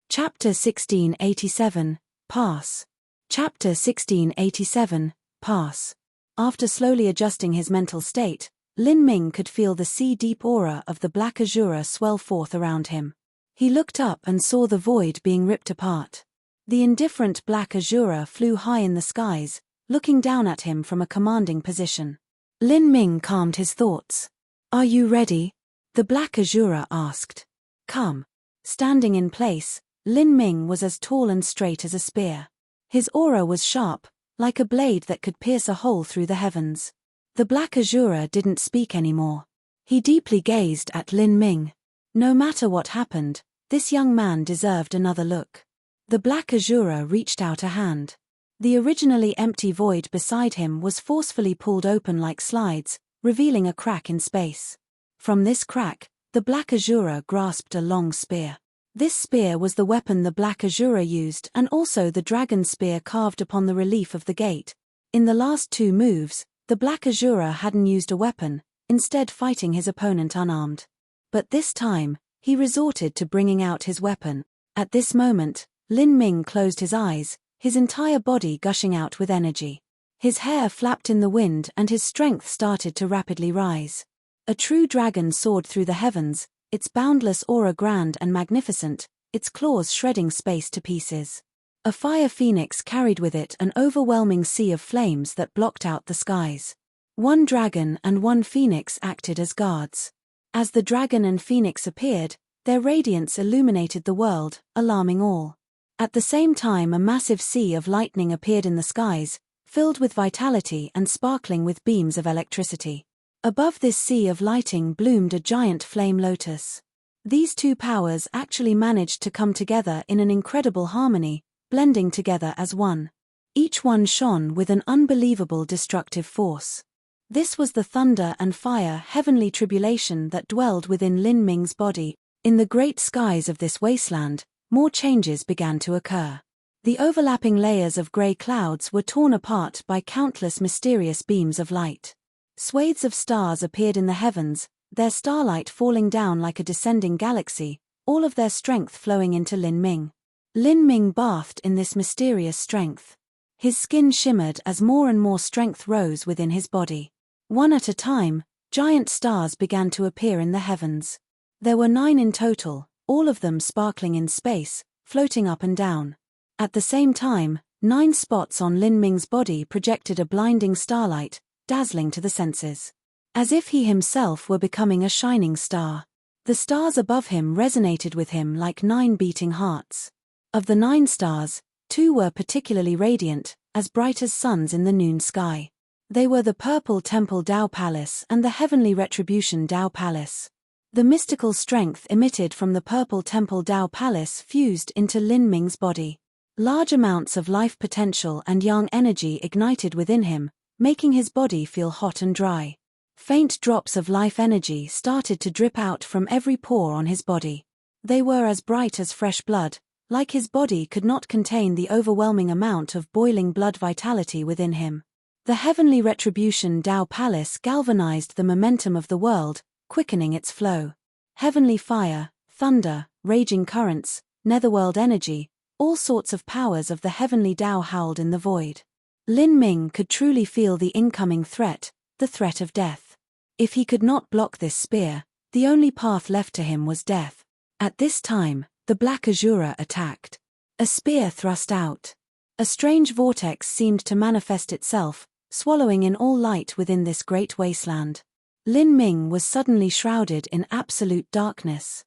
Chapter 1687, Pass. Chapter 1687, Pass. After slowly adjusting his mental state, Lin Ming could feel the sea-deep aura of the Black Azura swell forth around him. He looked up and saw the void being ripped apart. The indifferent Black Azura flew high in the skies, looking down at him from a commanding position. Lin Ming calmed his thoughts. "Are you ready?" the Black Azura asked. "Come." Standing in place, Lin Ming was as tall and straight as a spear. His aura was sharp, like a blade that could pierce a hole through the heavens. The Black Azura didn't speak anymore. He deeply gazed at Lin Ming. No matter what happened, this young man deserved another look. The Black Azura reached out a hand. The originally empty void beside him was forcefully pulled open like slides, revealing a crack in space. From this crack, the Black Azura grasped a long spear. This spear was the weapon the Black Azura used and also the dragon spear carved upon the relief of the gate. In the last 2 moves, the Black Azura hadn't used a weapon, instead fighting his opponent unarmed. But this time, he resorted to bringing out his weapon. At this moment, Lin Ming closed his eyes, his entire body gushing out with energy. His hair flapped in the wind and his strength started to rapidly rise. A true dragon soared through the heavens, its boundless aura grand and magnificent, its claws shredding space to pieces. A fire phoenix carried with it an overwhelming sea of flames that blocked out the skies. 1 dragon and 1 phoenix acted as guards. As the dragon and phoenix appeared, their radiance illuminated the world, alarming all. At the same time, a massive sea of lightning appeared in the skies, filled with vitality and sparkling with beams of electricity. Above this sea of lighting bloomed a giant flame lotus. These 2 powers actually managed to come together in an incredible harmony, blending together as one. Each one shone with an unbelievable destructive force. This was the thunder and fire heavenly tribulation that dwelled within Lin Ming's body. In the great skies of this wasteland, more changes began to occur. The overlapping layers of grey clouds were torn apart by countless mysterious beams of light. Swathes of stars appeared in the heavens, their starlight falling down like a descending galaxy, all of their strength flowing into Lin Ming. Lin Ming bathed in this mysterious strength. His skin shimmered as more and more strength rose within his body. One at a time, giant stars began to appear in the heavens. There were 9 in total, all of them sparkling in space, floating up and down. At the same time, 9 spots on Lin Ming's body projected a blinding starlight, dazzling to the senses. As if he himself were becoming a shining star. The stars above him resonated with him like 9 beating hearts. Of the 9 stars, 2 were particularly radiant, as bright as suns in the noon sky. They were the Purple Temple Tao Palace and the Heavenly Retribution Tao Palace. The mystical strength emitted from the Purple Temple Tao Palace fused into Lin Ming's body. Large amounts of life potential and yang energy ignited within him, making his body feel hot and dry. Faint drops of life energy started to drip out from every pore on his body. They were as bright as fresh blood, like his body could not contain the overwhelming amount of boiling blood vitality within him. The Heavenly Retribution Tao Palace galvanized the momentum of the world, quickening its flow. Heavenly fire, thunder, raging currents, netherworld energy, all sorts of powers of the heavenly Tao howled in the void. Lin Ming could truly feel the incoming threat, the threat of death. If he could not block this spear, the only path left to him was death. At this time, the Black Azura attacked. A spear thrust out. A strange vortex seemed to manifest itself, swallowing in all light within this great wasteland. Lin Ming was suddenly shrouded in absolute darkness.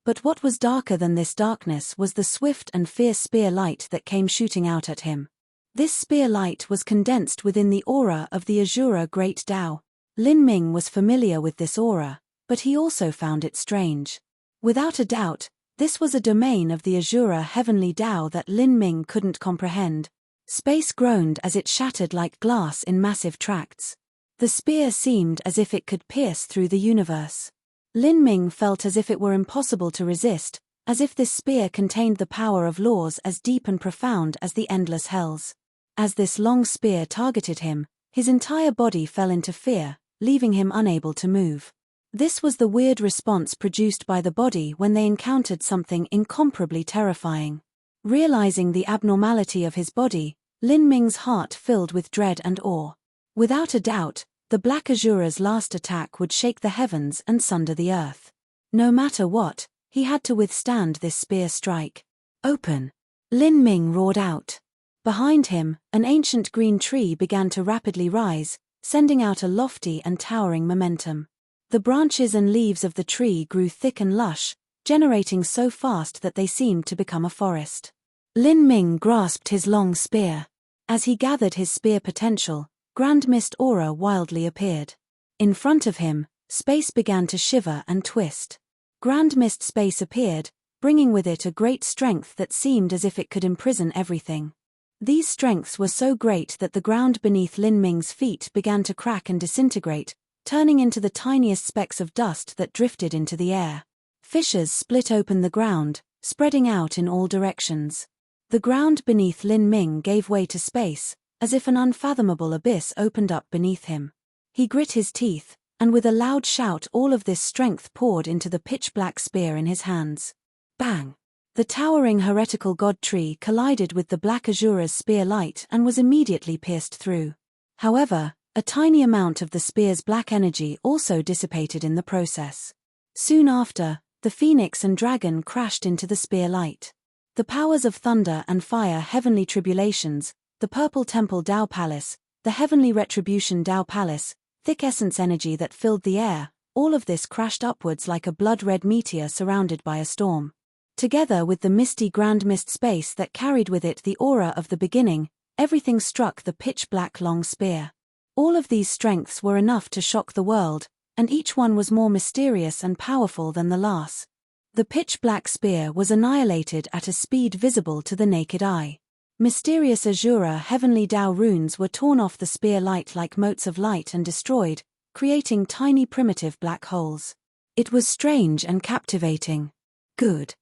But what was darker than this darkness was the swift and fierce spear light that came shooting out at him. This spear light was condensed within the aura of the Azura Great Tao. Lin Ming was familiar with this aura, but he also found it strange. Without a doubt, this was a domain of the Azura Heavenly Tao that Lin Ming couldn't comprehend. Space groaned as it shattered like glass in massive tracts. The spear seemed as if it could pierce through the universe. Lin Ming felt as if it were impossible to resist, as if this spear contained the power of laws as deep and profound as the endless hells. As this long spear targeted him, his entire body fell into fear, leaving him unable to move. This was the weird response produced by the body when they encountered something incomparably terrifying. Realizing the abnormality of his body, Lin Ming's heart filled with dread and awe. Without a doubt, the Black Azura's last attack would shake the heavens and sunder the earth. No matter what, he had to withstand this spear strike. "Open!" Lin Ming roared out. Behind him, an ancient green tree began to rapidly rise, sending out a lofty and towering momentum. The branches and leaves of the tree grew thick and lush, generating so fast that they seemed to become a forest. Lin Ming grasped his long spear. As he gathered his spear potential, Grand Mist aura wildly appeared. In front of him, space began to shiver and twist. Grand Mist space appeared, bringing with it a great strength that seemed as if it could imprison everything. These strengths were so great that the ground beneath Lin Ming's feet began to crack and disintegrate, turning into the tiniest specks of dust that drifted into the air. Fissures split open the ground, spreading out in all directions. The ground beneath Lin Ming gave way to space, as if an unfathomable abyss opened up beneath him. He grit his teeth, and with a loud shout all of this strength poured into the pitch-black spear in his hands. Bang! The towering heretical god tree collided with the Black Azura's spear light and was immediately pierced through. However, a tiny amount of the spear's black energy also dissipated in the process. Soon after, the phoenix and dragon crashed into the spear light. The powers of thunder and fire heavenly tribulations, the Purple Temple Tao Palace, the Heavenly Retribution Tao Palace, thick essence energy that filled the air, all of this crashed upwards like a blood-red meteor surrounded by a storm. Together with the misty grand mist space that carried with it the aura of the beginning, everything struck the pitch-black long spear. All of these strengths were enough to shock the world, and each one was more mysterious and powerful than the last. The pitch-black spear was annihilated at a speed visible to the naked eye. Mysterious Azura Heavenly Tao runes were torn off the spear light like motes of light and destroyed, creating tiny primitive black holes. It was strange and captivating. Good.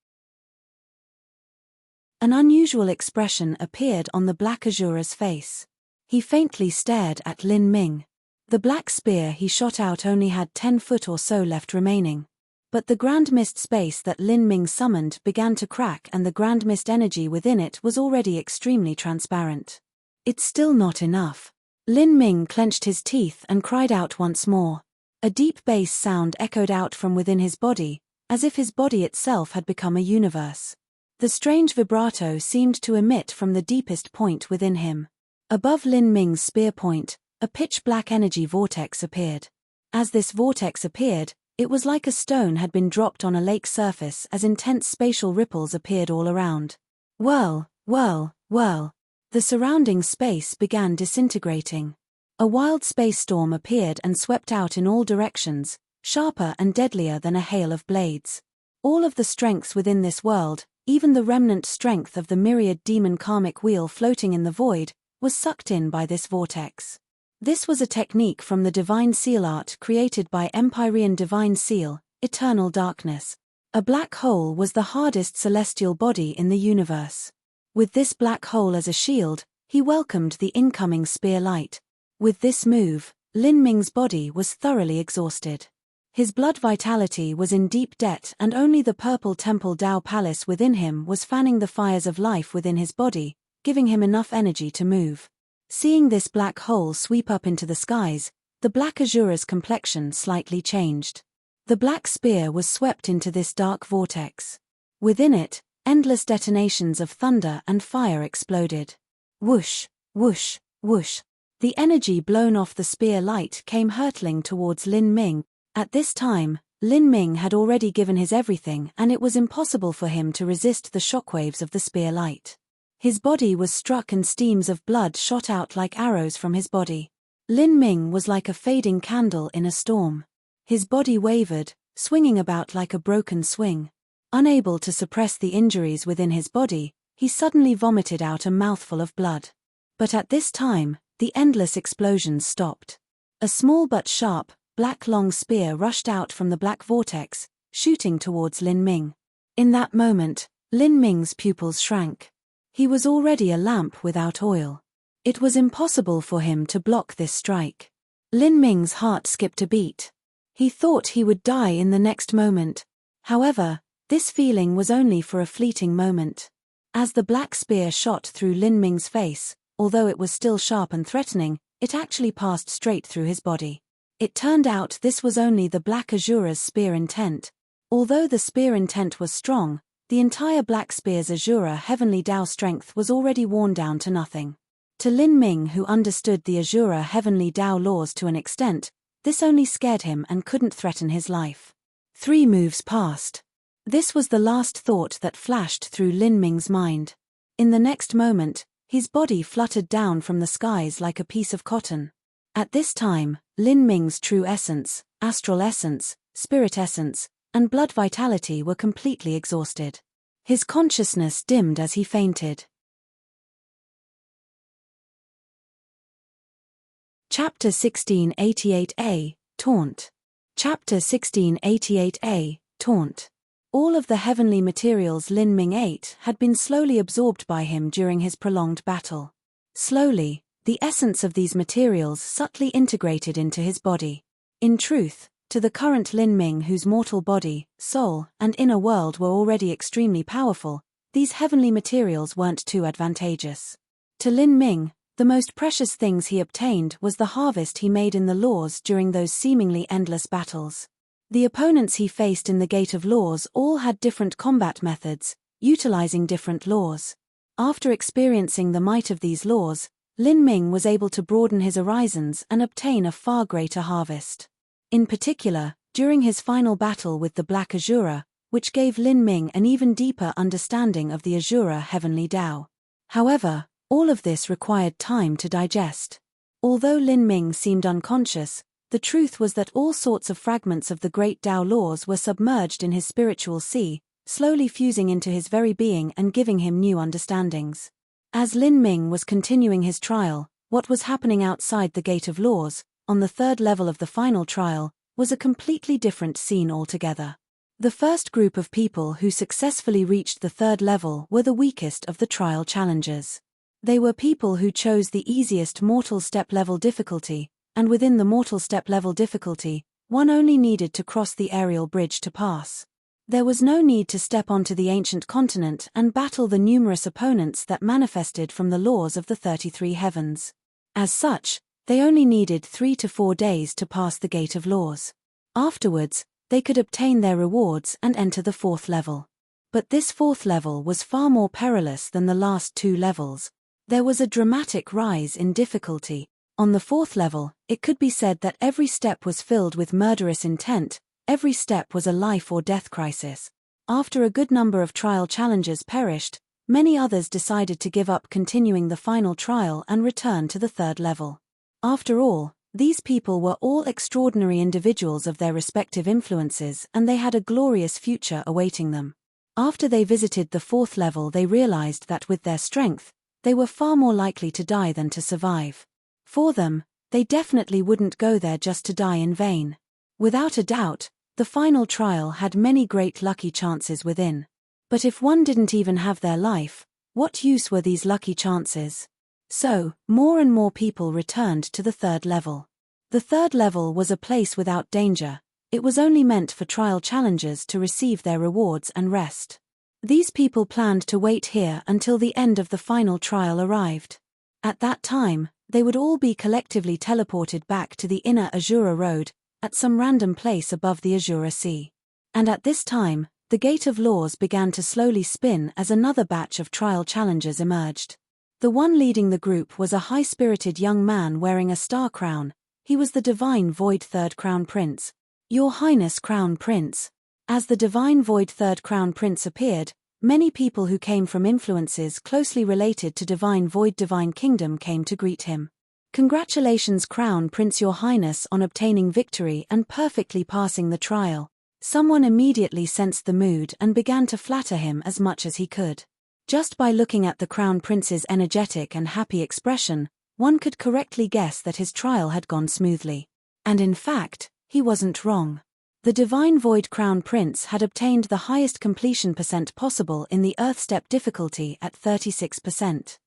An unusual expression appeared on the Black Azura's face. He faintly stared at Lin Ming. The black spear he shot out only had 10 foot or so left remaining. But the grand mist space that Lin Ming summoned began to crack, and the grand mist energy within it was already extremely transparent. It's still not enough. Lin Ming clenched his teeth and cried out once more. A deep bass sound echoed out from within his body, as if his body itself had become a universe. The strange vibrato seemed to emit from the deepest point within him. Above Lin Ming's spear point, a pitch-black energy vortex appeared. As this vortex appeared, it was like a stone had been dropped on a lake surface, as intense spatial ripples appeared all around. Whirl, whirl, whirl. The surrounding space began disintegrating. A wild space storm appeared and swept out in all directions, sharper and deadlier than a hail of blades. All of the strengths within this world, even the remnant strength of the myriad demon karmic wheel floating in the void, was sucked in by this vortex. This was a technique from the divine seal art created by Empyrean divine seal, eternal darkness. A black hole was the hardest celestial body in the universe. With this black hole as a shield, he welcomed the incoming spear light. With this move, Lin Ming's body was thoroughly exhausted. His blood vitality was in deep debt, and only the purple temple Tao palace within him was fanning the fires of life within his body, giving him enough energy to move. Seeing this black hole sweep up into the skies, the black Azura's complexion slightly changed. The black spear was swept into this dark vortex. Within it, endless detonations of thunder and fire exploded. Whoosh, whoosh, whoosh. The energy blown off the spear light came hurtling towards Lin Ming. At this time, Lin Ming had already given his everything, and it was impossible for him to resist the shockwaves of the spear light. His body was struck and steams of blood shot out like arrows from his body. Lin Ming was like a fading candle in a storm. His body wavered, swinging about like a broken swing. Unable to suppress the injuries within his body, he suddenly vomited out a mouthful of blood. But at this time, the endless explosions stopped. A small but sharp, black long spear rushed out from the black vortex, shooting towards Lin Ming. In that moment, Lin Ming's pupils shrank. He was already a lamp without oil. It was impossible for him to block this strike. Lin Ming's heart skipped a beat. He thought he would die in the next moment. However, this feeling was only for a fleeting moment. As the black spear shot through Lin Ming's face, although it was still sharp and threatening, it actually passed straight through his body. It turned out this was only the black Azura's spear intent. Although the spear intent was strong, the entire black spear's Azura heavenly Tao strength was already worn down to nothing. To Lin Ming, who understood the Azura heavenly Tao laws to an extent, this only scared him and couldn't threaten his life. 3 moves passed. This was the last thought that flashed through Lin Ming's mind. In the next moment, his body fluttered down from the skies like a piece of cotton. At this time, Lin Ming's true essence, astral essence, spirit essence, and blood vitality were completely exhausted. His consciousness dimmed as he fainted. Chapter 1688a, Taunt. Chapter 1688a, Taunt. All of the heavenly materials Lin Ming ate had been slowly absorbed by him during his prolonged battle. Slowly, the essence of these materials subtly integrated into his body. In truth, to the current Lin Ming, whose mortal body, soul, and inner world were already extremely powerful, these heavenly materials weren't too advantageous. To Lin Ming, the most precious things he obtained was the harvest he made in the laws during those seemingly endless battles. The opponents he faced in the Gate of Laws all had different combat methods, utilizing different laws. After experiencing the might of these laws, Lin Ming was able to broaden his horizons and obtain a far greater harvest. In particular, during his final battle with the Black Azura, which gave Lin Ming an even deeper understanding of the Azura heavenly Tao. However, all of this required time to digest. Although Lin Ming seemed unconscious, the truth was that all sorts of fragments of the great Tao laws were submerged in his spiritual sea, slowly fusing into his very being and giving him new understandings. As Lin Ming was continuing his trial, what was happening outside the Gate of Laws, on the 3rd level of the final trial, was a completely different scene altogether. The first group of people who successfully reached the 3rd level were the weakest of the trial challengers. They were people who chose the easiest mortal step level difficulty, and within the mortal step level difficulty, One only needed to cross the aerial bridge to pass. There was no need to step onto the ancient continent and battle the numerous opponents that manifested from the laws of the 33 heavens. As such, they only needed 3 to 4 days to pass the Gate of Laws. Afterwards, they could obtain their rewards and enter the 4th level. But this 4th level was far more perilous than the last 2 levels. There was a dramatic rise in difficulty. On the 4th level, it could be said that every step was filled with murderous intent, every step was a life or death crisis. After a good number of trial challengers perished, many others decided to give up continuing the final trial and return to the 3rd level. After all, these people were all extraordinary individuals of their respective influences, and they had a glorious future awaiting them. After they visited the 4th level, they realized that with their strength, they were far more likely to die than to survive. For them, they definitely wouldn't go there just to die in vain. Without a doubt, the final trial had many great lucky chances within. But if one didn't even have their life, what use were these lucky chances? So, more and more people returned to the 3rd level. The 3rd level was a place without danger. It was only meant for trial challengers to receive their rewards and rest. These people planned to wait here until the end of the final trial arrived. At that time, they would all be collectively teleported back to the inner Azura Road, at some random place above the Azura Sea. And at this time, the Gate of Laws began to slowly spin as another batch of trial challengers emerged. The one leading the group was a high-spirited young man wearing a star crown. He was the Divine Void 3rd Crown Prince. Your Highness Crown Prince. As the Divine Void 3rd Crown Prince appeared, many people who came from influences closely related to Divine Void Divine Kingdom came to greet him. Congratulations Crown Prince Your Highness on obtaining victory and perfectly passing the trial. Someone immediately sensed the mood and began to flatter him as much as he could. Just by looking at the Crown Prince's energetic and happy expression, one could correctly guess that his trial had gone smoothly. And in fact, he wasn't wrong. The Divine Void Crown Prince had obtained the highest completion percent possible in the Earth Step difficulty at 36%.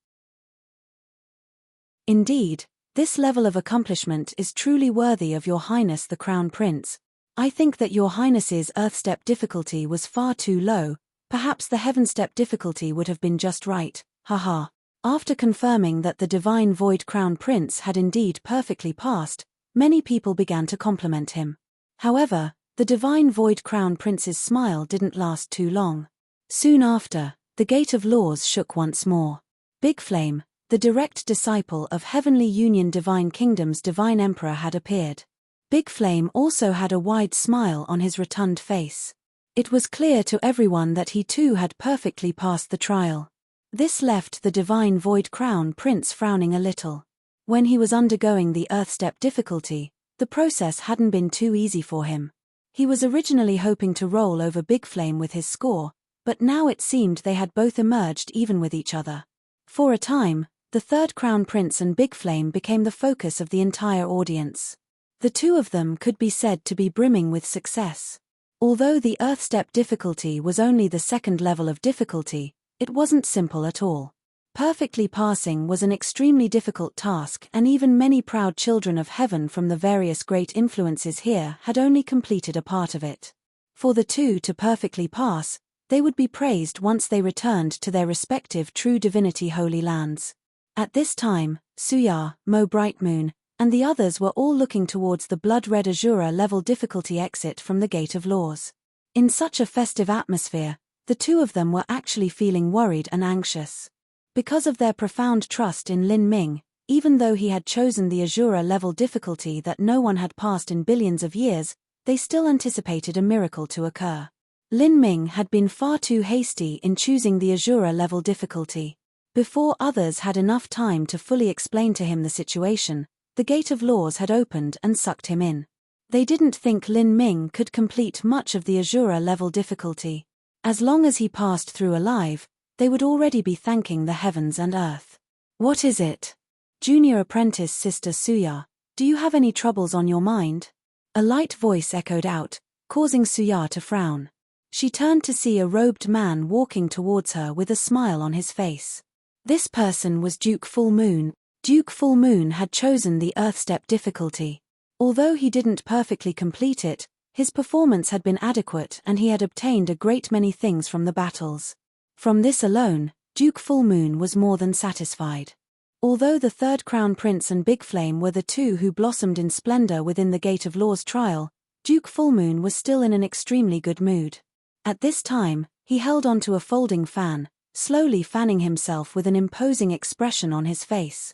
Indeed, this level of accomplishment is truly worthy of Your Highness the Crown Prince. I think that Your Highness's Earth Step difficulty was far too low. Perhaps the Heaven Step difficulty would have been just right, haha. After confirming that the Divine Void Crown Prince had indeed perfectly passed, many people began to compliment him. However, the Divine Void Crown Prince's smile didn't last too long. Soon after, the Gate of Laws shook once more. Big Flame, the direct disciple of Heavenly Union Divine Kingdom's Divine Emperor, had appeared. Big Flame also had a wide smile on his rotund face. It was clear to everyone that he too had perfectly passed the trial. This left the Divine Void Crown Prince frowning a little. When he was undergoing the Earth Step difficulty, the process hadn't been too easy for him. He was originally hoping to roll over Big Flame with his score, but now it seemed they had both emerged even with each other. For a time, the 3rd Crown Prince and Big Flame became the focus of the entire audience. The two of them could be said to be brimming with success. Although the Earth Step difficulty was only the 2nd level of difficulty, it wasn't simple at all. Perfectly passing was an extremely difficult task, and even many proud children of heaven from the various great influences here had only completed a part of it. For the two to perfectly pass, they would be praised once they returned to their respective true divinity holy lands. At this time, Suya, Mo Brightmoon, and the others were all looking towards the blood-red Azura level difficulty exit from the Gate of Laws. In such a festive atmosphere, the two of them were actually feeling worried and anxious. Because of their profound trust in Lin Ming, even though he had chosen the Azura level difficulty that no one had passed in billions of years, they still anticipated a miracle to occur. Lin Ming had been far too hasty in choosing the Azura level difficulty. Before others had enough time to fully explain to him the situation, the Gate of Laws had opened and sucked him in. They didn't think Lin Ming could complete much of the Azura level difficulty. As long as he passed through alive, they would already be thanking the heavens and earth. What is it? Junior apprentice Sister Suya, do you have any troubles on your mind? A light voice echoed out, causing Suya to frown. She turned to see a robed man walking towards her with a smile on his face. This person was Duke Full Moon. Duke Full Moon had chosen the Earth Step difficulty. Although he didn't perfectly complete it, his performance had been adequate and he had obtained a great many things from the battles. From this alone, Duke Fullmoon was more than satisfied. Although the third Crown Prince and Big Flame were the two who blossomed in splendor within the Gate of Law's trial, Duke Fullmoon was still in an extremely good mood. At this time, he held onto a folding fan, slowly fanning himself with an imposing expression on his face.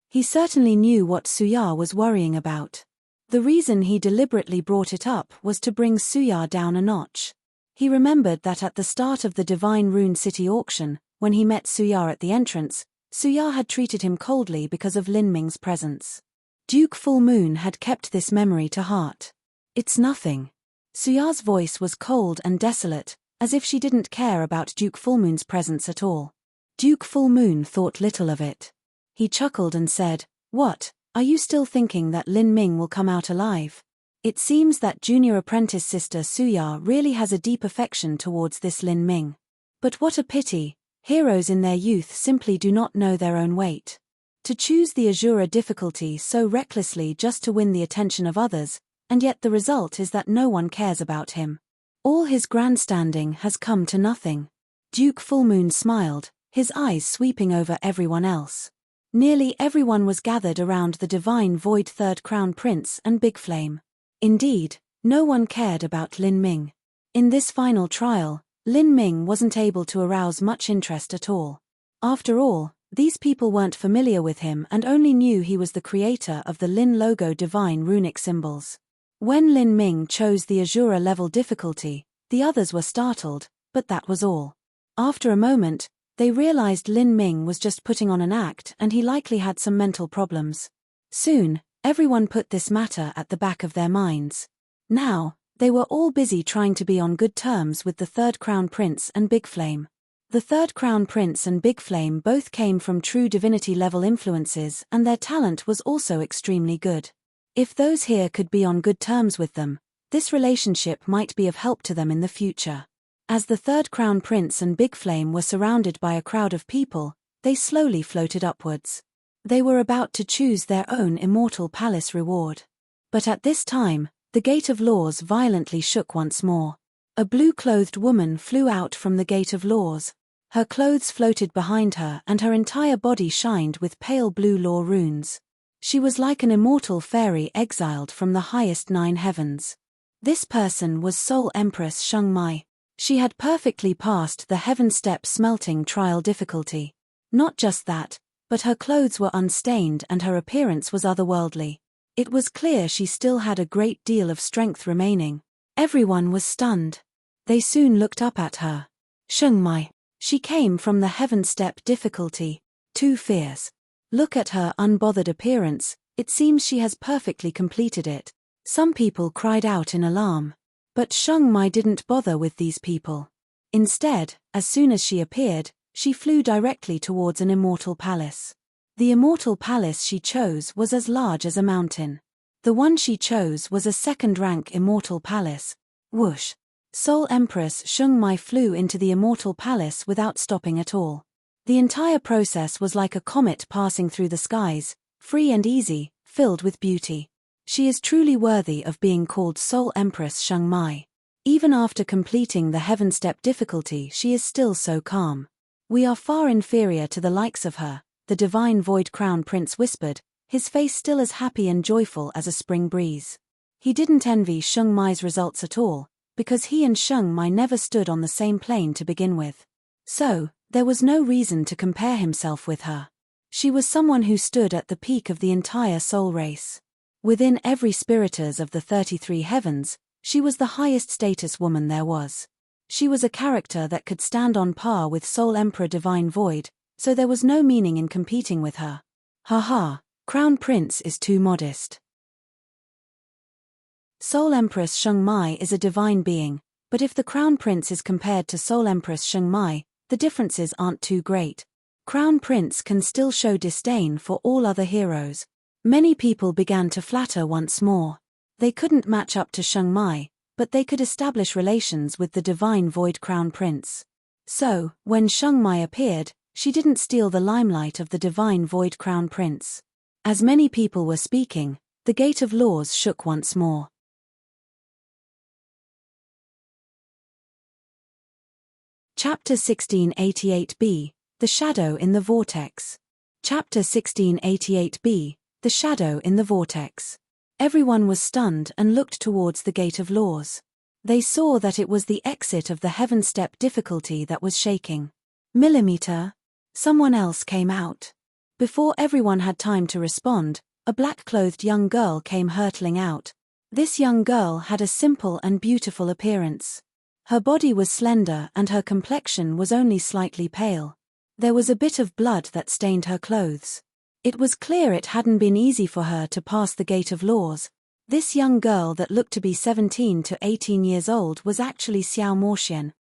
He certainly knew what Suya was worrying about. The reason he deliberately brought it up was to bring Suya down a notch. He remembered that at the start of the Divine Rune City auction, when he met Suya at the entrance, Suya had treated him coldly because of Lin Ming's presence. Duke Fullmoon had kept this memory to heart. "It's nothing." Suya's voice was cold and desolate, as if she didn't care about Duke Fullmoon's presence at all. Duke Fullmoon thought little of it. He chuckled and said, "What, are you still thinking that Lin Ming will come out alive? It seems that junior apprentice sister Suya really has a deep affection towards this Lin Ming. But what a pity, heroes in their youth simply do not know their own weight. To choose the Azura difficulty so recklessly just to win the attention of others, and yet the result is that no one cares about him. All his grandstanding has come to nothing." Duke Fullmoon smiled, his eyes sweeping over everyone else. Nearly everyone was gathered around the Divine Void Third Crown Prince and Big Flame. Indeed, no one cared about Lin Ming. In this final trial, Lin Ming wasn't able to arouse much interest at all. After all, these people weren't familiar with him and only knew he was the creator of the Lin logo Divine Runic symbols. When Lin Ming chose the Azura level difficulty, the others were startled, but that was all. After a moment, they realized Lin Ming was just putting on an act and he likely had some mental problems. Soon, everyone put this matter at the back of their minds. Now, they were all busy trying to be on good terms with the Third Crown Prince and Big Flame. The Third Crown Prince and Big Flame both came from true divinity level influences and their talent was also extremely good. If those here could be on good terms with them, this relationship might be of help to them in the future. As the Third Crown Prince and Big Flame were surrounded by a crowd of people, they slowly floated upwards. They were about to choose their own immortal palace reward. But at this time, the Gate of Laws violently shook once more. A blue-clothed woman flew out from the Gate of Laws. Her clothes floated behind her and her entire body shined with pale blue law runes. She was like an immortal fairy exiled from the highest 9 heavens. This person was Soul Empress Sheng Mai. She had perfectly passed the Heaven Step Smelting trial difficulty. Not just that, but her clothes were unstained and her appearance was otherworldly. It was clear she still had a great deal of strength remaining. Everyone was stunned. They soon looked up at her. Sheng Mai. She came from the Heaven Step difficulty. 2 fierce. Look at her unbothered appearance, it seems she has perfectly completed it. Some people cried out in alarm. But Sheng Mai didn't bother with these people. Instead, as soon as she appeared, she flew directly towards an immortal palace. The immortal palace she chose was as large as a mountain. The one she chose was a second-rank immortal palace. Whoosh! Soul Empress Sheng Mai flew into the immortal palace without stopping at all. The entire process was like a comet passing through the skies, free and easy, filled with beauty. She is truly worthy of being called Soul Empress Sheng Mai. Even after completing the Heaven Step difficulty, she is still so calm. "We are far inferior to the likes of her," the Divine Void Crown Prince whispered, his face still as happy and joyful as a spring breeze. He didn't envy Sheng Mai's results at all, because he and Sheng Mai never stood on the same plane to begin with. So, there was no reason to compare himself with her. She was someone who stood at the peak of the entire soul race. Within every spiriters of the 33 heavens, she was the highest status woman there was. She was a character that could stand on par with Soul Emperor Divine Void, so there was no meaning in competing with her. Haha, Crown Prince is too modest. Soul Empress Sheng Mai is a divine being, but if the Crown Prince is compared to Soul Empress Sheng Mai, the differences aren't too great. Crown Prince can still show disdain for all other heroes. Many people began to flatter once more. They couldn't match up to Sheng Mai, but they could establish relations with the Divine Void Crown Prince. So, when Sheng Mai appeared, she didn't steal the limelight of the Divine Void Crown Prince. As many people were speaking, the gate of laws shook once more. Chapter 1688b, The Shadow in the Vortex. Chapter 1688b, The Shadow in the Vortex. Everyone was stunned and looked towards the gate of laws. They saw that it was the exit of the heaven step difficulty that was shaking. Millimeter. Someone else came out. Before everyone had time to respond, a black-clothed young girl came hurtling out. This young girl had a simple and beautiful appearance. Her body was slender and her complexion was only slightly pale. There was a bit of blood that stained her clothes. It was clear it hadn't been easy for her to pass the gate of laws. This young girl that looked to be 17 to 18 years old was actually Xiao Moxian.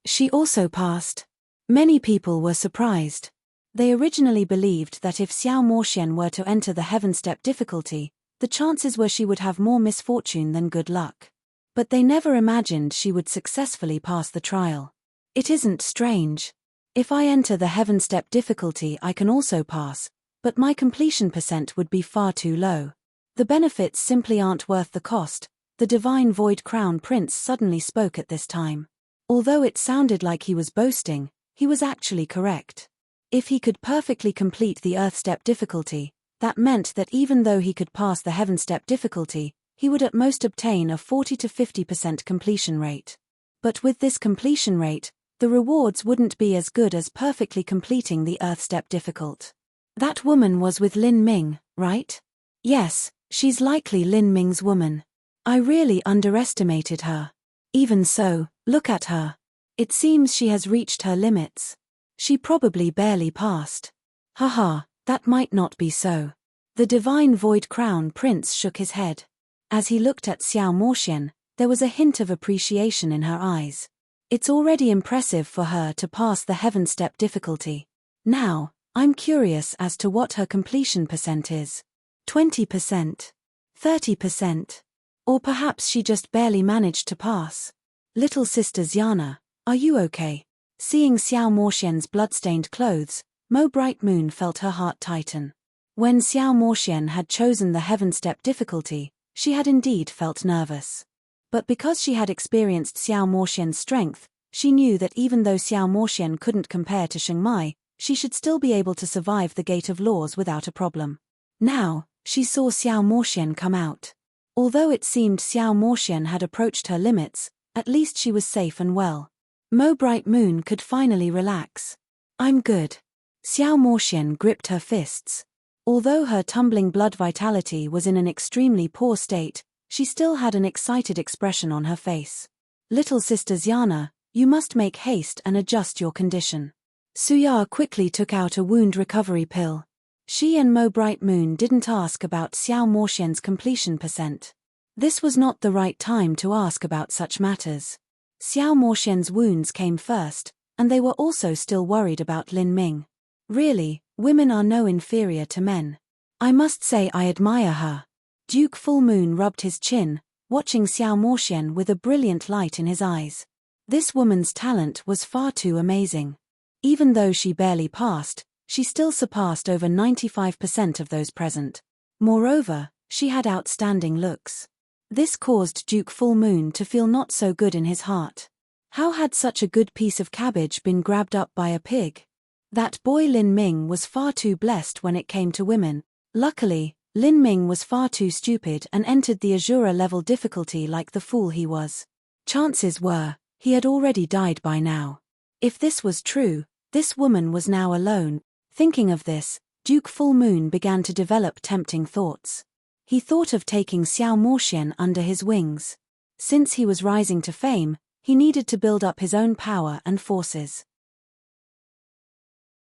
She also passed. Many people were surprised. They originally believed that if Xiao Moxian were to enter the heaven step difficulty, the chances were she would have more misfortune than good luck. But they never imagined she would successfully pass the trial. It isn't strange. If I enter the heaven step difficulty I can also pass, but my completion percent would be far too low. The benefits simply aren't worth the cost. The divine void crown prince suddenly spoke at this time. Although it sounded like he was boasting, he was actually correct. If he could perfectly complete the earth step difficulty, that meant that even though he could pass the heaven step difficulty, he would at most obtain a 40 to 50% completion rate. But with this completion rate, the rewards wouldn't be as good as perfectly completing the earth step difficult. That woman was with Lin Ming, right? Yes, she's likely Lin Ming's woman. I really underestimated her. Even so, look at her. It seems she has reached her limits. She probably barely passed. Haha, that might not be so. The divine void crown prince shook his head. As he looked at Xiao Moxian, there was a hint of appreciation in her eyes. It's already impressive for her to pass the heaven step difficulty. Now, I'm curious as to what her completion percent is. 20%? 30%? Or perhaps she just barely managed to pass. Little sister Xiana, are you okay? Seeing Xiao Moxian's blood-stained clothes, Mo Bright Moon felt her heart tighten. When Xiao Moxian had chosen the heaven step difficulty, she had indeed felt nervous. But because she had experienced Xiao Moxian's strength, she knew that even though Xiao Moxian couldn't compare to Sheng Mai, she should still be able to survive the gate of laws without a problem. Now, she saw Xiao Moxian come out. Although it seemed Xiao Moxian had approached her limits, at least she was safe and well. Mo Bright Moon could finally relax. I'm good. Xiao Moxian gripped her fists. Although her tumbling blood vitality was in an extremely poor state, she still had an excited expression on her face. Little sister Xiana, you must make haste and adjust your condition. Suya quickly took out a wound recovery pill. She and Mo Bright Moon didn't ask about Xiao Moxian's completion percent. This was not the right time to ask about such matters. Xiao Moxian's wounds came first, and they were also still worried about Lin Ming. Really, women are no inferior to men. I must say I admire her. Duke Full Moon rubbed his chin, watching Xiao Moxian with a brilliant light in his eyes. This woman's talent was far too amazing. Even though she barely passed, she still surpassed over 95% of those present. Moreover, she had outstanding looks. This caused Duke Full Moon to feel not so good in his heart. How had such a good piece of cabbage been grabbed up by a pig? That boy Lin Ming was far too blessed when it came to women. Luckily, Lin Ming was far too stupid and entered the Azura level difficulty like the fool he was. Chances were, he had already died by now. If this was true, this woman was now alone. Thinking of this, Duke Full Moon began to develop tempting thoughts. He thought of taking Xiao Moxian under his wings. Since he was rising to fame, he needed to build up his own power and forces.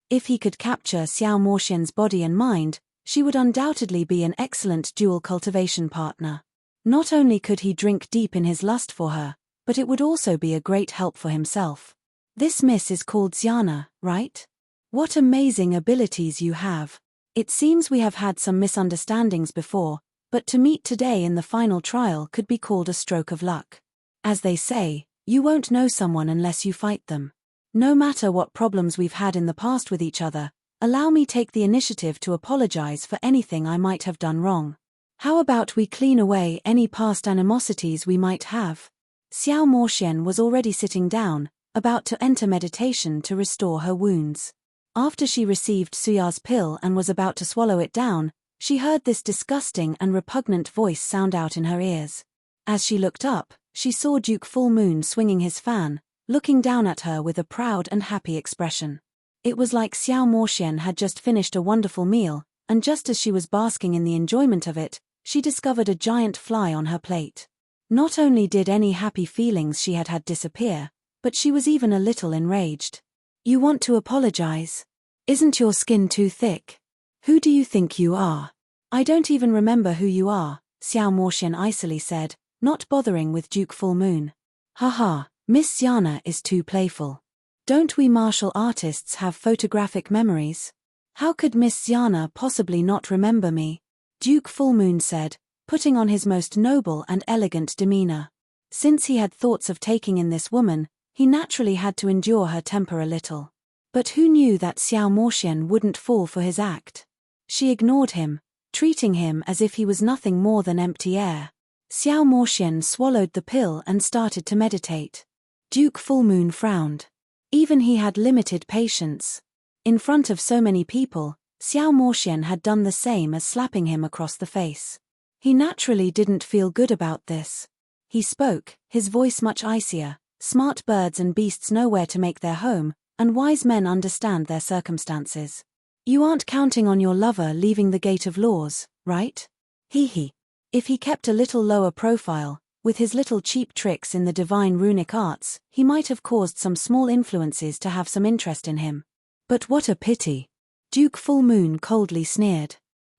If he could capture Xiao Moxian's body and mind, she would undoubtedly be an excellent dual cultivation partner. Not only could he drink deep in his lust for her, but it would also be a great help for himself. This miss is called Xiana, right? What amazing abilities you have. It seems we have had some misunderstandings before, but to meet today in the final trial could be called a stroke of luck. As they say, you won't know someone unless you fight them. No matter what problems we've had in the past with each other, Allow me take the initiative to apologize for anything I might have done wrong. How about we clean away any past animosities we might have? Xiao Moxian was already sitting down, about to enter meditation to restore her wounds. After she received Suya's pill and was about to swallow it down, she heard this disgusting and repugnant voice sound out in her ears. As she looked up, she saw Duke Full Moon swinging his fan, looking down at her with a proud and happy expression. It was like Xiao Moxian had just finished a wonderful meal, and just as she was basking in the enjoyment of it, she discovered a giant fly on her plate. Not only did any happy feelings she had had disappear, but she was even a little enraged. You want to apologize? Isn't your skin too thick? Who do you think you are? I don't even remember who you are, Xiao Moxian icily said, not bothering with Duke Full Moon. Haha, Miss Xiana is too playful. Don't we martial artists have photographic memories? How could Miss Xiana possibly not remember me? Duke Full Moon said, putting on his most noble and elegant demeanor. Since he had thoughts of taking in this woman, he naturally had to endure her temper a little. But who knew that Xiao Moxian wouldn't fall for his act? She ignored him, treating him as if he was nothing more than empty air. Xiao Moxian swallowed the pill and started to meditate. Duke Full Moon frowned. Even he had limited patience. In front of so many people, Xiao Moxian had done the same as slapping him across the face. He naturally didn't feel good about this. He spoke, his voice much icier. Smart birds and beasts know where to make their home, and wise men understand their circumstances. You aren't counting on your lover leaving the Gate of Laws, right? Hee. If he kept a little lower profile, with his little cheap tricks in the divine runic arts, he might have caused some small influences to have some interest in him. But what a pity. Duke Full Moon coldly sneered.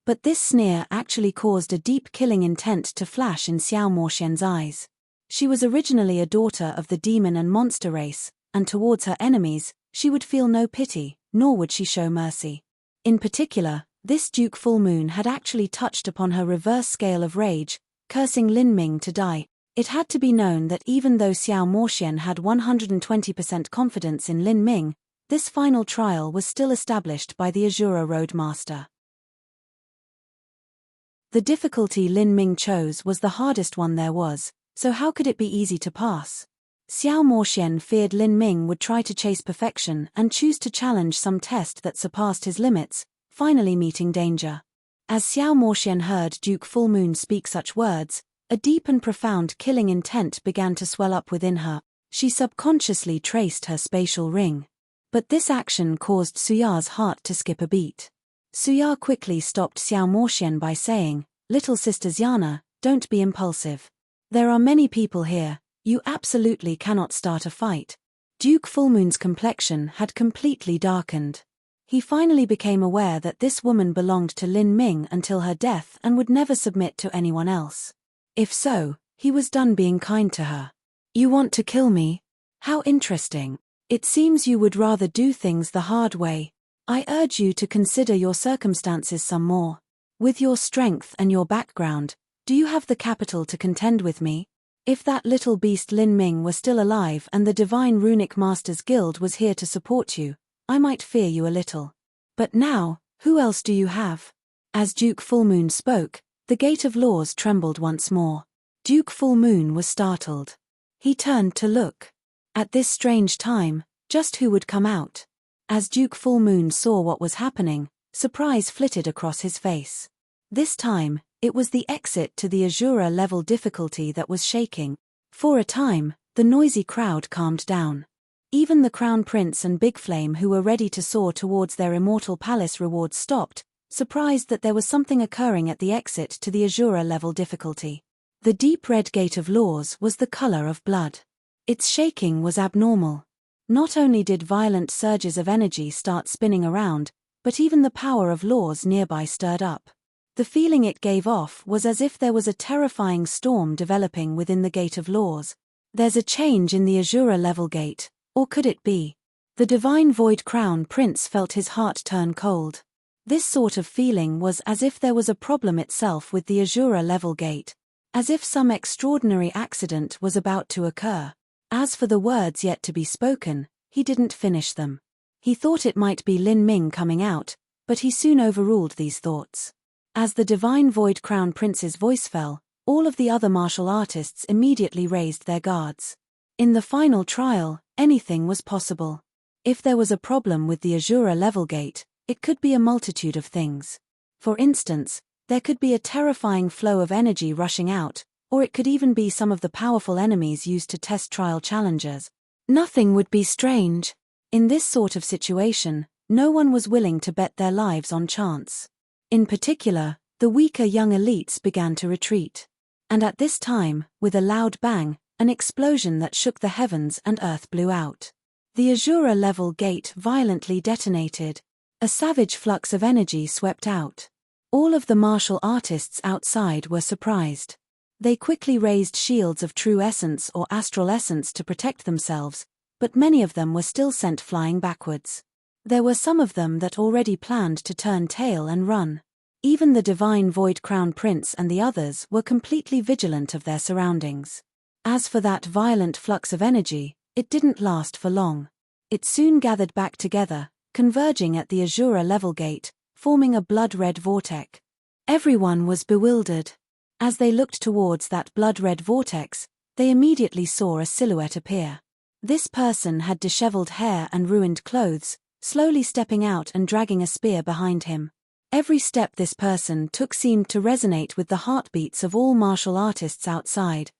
But this sneer actually caused a deep killing intent to flash in Xiao Moxian's eyes. She was originally a daughter of the demon and monster race, and towards her enemies, she would feel no pity, nor would she show mercy. In particular, this Duke Full Moon had actually touched upon her reverse scale of rage, cursing Lin Ming to die. It had to be known that even though Xiao Moxian had 120% confidence in Lin Ming, this final trial was still established by the Azura Road Master. The difficulty Lin Ming chose was the hardest one there was, so how could it be easy to pass? Xiao Moxian feared Lin Ming would try to chase perfection and choose to challenge some test that surpassed his limits, finally meeting danger. As Xiao Moxian heard Duke Full Moon speak such words, a deep and profound killing intent began to swell up within her. She subconsciously traced her spatial ring. But this action caused Suya's heart to skip a beat. Suya quickly stopped Xiao Moxian by saying, "Little sister Xiana, don't be impulsive. There are many people here, you absolutely cannot start a fight." Duke Full Moon's complexion had completely darkened. He finally became aware that this woman belonged to Lin Ming until her death and would never submit to anyone else. If so, he was done being kind to her. You want to kill me? How interesting. It seems you would rather do things the hard way. I urge you to consider your circumstances some more. With your strength and your background, do you have the capital to contend with me? If that little beast Lin Ming were still alive and the Divine Runic Masters Guild was here to support you, I might fear you a little. But now, who else do you have? As Duke Full Moon spoke, the Gate of Laws trembled once more. Duke Full Moon was startled. He turned to look. At this strange time, just who would come out? As Duke Full Moon saw what was happening, surprise flitted across his face. This time, it was the exit to the Azura level difficulty that was shaking. For a time, the noisy crowd calmed down. Even the Crown Prince and Big Flame who were ready to soar towards their immortal palace rewards stopped, surprised that there was something occurring at the exit to the Azura level difficulty. The deep red Gate of Laws was the color of blood. Its shaking was abnormal. Not only did violent surges of energy start spinning around, but even the power of laws nearby stirred up. The feeling it gave off was as if there was a terrifying storm developing within the Gate of Laws. There's a change in the Azura level gate, or could it be? The Divine Void Crown Prince felt his heart turn cold. This sort of feeling was as if there was a problem itself with the Azura level gate, as if some extraordinary accident was about to occur. As for the words yet to be spoken, he didn't finish them. He thought it might be Lin Ming coming out, but he soon overruled these thoughts. As the divine Void Crown Prince's voice fell, all of the other martial artists immediately raised their guards. In the final trial, anything was possible. If there was a problem with the Azura level gate, it could be a multitude of things. For instance, there could be a terrifying flow of energy rushing out, or it could even be some of the powerful enemies used to test trial challengers. Nothing would be strange. In this sort of situation, no one was willing to bet their lives on chance. In particular, the weaker young elites began to retreat. And at this time, with a loud bang, an explosion that shook the heavens and earth blew out. The Azura level gate violently detonated. A savage flux of energy swept out. All of the martial artists outside were surprised. They quickly raised shields of true essence or astral essence to protect themselves, but many of them were still sent flying backwards. There were some of them that already planned to turn tail and run. Even the divine Void Crown Prince and the others were completely vigilant of their surroundings. As for that violent flux of energy, it didn't last for long. It soon gathered back together, converging at the Azura level gate, forming a blood-red vortex. Everyone was bewildered. As they looked towards that blood-red vortex, they immediately saw a silhouette appear. This person had disheveled hair and ruined clothes, slowly stepping out and dragging a spear behind him. Every step this person took seemed to resonate with the heartbeats of all martial artists outside.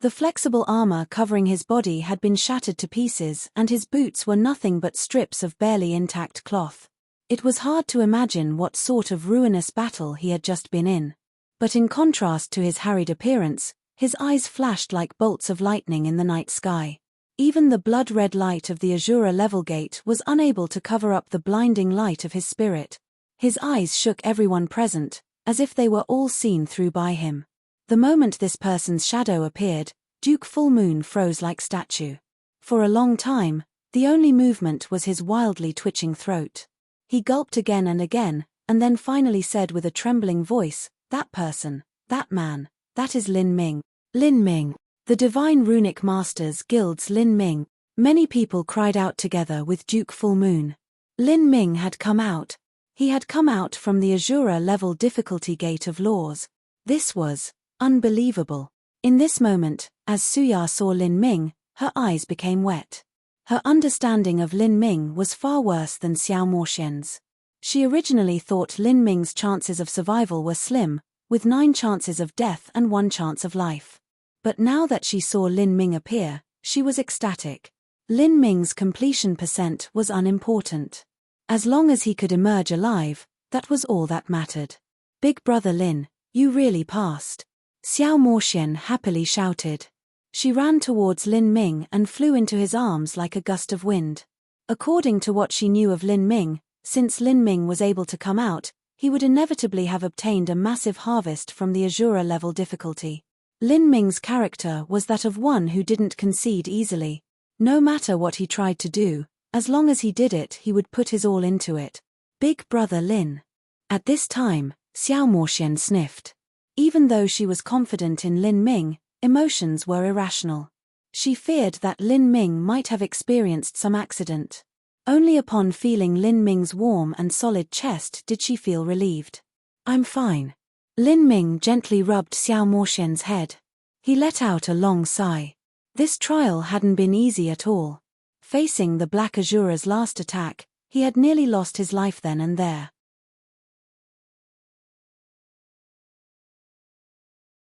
The flexible armor covering his body had been shattered to pieces, and his boots were nothing but strips of barely intact cloth. It was hard to imagine what sort of ruinous battle he had just been in. But in contrast to his harried appearance, his eyes flashed like bolts of lightning in the night sky. Even the blood-red light of the Azura level gate was unable to cover up the blinding light of his spirit. His eyes shook everyone present, as if they were all seen through by him. The moment this person's shadow appeared, Duke Full Moon froze like statue. For a long time, the only movement was his wildly twitching throat. He gulped again and then finally said with a trembling voice, "That person, that man, that is Lin Ming." Lin Ming. The Divine Runic Masters Guild's Lin Ming. Many people cried out together with Duke Full Moon. Lin Ming had come out. He had come out from the Azura level difficulty gate of laws. This was unbelievable. In this moment, as Suya saw Lin Ming, her eyes became wet. Her understanding of Lin Ming was far worse than Xiao Moxian's. She originally thought Lin Ming's chances of survival were slim, with 9 chances of death and 1 chance of life. But now that she saw Lin Ming appear, she was ecstatic. Lin Ming's completion percent was unimportant. As long as he could emerge alive, that was all that mattered. "Big brother Lin, you really passed," Xiao Moxian happily shouted. She ran towards Lin Ming and flew into his arms like a gust of wind. According to what she knew of Lin Ming, since Lin Ming was able to come out, he would inevitably have obtained a massive harvest from the Azura level difficulty. Lin Ming's character was that of one who didn't concede easily. No matter what he tried to do, as long as he did it, he would put his all into it. Big brother Lin. At this time, Xiao Moxian sniffed. Even though she was confident in Lin Ming, emotions were irrational. She feared that Lin Ming might have experienced some accident. Only upon feeling Lin Ming's warm and solid chest did she feel relieved. "I'm fine." Lin Ming gently rubbed Xiao Moxian's head. He let out a long sigh. This trial hadn't been easy at all. Facing the Black Azura's last attack, he had nearly lost his life then and there.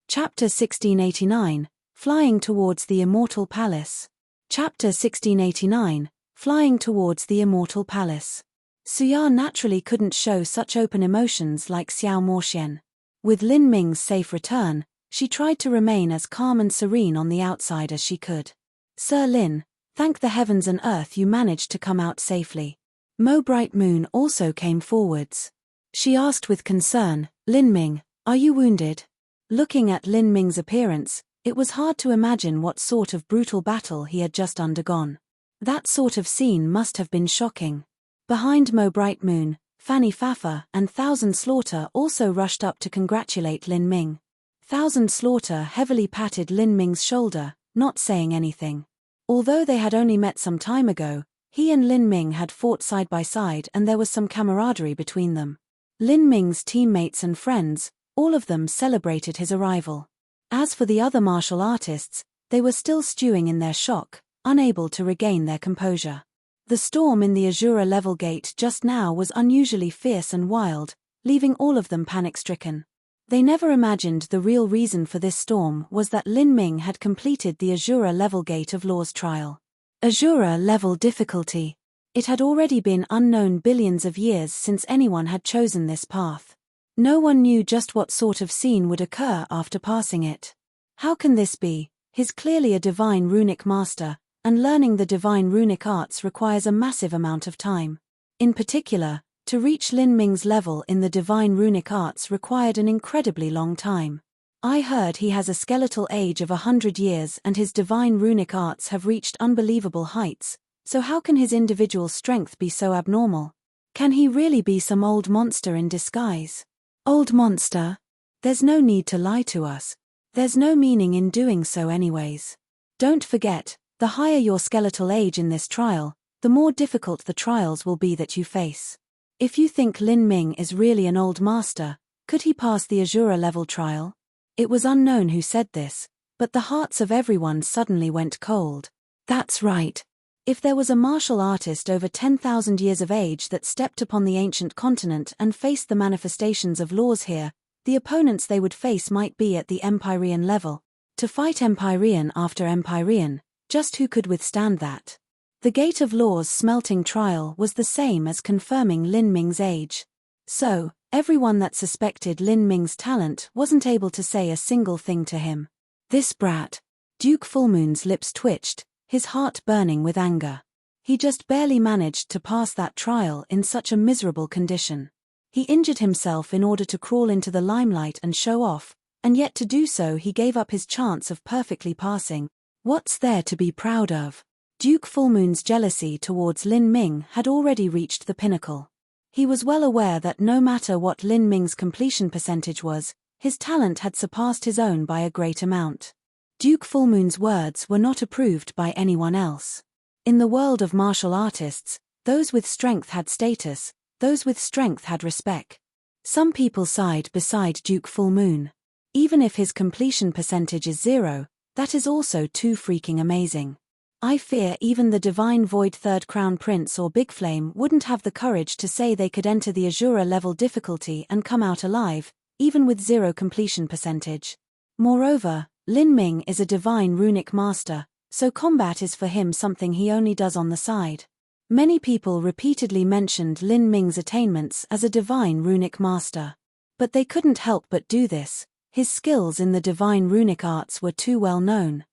Chapter 1689, Flying Towards the Immortal Palace. Chapter 1689, Flying Towards the Immortal Palace. Suya naturally couldn't show such open emotions like Xiao Moxian. With Lin Ming's safe return, she tried to remain as calm and serene on the outside as she could. "Sir Lin, thank the heavens and earth you managed to come out safely." Mo Bright Moon also came forwards. She asked with concern, "Lin Ming, are you wounded?" Looking at Lin Ming's appearance, it was hard to imagine what sort of brutal battle he had just undergone. That sort of scene must have been shocking. Behind Mo Bright Moon, Fanny Fafa and Thousand Slaughter also rushed up to congratulate Lin Ming. Thousand Slaughter heavily patted Lin Ming's shoulder, not saying anything. Although they had only met some time ago, he and Lin Ming had fought side by side and there was some camaraderie between them. Lin Ming's teammates and friends, all of them celebrated his arrival. As for the other martial artists, they were still stewing in their shock, unable to regain their composure. The storm in the Azura level gate just now was unusually fierce and wild, leaving all of them panic-stricken. They never imagined the real reason for this storm was that Lin Ming had completed the Azura level gate of Law's trial. Azura level difficulty. It had already been unknown billions of years since anyone had chosen this path. No one knew just what sort of scene would occur after passing it. How can this be? He's clearly a divine runic master, and learning the divine runic arts requires a massive amount of time. In particular, to reach Lin Ming's level in the divine runic arts required an incredibly long time. I heard he has a skeletal age of 100 years and his divine runic arts have reached unbelievable heights, so how can his individual strength be so abnormal? Can he really be some old monster in disguise? Old monster? There's no need to lie to us. There's no meaning in doing so anyways. Don't forget, the higher your skeletal age in this trial, the more difficult the trials will be that you face. If you think Lin Ming is really an old master, could he pass the Azura level trial? It was unknown who said this, but the hearts of everyone suddenly went cold. That's right. If there was a martial artist over 10,000 years of age that stepped upon the ancient continent and faced the manifestations of laws here, the opponents they would face might be at the Empyrean level. To fight Empyrean after Empyrean, just who could withstand that? The Gate of Law's smelting trial was the same as confirming Lin Ming's age. So, everyone that suspected Lin Ming's talent wasn't able to say a single thing to him. This brat. Duke Fullmoon's lips twitched, his heart burning with anger. He just barely managed to pass that trial in such a miserable condition. He injured himself in order to crawl into the limelight and show off, and yet to do so he gave up his chance of perfectly passing. What's there to be proud of? Duke Fullmoon's jealousy towards Lin Ming had already reached the pinnacle. He was well aware that no matter what Lin Ming's completion percentage was, his talent had surpassed his own by a great amount. Duke Fullmoon's words were not approved by anyone else. In the world of martial artists, those with strength had status, those with strength had respect. Some people sighed beside Duke Fullmoon. Even if his completion percentage is 0, that is also too freaking amazing. I fear even the Divine Void Third Crown Prince or Big Flame wouldn't have the courage to say they could enter the Azura level difficulty and come out alive, even with 0 completion percentage. Moreover, Lin Ming is a divine runic master, so combat is for him something he only does on the side. Many people repeatedly mentioned Lin Ming's attainments as a divine runic master. But they couldn't help but do this. His skills in the divine runic arts were too well known.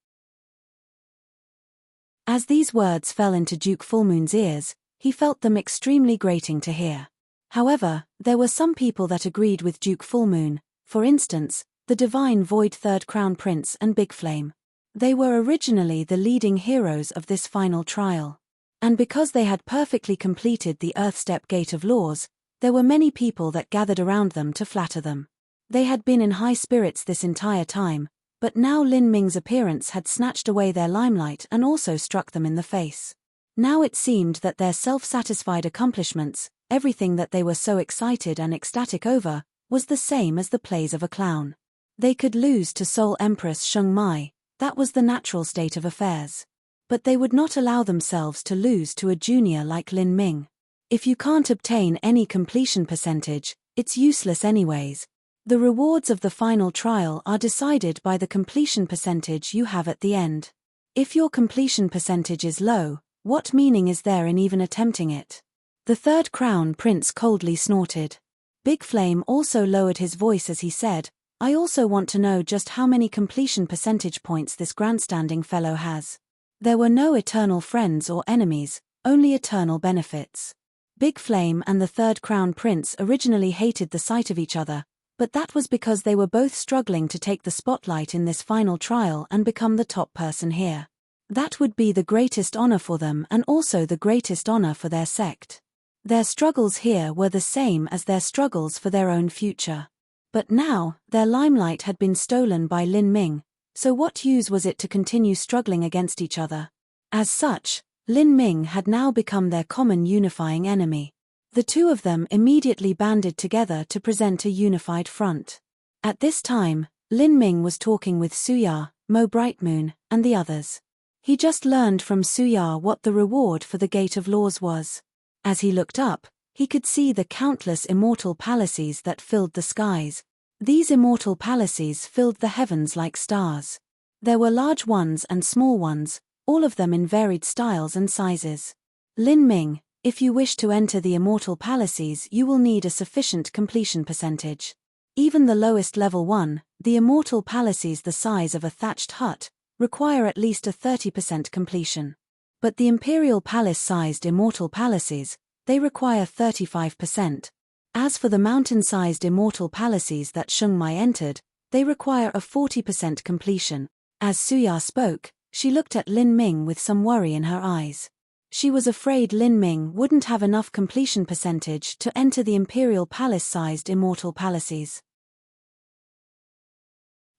As these words fell into Duke Fullmoon's ears, he felt them extremely grating to hear. However, there were some people that agreed with Duke Fullmoon, for instance, the Divine Void Third Crown Prince and Big Flame. They were originally the leading heroes of this final trial. And because they had perfectly completed the Earthstep Gate of Laws, there were many people that gathered around them to flatter them. They had been in high spirits this entire time, but now Lin Ming's appearance had snatched away their limelight and also struck them in the face. Now it seemed that their self-satisfied accomplishments, everything that they were so excited and ecstatic over, was the same as the plays of a clown. They could lose to Soul Empress Sheng Mai, that was the natural state of affairs. But they would not allow themselves to lose to a junior like Lin Ming. If you can't obtain any completion percentage, it's useless anyways. The rewards of the final trial are decided by the completion percentage you have at the end. If your completion percentage is low, what meaning is there in even attempting it? The Third Crown Prince coldly snorted. Big Flame also lowered his voice as he said, I also want to know just how many completion percentage points this grandstanding fellow has. There were no eternal friends or enemies, only eternal benefits. Big Flame and the Third Crown Prince originally hated the sight of each other, but that was because they were both struggling to take the spotlight in this final trial and become the top person here. That would be the greatest honor for them and also the greatest honor for their sect. Their struggles here were the same as their struggles for their own future. But now, their limelight had been stolen by Lin Ming, so what use was it to continue struggling against each other? As such, Lin Ming had now become their common unifying enemy. The two of them immediately banded together to present a unified front. At this time, Lin Ming was talking with Suya, Mo Brightmoon, and the others. He just learned from Suya what the reward for the Gate of Laws was. As he looked up, he could see the countless immortal palaces that filled the skies. These immortal palaces filled the heavens like stars. There were large ones and small ones, all of them in varied styles and sizes. Lin Ming, if you wish to enter the immortal palaces, you will need a sufficient completion percentage. Even the lowest level 1, the immortal palaces the size of a thatched hut, require at least a 30% completion. But the imperial palace-sized immortal palaces, they require 35%. As for the mountain-sized immortal palaces that Sheng Mai entered, they require a 40% completion. As Suya spoke, she looked at Lin Ming with some worry in her eyes. She was afraid Lin Ming wouldn't have enough completion percentage to enter the imperial palace-sized immortal palaces.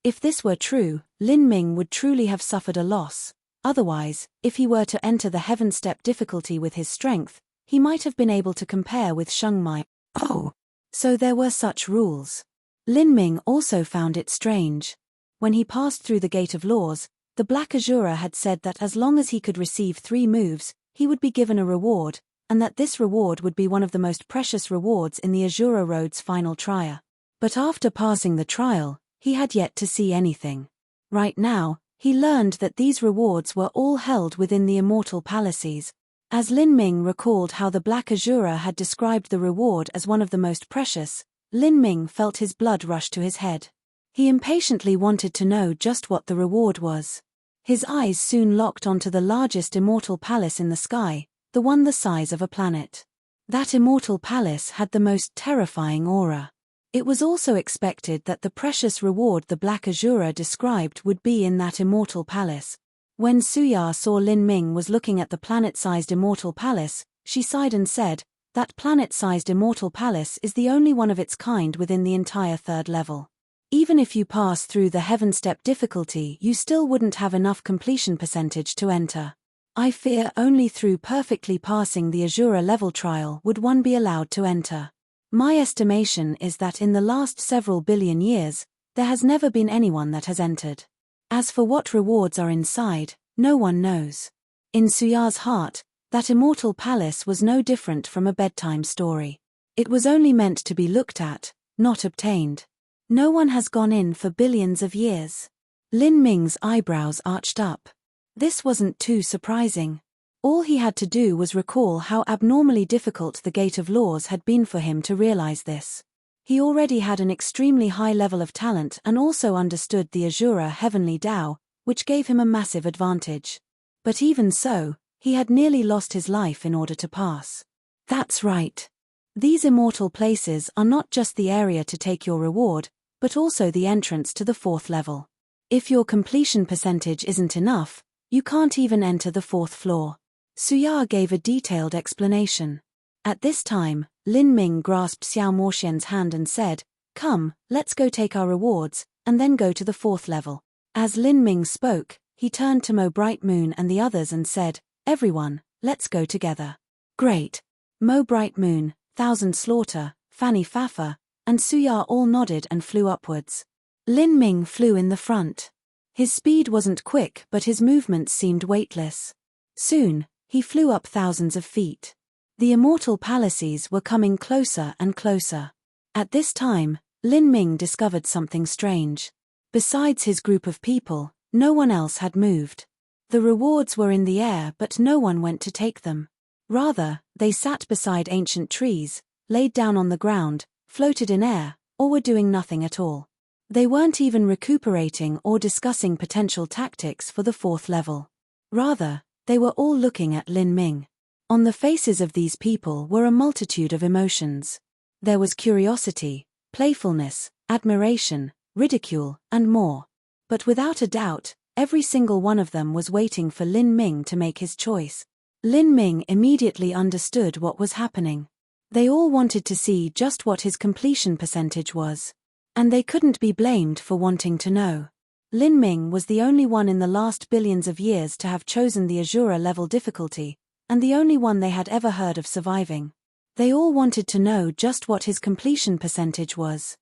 If this were true, Lin Ming would truly have suffered a loss. Otherwise, if he were to enter the heaven step difficulty with his strength, he might have been able to compare with Sheng Mai. Oh! So there were such rules. Lin Ming also found it strange. When he passed through the Gate of Laws, the Black Azura had said that as long as he could receive 3 moves, he would be given a reward, and that this reward would be one of the most precious rewards in the Azura Road's final trial. But after passing the trial, he had yet to see anything. Right now, he learned that these rewards were all held within the immortal palaces. As Lin Ming recalled how the Black Azura had described the reward as one of the most precious, Lin Ming felt his blood rush to his head. He impatiently wanted to know just what the reward was. His eyes soon locked onto the largest immortal palace in the sky, the one the size of a planet. That immortal palace had the most terrifying aura. It was also expected that the precious reward the Black Azura described would be in that immortal palace. When Suya saw Lin Ming was looking at the planet-sized immortal palace, she sighed and said, "That planet-sized immortal palace is the only one of its kind within the entire 3rd level. Even if you pass through the heaven step difficulty, you still wouldn't have enough completion percentage to enter. I fear only through perfectly passing the Azura level trial would one be allowed to enter. My estimation is that in the last several billion years, there has never been anyone that has entered. As for what rewards are inside, no one knows." In Suya's heart, that immortal palace was no different from a bedtime story. It was only meant to be looked at, not obtained. No one has gone in for billions of years. Lin Ming's eyebrows arched up. This wasn't too surprising. All he had to do was recall how abnormally difficult the Gate of Laws had been for him to realize this. He already had an extremely high level of talent and also understood the Azura Heavenly Tao, which gave him a massive advantage. But even so, he had nearly lost his life in order to pass. That's right. These immortal places are not just the area to take your reward, but also the entrance to the 4th level. If your completion percentage isn't enough, you can't even enter the 4th floor. Suya gave a detailed explanation. At this time, Lin Ming grasped Xiao Moxian's hand and said, "Come, let's go take our rewards, and then go to the 4th level." As Lin Ming spoke, he turned to Mo Brightmoon and the others and said, "Everyone, let's go together." Great. Mo Brightmoon, Thousand Slaughter, Fanny Fafa, and Suya all nodded and flew upwards. Lin Ming flew in the front. His speed wasn't quick, but his movements seemed weightless. Soon, he flew up thousands of feet. The immortal palaces were coming closer and closer. At this time, Lin Ming discovered something strange. Besides his group of people, no one else had moved. The rewards were in the air, but no one went to take them. Rather, they sat beside ancient trees, laid down on the ground, floated in air, or were doing nothing at all. They weren't even recuperating or discussing potential tactics for the 4th level. Rather, they were all looking at Lin Ming. On the faces of these people were a multitude of emotions. There was curiosity, playfulness, admiration, ridicule, and more. But without a doubt, every single one of them was waiting for Lin Ming to make his choice. Lin Ming immediately understood what was happening. They all wanted to see just what his completion percentage was. And they couldn't be blamed for wanting to know. Lin Ming was the only one in the last billions of years to have chosen the Azura level difficulty, and the only one they had ever heard of surviving. They all wanted to know just what his completion percentage was.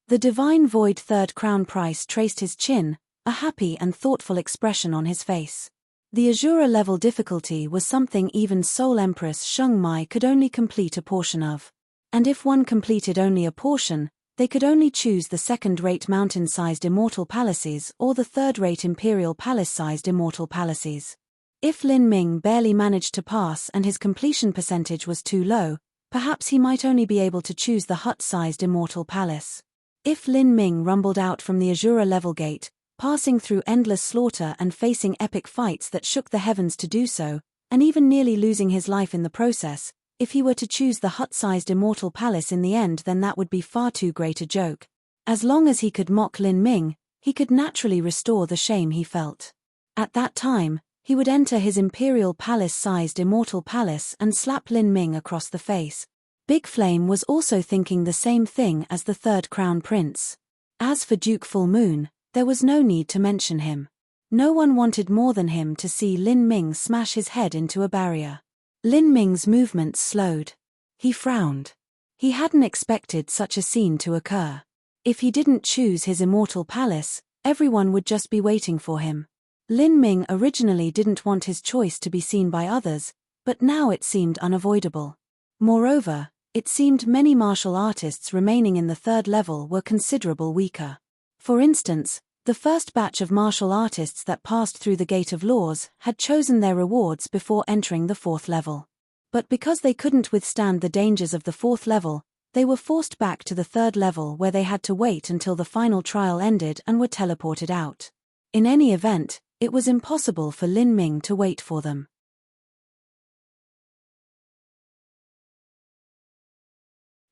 The Divine Void third crown price traced his chin, a happy and thoughtful expression on his face. The Azura level difficulty was something even Soul Empress Sheng Mai could only complete a portion of. And if one completed only a portion, they could only choose the second-rate mountain-sized immortal palaces or the third-rate imperial palace-sized immortal palaces. If Lin Ming barely managed to pass and his completion percentage was too low, perhaps he might only be able to choose the hut-sized immortal palace. If Lin Ming rumbled out from the Azura level gate, passing through endless slaughter and facing epic fights that shook the heavens to do so, and even nearly losing his life in the process, if he were to choose the hut-sized immortal palace in the end, then that would be far too great a joke. As long as he could mock Lin Ming, he could naturally restore the shame he felt. At that time, he would enter his imperial palace-sized immortal palace and slap Lin Ming across the face. Big Flame was also thinking the same thing as the third crown prince. As for Duke Full Moon, there was no need to mention him. No one wanted more than him to see Lin Ming smash his head into a barrier. Lin Ming's movements slowed. He frowned. He hadn't expected such a scene to occur. If he didn't choose his immortal palace, everyone would just be waiting for him. Lin Ming originally didn't want his choice to be seen by others, but now it seemed unavoidable. Moreover, it seemed many martial artists remaining in the third level were considerably weaker. For instance, the first batch of martial artists that passed through the Gate of Laws had chosen their rewards before entering the fourth level. But because they couldn't withstand the dangers of the fourth level, they were forced back to the third level where they had to wait until the final trial ended and were teleported out. In any event, it was impossible for Lin Ming to wait for them.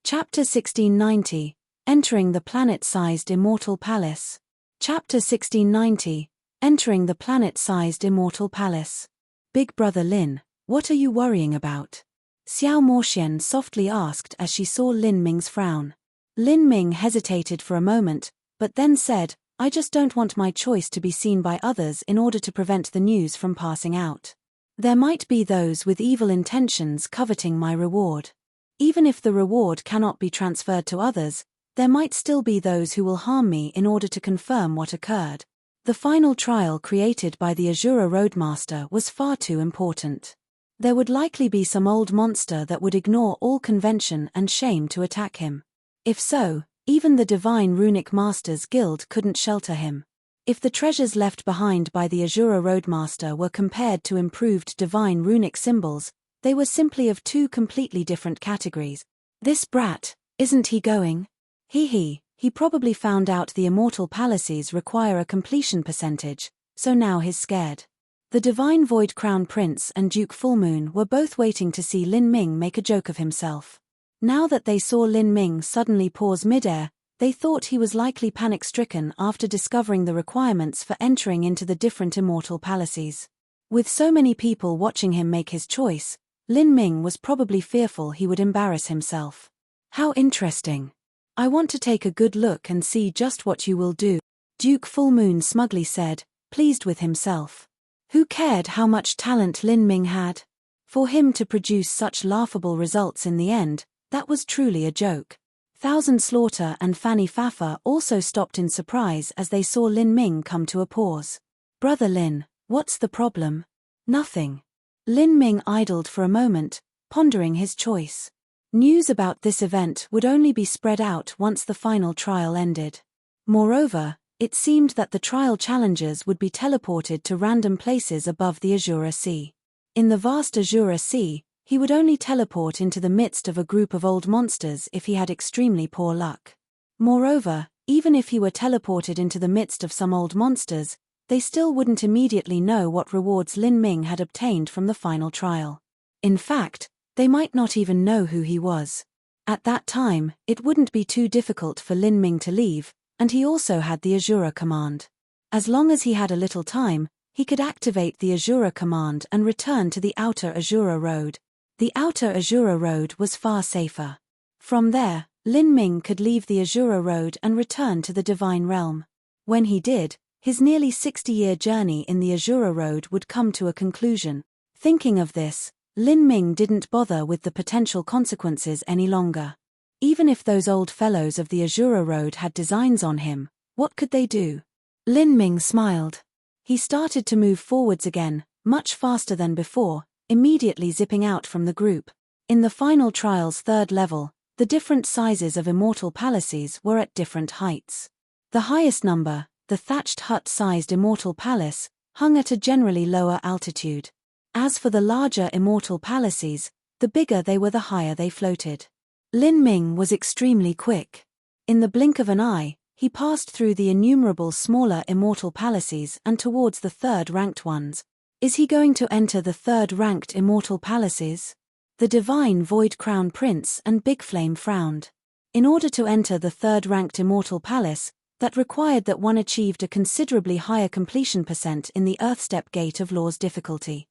Chapter 1690, Entering the Planet-Sized Immortal Palace. Chapter 1690, Entering the Planet-Sized Immortal Palace. Big Brother Lin, what are you worrying about? Xiao Moxian softly asked as she saw Lin Ming's frown. Lin Ming hesitated for a moment, but then said, I just don't want my choice to be seen by others in order to prevent the news from passing out. There might be those with evil intentions coveting my reward. Even if the reward cannot be transferred to others, there might still be those who will harm me in order to confirm what occurred. The final trial created by the Azura Roadmaster was far too important. There would likely be some old monster that would ignore all convention and shame to attack him. If so, even the Divine Runic Masters Guild couldn't shelter him. If the treasures left behind by the Azura Roadmaster were compared to improved divine runic symbols, they were simply of two completely different categories. This brat, isn't he going? He probably found out the immortal palaces require a completion percentage, so now he's scared. The Divine Void Crown Prince and Duke Full Moon were both waiting to see Lin Ming make a joke of himself. Now that they saw Lin Ming suddenly pause midair, they thought he was likely panic-stricken after discovering the requirements for entering into the different immortal palaces. With so many people watching him make his choice, Lin Ming was probably fearful he would embarrass himself. How interesting. I want to take a good look and see just what you will do, Duke Full Moon smugly said, pleased with himself. Who cared how much talent Lin Ming had? For him to produce such laughable results in the end, that was truly a joke. Thousand Slaughter and Fanny Fafa also stopped in surprise as they saw Lin Ming come to a pause. Brother Lin, what's the problem? Nothing. Lin Ming idled for a moment, pondering his choice. News about this event would only be spread out once the final trial ended. Moreover, it seemed that the trial challengers would be teleported to random places above the Azura Sea. In the vast Azura Sea, he would only teleport into the midst of a group of old monsters if he had extremely poor luck. Moreover, even if he were teleported into the midst of some old monsters, they still wouldn't immediately know what rewards Lin Ming had obtained from the final trial. In fact, they might not even know who he was. At that time, it wouldn't be too difficult for Lin Ming to leave, and he also had the Azura command. As long as he had a little time, he could activate the Azura command and return to the outer Azura Road. The outer Azura Road was far safer. From there, Lin Ming could leave the Azura Road and return to the divine realm. When he did, his nearly 60-year journey in the Azura Road would come to a conclusion. Thinking of this, Lin Ming didn't bother with the potential consequences any longer. Even if those old fellows of the Azura Road had designs on him, what could they do? Lin Ming smiled. He started to move forwards again, much faster than before, immediately zipping out from the group. In the final trial's third level, the different sizes of immortal palaces were at different heights. The highest number, the thatched hut-sized immortal palace, hung at a generally lower altitude. As for the larger immortal palaces, the bigger they were the higher they floated. Lin Ming was extremely quick. In the blink of an eye, he passed through the innumerable smaller immortal palaces and towards the third-ranked ones. Is he going to enter the third-ranked immortal palaces? The divine Void Crown Prince and Big Flame frowned. In order to enter the third-ranked immortal palace, that required that one achieved a considerably higher completion percent in the Earthstep Gate of Law's difficulty.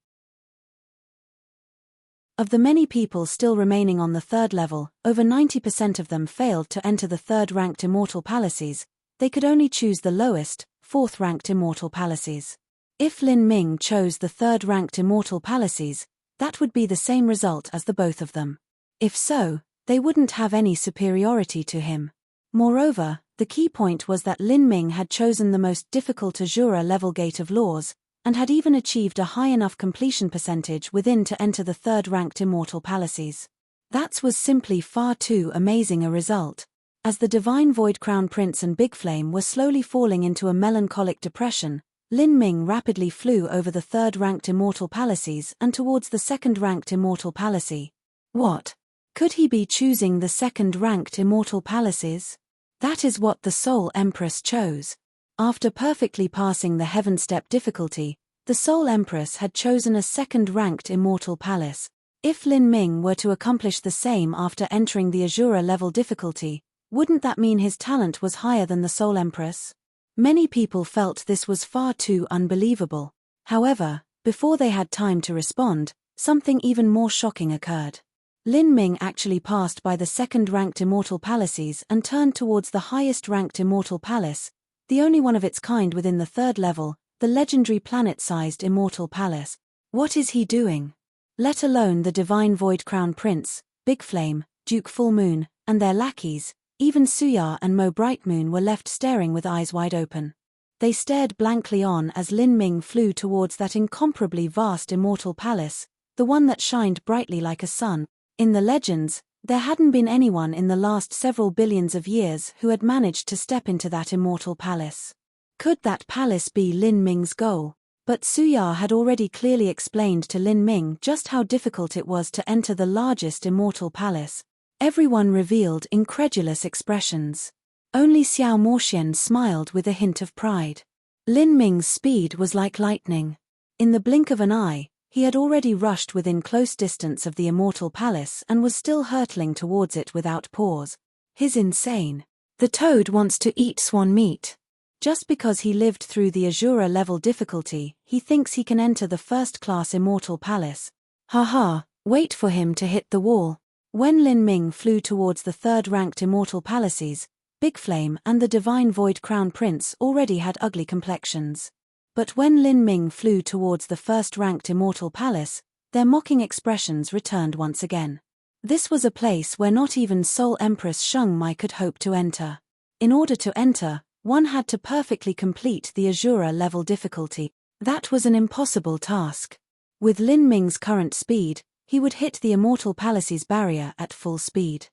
Of the many people still remaining on the third level, over 90% of them failed to enter the third-ranked immortal palaces. They could only choose the lowest, fourth-ranked immortal palaces. If Lin Ming chose the third-ranked immortal palaces, that would be the same result as the both of them. If so, they wouldn't have any superiority to him. Moreover, the key point was that Lin Ming had chosen the most difficult Azura level Gate of Laws, and had even achieved a high enough completion percentage within to enter the third-ranked immortal palaces. That was simply far too amazing a result. As the divine Void Crown Prince and Big Flame were slowly falling into a melancholic depression, Lin Ming rapidly flew over the third-ranked immortal palaces and towards the second-ranked immortal palace. What? Could he be choosing the second-ranked immortal palaces? That is what the Soul Empress chose. After perfectly passing the Heaven Step difficulty, the Soul Empress had chosen a second-ranked immortal palace. If Lin Ming were to accomplish the same after entering the Azura level difficulty, wouldn't that mean his talent was higher than the Soul Empress? Many people felt this was far too unbelievable. However, before they had time to respond, something even more shocking occurred. Lin Ming actually passed by the second-ranked immortal palaces and turned towards the highest-ranked immortal palace, the only one of its kind within the third level, the legendary planet-sized immortal palace. What is he doing? Let alone the divine Void Crown Prince, Big Flame, Duke Full Moon, and their lackeys, even Suya and Mo Bright Moon were left staring with eyes wide open. They stared blankly on as Lin Ming flew towards that incomparably vast immortal palace, the one that shined brightly like a sun. In the legends, there hadn't been anyone in the last several billions of years who had managed to step into that immortal palace. Could that palace be Lin Ming's goal? But Suya had already clearly explained to Lin Ming just how difficult it was to enter the largest immortal palace. Everyone revealed incredulous expressions. Only Xiao Moxian smiled with a hint of pride. Lin Ming's speed was like lightning. In the blink of an eye, he had already rushed within close distance of the immortal palace and was still hurtling towards it without pause. He's insane. The toad wants to eat swan meat. Just because he lived through the Azura level difficulty, he thinks he can enter the first-class immortal palace. Haha, wait for him to hit the wall. When Lin Ming flew towards the third-ranked immortal palaces, Big Flame and the divine Void Crown Prince already had ugly complexions. But when Lin Ming flew towards the first-ranked immortal palace, their mocking expressions returned once again. This was a place where not even Soul Empress Sheng Mai could hope to enter. In order to enter, one had to perfectly complete the Azura level difficulty. That was an impossible task. With Lin Ming's current speed, he would hit the immortal palace's barrier at full speed.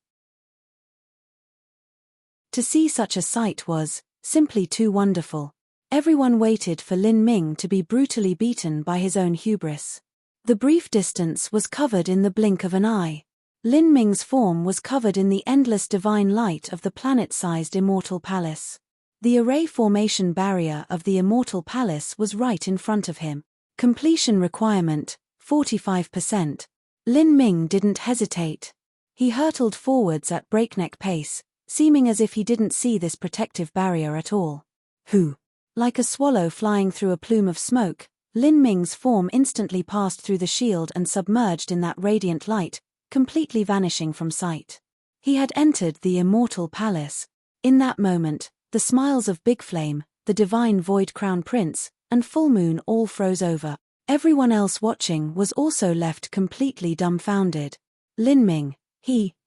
To see such a sight was simply too wonderful. Everyone waited for Lin Ming to be brutally beaten by his own hubris. The brief distance was covered in the blink of an eye. Lin Ming's form was covered in the endless divine light of the planet-sized immortal palace. The array formation barrier of the immortal palace was right in front of him. Completion requirement, 45%. Lin Ming didn't hesitate. He hurtled forwards at breakneck pace, seeming as if he didn't see this protective barrier at all. Who? Like a swallow flying through a plume of smoke, Lin Ming's form instantly passed through the shield and submerged in that radiant light, completely vanishing from sight. He had entered the immortal palace. In that moment, the smiles of Big Flame, the divine Void Crown Prince, and Full Moon all froze over. Everyone else watching was also left completely dumbfounded. Lin Ming,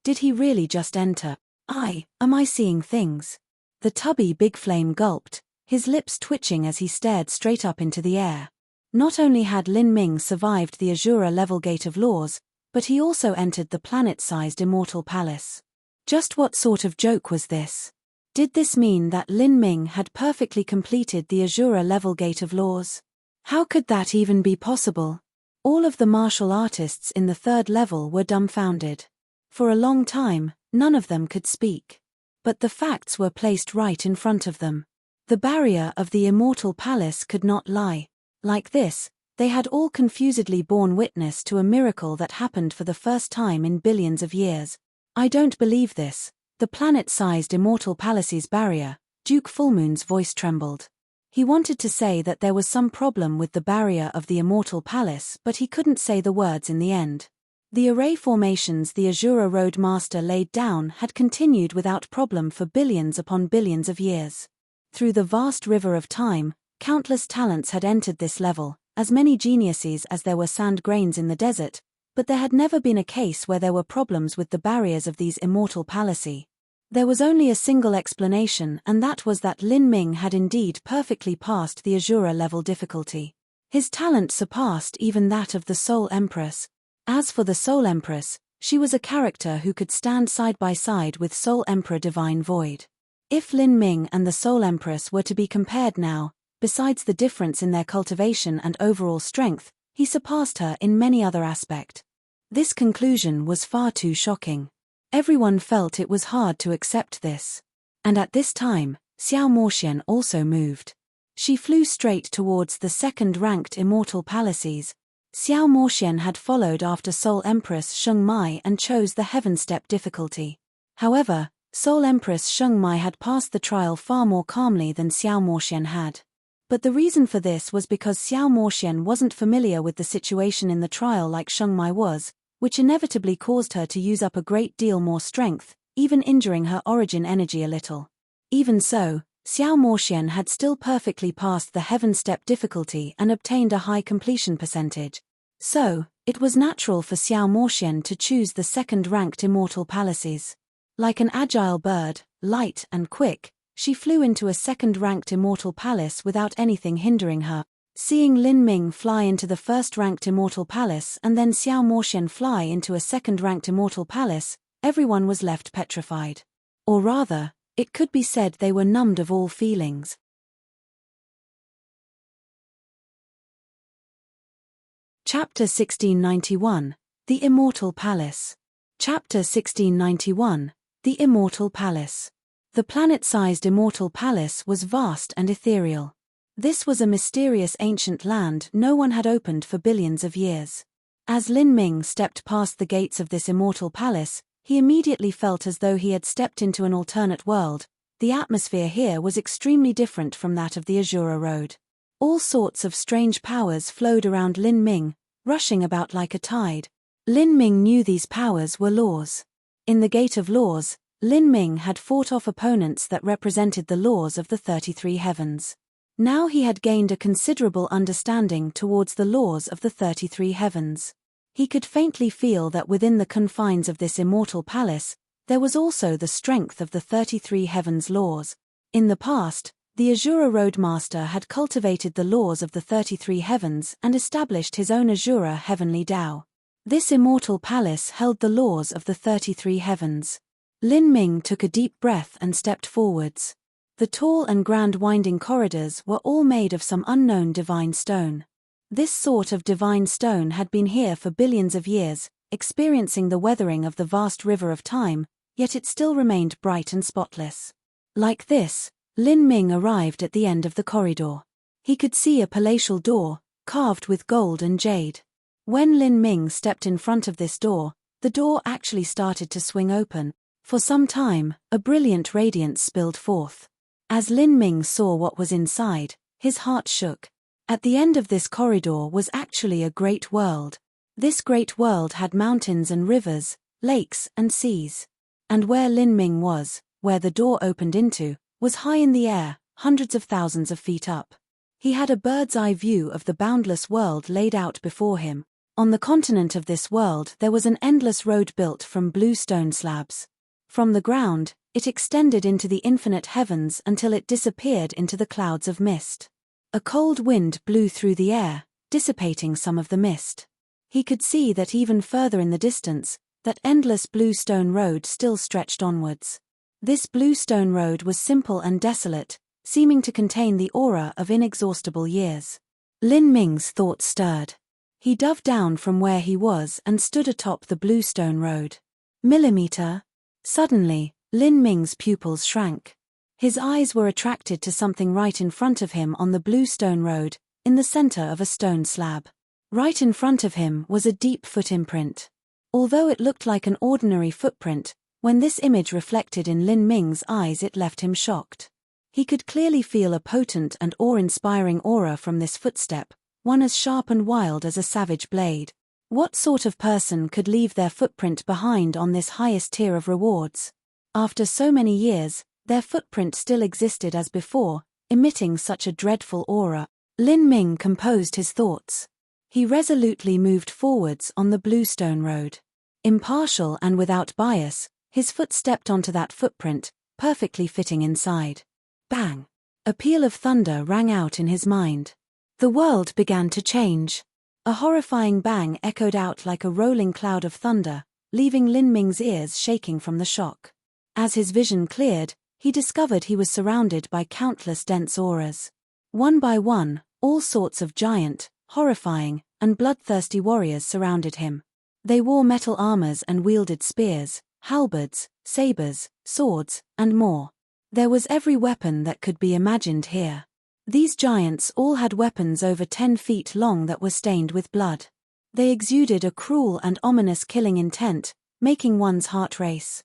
did he really just enter? Am I seeing things? The tubby Big Flame gulped, his lips twitching as he stared straight up into the air. Not only had Lin Ming survived the Azura-level Gate of Laws, but he also entered the planet-sized Immortal Palace. Just what sort of joke was this? Did this mean that Lin Ming had perfectly completed the Azura-level Gate of Laws? How could that even be possible? All of the martial artists in the third level were dumbfounded. For a long time, none of them could speak. But the facts were placed right in front of them. The barrier of the Immortal Palace could not lie. Like this, they had all confusedly borne witness to a miracle that happened for the first time in billions of years. I don't believe this. The planet-sized Immortal Palace's barrier. Duke Fullmoon's voice trembled. He wanted to say that there was some problem with the barrier of the Immortal Palace, but he couldn't say the words in the end. The array formations the Azura Road Master laid down had continued without problem for billions upon billions of years. Through the vast river of time, countless talents had entered this level, as many geniuses as there were sand grains in the desert, but there had never been a case where there were problems with the barriers of these immortal palaces. There was only a single explanation, and that was that Lin Ming had indeed perfectly passed the Azura level difficulty. His talent surpassed even that of the Soul Empress. As for the Soul Empress, she was a character who could stand side by side with Soul Emperor Divine Void. If Lin Ming and the Soul Empress were to be compared now, besides the difference in their cultivation and overall strength, he surpassed her in many other aspects. This conclusion was far too shocking. Everyone felt it was hard to accept this. And at this time, Xiao Moxian also moved. She flew straight towards the second-ranked Immortal Palaces. Xiao Moxian had followed after Soul Empress Sheng Mai and chose the Heaven Step difficulty. However, Soul Empress Sheng Mai had passed the trial far more calmly than Xiao Moxian had. But the reason for this was because Xiao Moxian wasn't familiar with the situation in the trial like Sheng Mai was, which inevitably caused her to use up a great deal more strength, even injuring her origin energy a little. Even so, Xiao Moxian had still perfectly passed the Heaven Step difficulty and obtained a high completion percentage. So, it was natural for Xiao Moxian to choose the second-ranked Immortal Palaces. Like an agile bird, light and quick, she flew into a second-ranked Immortal Palace without anything hindering her. Seeing Lin Ming fly into the first-ranked Immortal Palace and then Xiao Moxian fly into a second-ranked Immortal Palace, everyone was left petrified. Or rather, it could be said they were numbed of all feelings. Chapter 1691, The Immortal Palace. Chapter 1691, The Immortal Palace. The planet-sized Immortal Palace was vast and ethereal. This was a mysterious ancient land no one had opened for billions of years. As Lin Ming stepped past the gates of this Immortal Palace, he immediately felt as though he had stepped into an alternate world. The atmosphere here was extremely different from that of the Azura Road. All sorts of strange powers flowed around Lin Ming, rushing about like a tide. Lin Ming knew these powers were laws. In the Gate of Laws, Lin Ming had fought off opponents that represented the laws of the 33 heavens. Now he had gained a considerable understanding towards the laws of the 33 heavens. He could faintly feel that within the confines of this immortal palace, there was also the strength of the 33 heavens laws. In the past, the Azura Road Master had cultivated the laws of the 33 heavens and established his own Azura heavenly Tao. This immortal palace held the laws of the 33 heavens. Lin Ming took a deep breath and stepped forwards. The tall and grand winding corridors were all made of some unknown divine stone. This sort of divine stone had been here for billions of years, experiencing the weathering of the vast river of time, yet it still remained bright and spotless. Like this, Lin Ming arrived at the end of the corridor. He could see a palatial door, carved with gold and jade. When Lin Ming stepped in front of this door, the door actually started to swing open. For some time, a brilliant radiance spilled forth. As Lin Ming saw what was inside, his heart shook. At the end of this corridor was actually a great world. This great world had mountains and rivers, lakes and seas. And where Lin Ming was, where the door opened into, was high in the air, hundreds of thousands of feet up. He had a bird's-eye view of the boundless world laid out before him. On the continent of this world there was an endless road built from blue stone slabs. From the ground, it extended into the infinite heavens until it disappeared into the clouds of mist. A cold wind blew through the air, dissipating some of the mist. He could see that even further in the distance, that endless blue stone road still stretched onwards. This blue stone road was simple and desolate, seeming to contain the aura of inexhaustible years. Lin Ming's thoughts stirred. He dove down from where he was and stood atop the blue stone road. Millimeter. Suddenly, Lin Ming's pupils shrank. His eyes were attracted to something right in front of him on the blue stone road, in the center of a stone slab. Right in front of him was a deep foot imprint. Although it looked like an ordinary footprint, when this image reflected in Lin Ming's eyes it left him shocked. He could clearly feel a potent and awe-inspiring aura from this footstep, one as sharp and wild as a savage blade. What sort of person could leave their footprint behind on this highest tier of rewards? After so many years, their footprint still existed as before, emitting such a dreadful aura. Lin Ming composed his thoughts. He resolutely moved forwards on the blue stone road. Impartial and without bias, his foot stepped onto that footprint, perfectly fitting inside. Bang! A peal of thunder rang out in his mind. The world began to change. A horrifying bang echoed out like a rolling cloud of thunder, leaving Lin Ming's ears shaking from the shock. As his vision cleared, he discovered he was surrounded by countless dense auras. One by one, all sorts of giant, horrifying, and bloodthirsty warriors surrounded him. They wore metal armors and wielded spears, halberds, sabers, swords, and more. There was every weapon that could be imagined here. These giants all had weapons over 10 feet long that were stained with blood. They exuded a cruel and ominous killing intent, making one's heart race.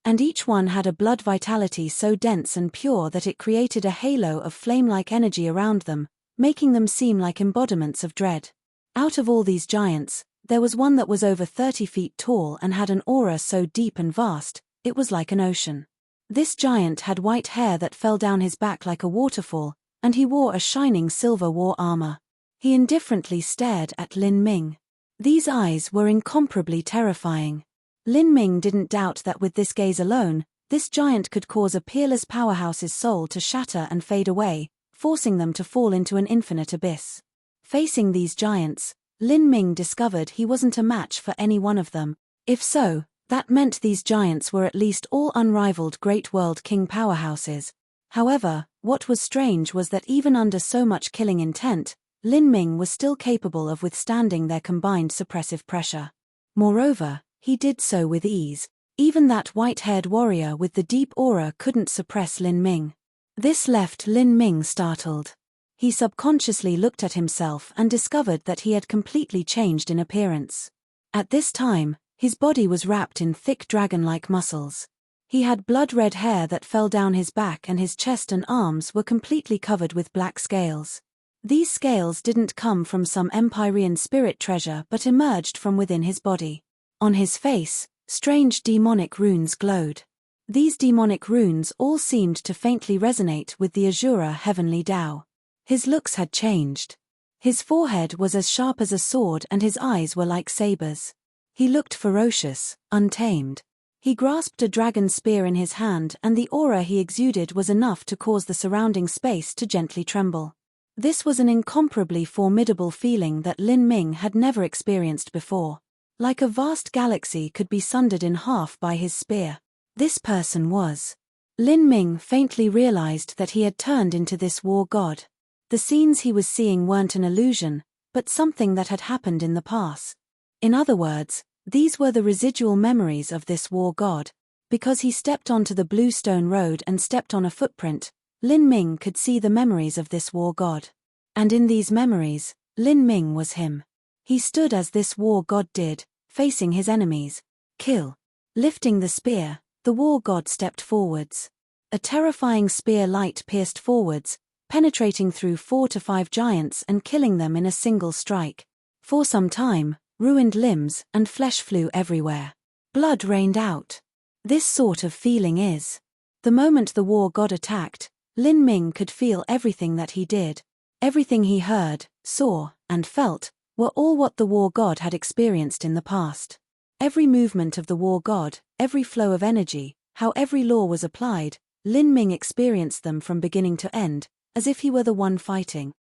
And each one had a blood vitality so dense and pure that it created a halo of flame-like energy around them, making them seem like embodiments of dread. Out of all these giants, there was one that was over 30 feet tall and had an aura so deep and vast, it was like an ocean. This giant had white hair that fell down his back like a waterfall, and he wore a shining silver war armor. He indifferently stared at Lin Ming. These eyes were incomparably terrifying. Lin Ming didn't doubt that with this gaze alone, this giant could cause a peerless powerhouse's soul to shatter and fade away, forcing them to fall into an infinite abyss. Facing these giants, Lin Ming discovered he wasn't a match for any one of them. If so, that meant these giants were at least all unrivaled Great World King powerhouses. However, what was strange was that even under so much killing intent, Lin Ming was still capable of withstanding their combined suppressive pressure. Moreover, he did so with ease. Even that white-haired warrior with the deep aura couldn't suppress Lin Ming. This left Lin Ming startled. He subconsciously looked at himself and discovered that he had completely changed in appearance. At this time, his body was wrapped in thick dragon-like muscles. He had blood-red hair that fell down his back and his chest and arms were completely covered with black scales. These scales didn't come from some Empyrean spirit treasure but emerged from within his body. On his face, strange demonic runes glowed. These demonic runes all seemed to faintly resonate with the Azura heavenly Tao. His looks had changed. His forehead was as sharp as a sword and his eyes were like sabers. He looked ferocious, untamed. He grasped a dragon spear in his hand and the aura he exuded was enough to cause the surrounding space to gently tremble. This was an incomparably formidable feeling that Lin Ming had never experienced before. Like a vast galaxy could be sundered in half by his spear. This person was. Lin Ming faintly realized that he had turned into this war god. The scenes he was seeing weren't an illusion, but something that had happened in the past. In other words, these were the residual memories of this war god. Because he stepped onto the blue stone road and stepped on a footprint, Lin Ming could see the memories of this war god. And in these memories, Lin Ming was him. He stood as this war god did, facing his enemies. Kill. Lifting the spear, the war god stepped forwards. A terrifying spear light pierced forwards, penetrating through 4 to 5 giants and killing them in a single strike. For some time, ruined limbs and flesh flew everywhere. Blood rained out. This sort of feeling is. The moment the war god attacked, Lin Ming could feel everything that he did. Everything he heard, saw, and felt, were all what the war god had experienced in the past. Every movement of the war god, every flow of energy, how every law was applied, Lin Ming experienced them from beginning to end, as if he were the one fighting.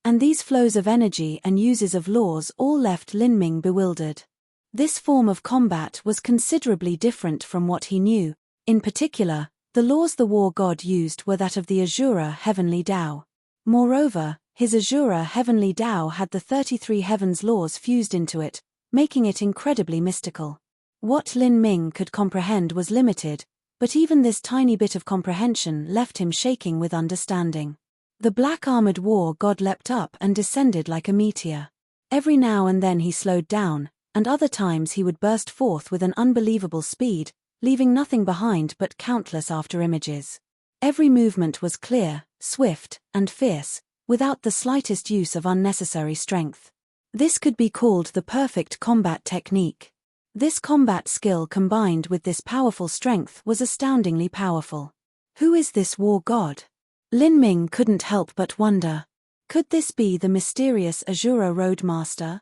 And these flows of energy and uses of laws all left Lin Ming bewildered. This form of combat was considerably different from what he knew. In particular, the laws the war god used were that of the Azura Heavenly Tao. Moreover, his Azura Heavenly Tao had the 33 heavens laws fused into it, making it incredibly mystical. What Lin Ming could comprehend was limited, but even this tiny bit of comprehension left him shaking with understanding. The black-armored war god leapt up and descended like a meteor. Every now and then he slowed down, and other times he would burst forth with an unbelievable speed, leaving nothing behind but countless afterimages. Every movement was clear, swift, and fierce, without the slightest use of unnecessary strength. This could be called the perfect combat technique. This combat skill combined with this powerful strength was astoundingly powerful. Who is this war god? Lin Ming couldn't help but wonder. Could this be the mysterious Azura Roadmaster?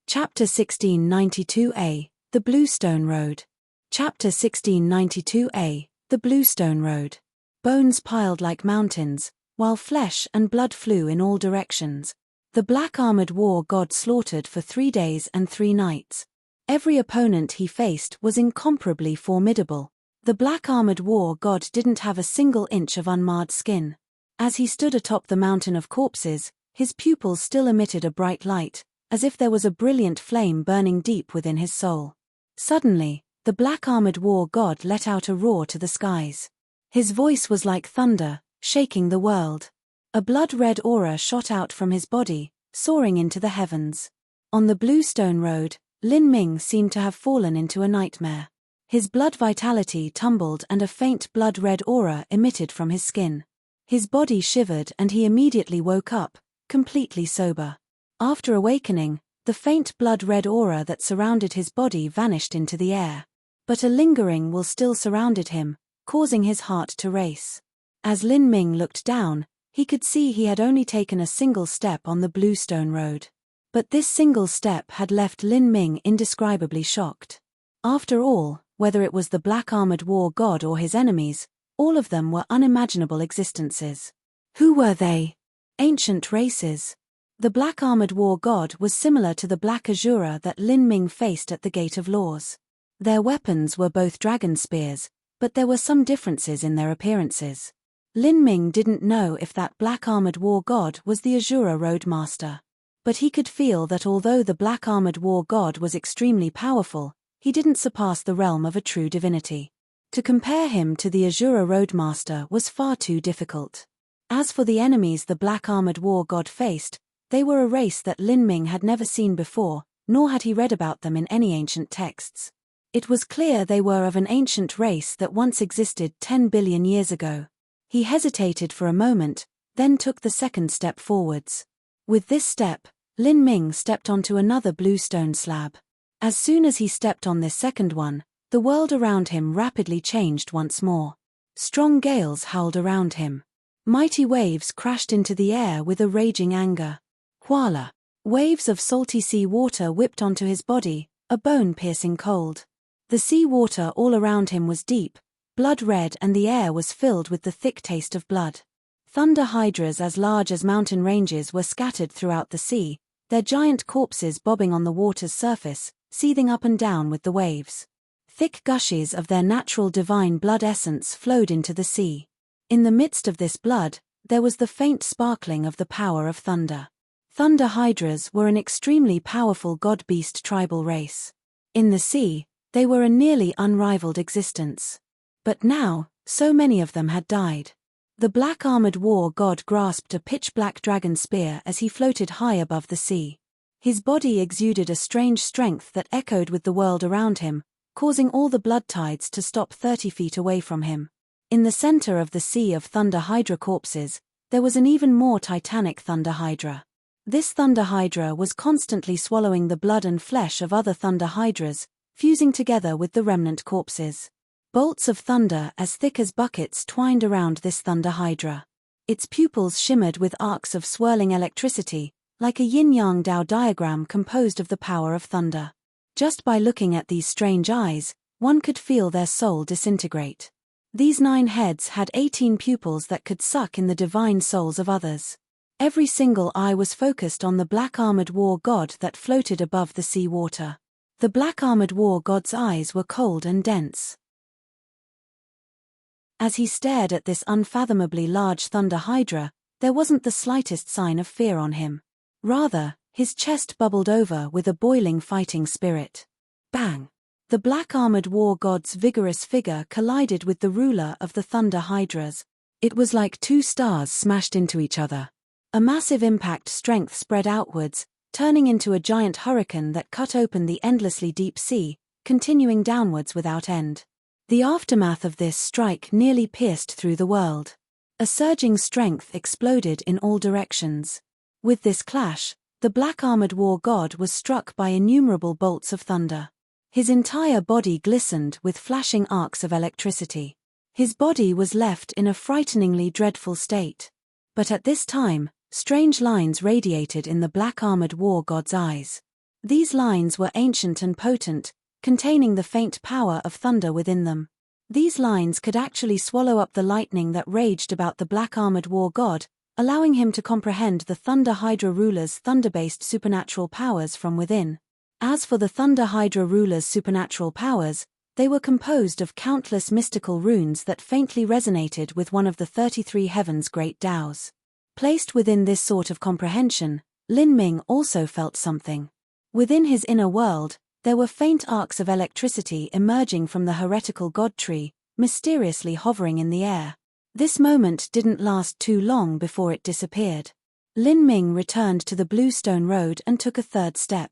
Chapter 1692a, The Bluestone Road. Chapter 1692a, The Bluestone Road. Bones piled like mountains, while flesh and blood flew in all directions. The black-armored war god slaughtered for 3 days and 3 nights. Every opponent he faced was incomparably formidable. The black-armored war god didn't have a single inch of unmarred skin. As he stood atop the mountain of corpses, his pupils still emitted a bright light, as if there was a brilliant flame burning deep within his soul. Suddenly, the black-armored war god let out a roar to the skies. His voice was like thunder, shaking the world. A blood-red aura shot out from his body, soaring into the heavens. On the Bluestone Road, Lin Ming seemed to have fallen into a nightmare. His blood vitality tumbled and a faint blood-red aura emitted from his skin. His body shivered and he immediately woke up, completely sober. After awakening, the faint blood-red aura that surrounded his body vanished into the air. But a lingering will still surrounded him, causing his heart to race. As Lin Ming looked down, he could see he had only taken a single step on the Bluestone Road. But this single step had left Lin Ming indescribably shocked. After all, whether it was the black-armored war god or his enemies, all of them were unimaginable existences. Who were they? Ancient races. The black-armored war god was similar to the black Azura that Lin Ming faced at the Gate of Laws. Their weapons were both dragon spears, but there were some differences in their appearances. Lin Ming didn't know if that black-armored war god was the Azura Roadmaster. But he could feel that although the black-armored war god was extremely powerful, he didn't surpass the realm of a true divinity. To compare him to the Azura Roadmaster was far too difficult. As for the enemies the black-armored war god faced, they were a race that Lin Ming had never seen before, nor had he read about them in any ancient texts. It was clear they were of an ancient race that once existed 10 billion years ago. He hesitated for a moment, then took the second step forwards. With this step, Lin Ming stepped onto another bluestone slab. As soon as he stepped on this second one, the world around him rapidly changed once more. Strong gales howled around him. Mighty waves crashed into the air with a raging anger. Huala. Waves of salty sea water whipped onto his body, a bone-piercing cold. The sea water all around him was deep, blood-red, and the air was filled with the thick taste of blood. Thunder hydras as large as mountain ranges were scattered throughout the sea, their giant corpses bobbing on the water's surface, seething up and down with the waves. Thick gushes of their natural divine blood essence flowed into the sea. In the midst of this blood, there was the faint sparkling of the power of thunder. Thunder hydras were an extremely powerful god-beast tribal race. In the sea, they were a nearly unrivaled existence. But now, so many of them had died. The black-armored war god grasped a pitch-black dragon spear as he floated high above the sea. His body exuded a strange strength that echoed with the world around him, causing all the blood tides to stop 30 feet away from him. In the center of the sea of thunder hydra corpses, there was an even more titanic thunder hydra. This thunder hydra was constantly swallowing the blood and flesh of other thunder hydras, fusing together with the remnant corpses. Bolts of thunder as thick as buckets twined around this thunder hydra. Its pupils shimmered with arcs of swirling electricity, like a yin-yang Tao diagram composed of the power of thunder. Just by looking at these strange eyes, one could feel their soul disintegrate. These 9 heads had 18 pupils that could suck in the divine souls of others. Every single eye was focused on the black-armored war god that floated above the sea water. The black-armored war god's eyes were cold and dense. As he stared at this unfathomably large thunder hydra, there wasn't the slightest sign of fear on him. Rather, his chest bubbled over with a boiling fighting spirit. Bang! The black-armored war god's vigorous figure collided with the ruler of the thunder hydras. It was like 2 stars smashed into each other. A massive impact strength spread outwards, turning into a giant hurricane that cut open the endlessly deep sea, continuing downwards without end. The aftermath of this strike nearly pierced through the world. A surging strength exploded in all directions. With this clash, the black-armored war god was struck by innumerable bolts of thunder. His entire body glistened with flashing arcs of electricity. His body was left in a frighteningly dreadful state. But at this time, strange lines radiated in the black-armored war god's eyes. These lines were ancient and potent, containing the faint power of thunder within them. These lines could actually swallow up the lightning that raged about the black-armored war god, allowing him to comprehend the Thunder Hydra ruler's thunder-based supernatural powers from within. As for the Thunder Hydra ruler's supernatural powers, they were composed of countless mystical runes that faintly resonated with one of the 33 heavens' great Taos. Placed within this sort of comprehension, Lin Ming also felt something. Within his inner world, there were faint arcs of electricity emerging from the heretical god tree, mysteriously hovering in the air. This moment didn't last too long before it disappeared. Lin Ming returned to the Bluestone Road and took a 3rd step.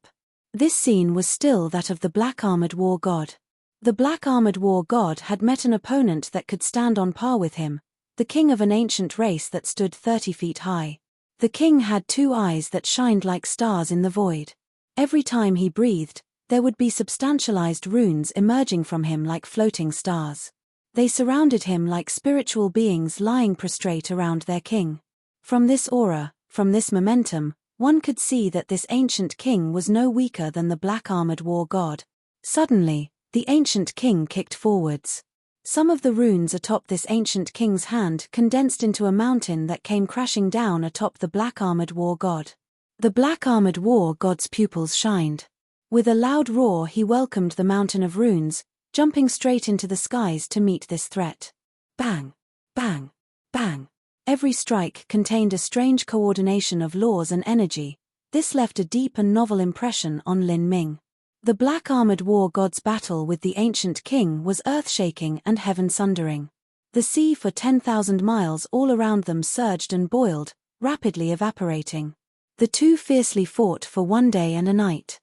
This scene was still that of the black-armored war god. The black-armored war god had met an opponent that could stand on par with him, the king of an ancient race that stood 30 feet high. The king had 2 eyes that shined like stars in the void. Every time he breathed, there would be substantialized runes emerging from him like floating stars. They surrounded him like spiritual beings lying prostrate around their king. From this aura, from this momentum, one could see that this ancient king was no weaker than the black-armored war god. Suddenly, the ancient king kicked forwards. Some of the runes atop this ancient king's hand condensed into a mountain that came crashing down atop the black-armored war god. The black-armored war god's pupils shined. With a loud roar he welcomed the mountain of runes, jumping straight into the skies to meet this threat. Bang! Bang! Bang! Every strike contained a strange coordination of laws and energy. This left a deep and novel impression on Lin Ming. The black-armored war god's battle with the ancient king was earth-shaking and heaven-sundering. The sea for 10,000 miles all around them surged and boiled, rapidly evaporating. The 2 fiercely fought for 1 day and a night.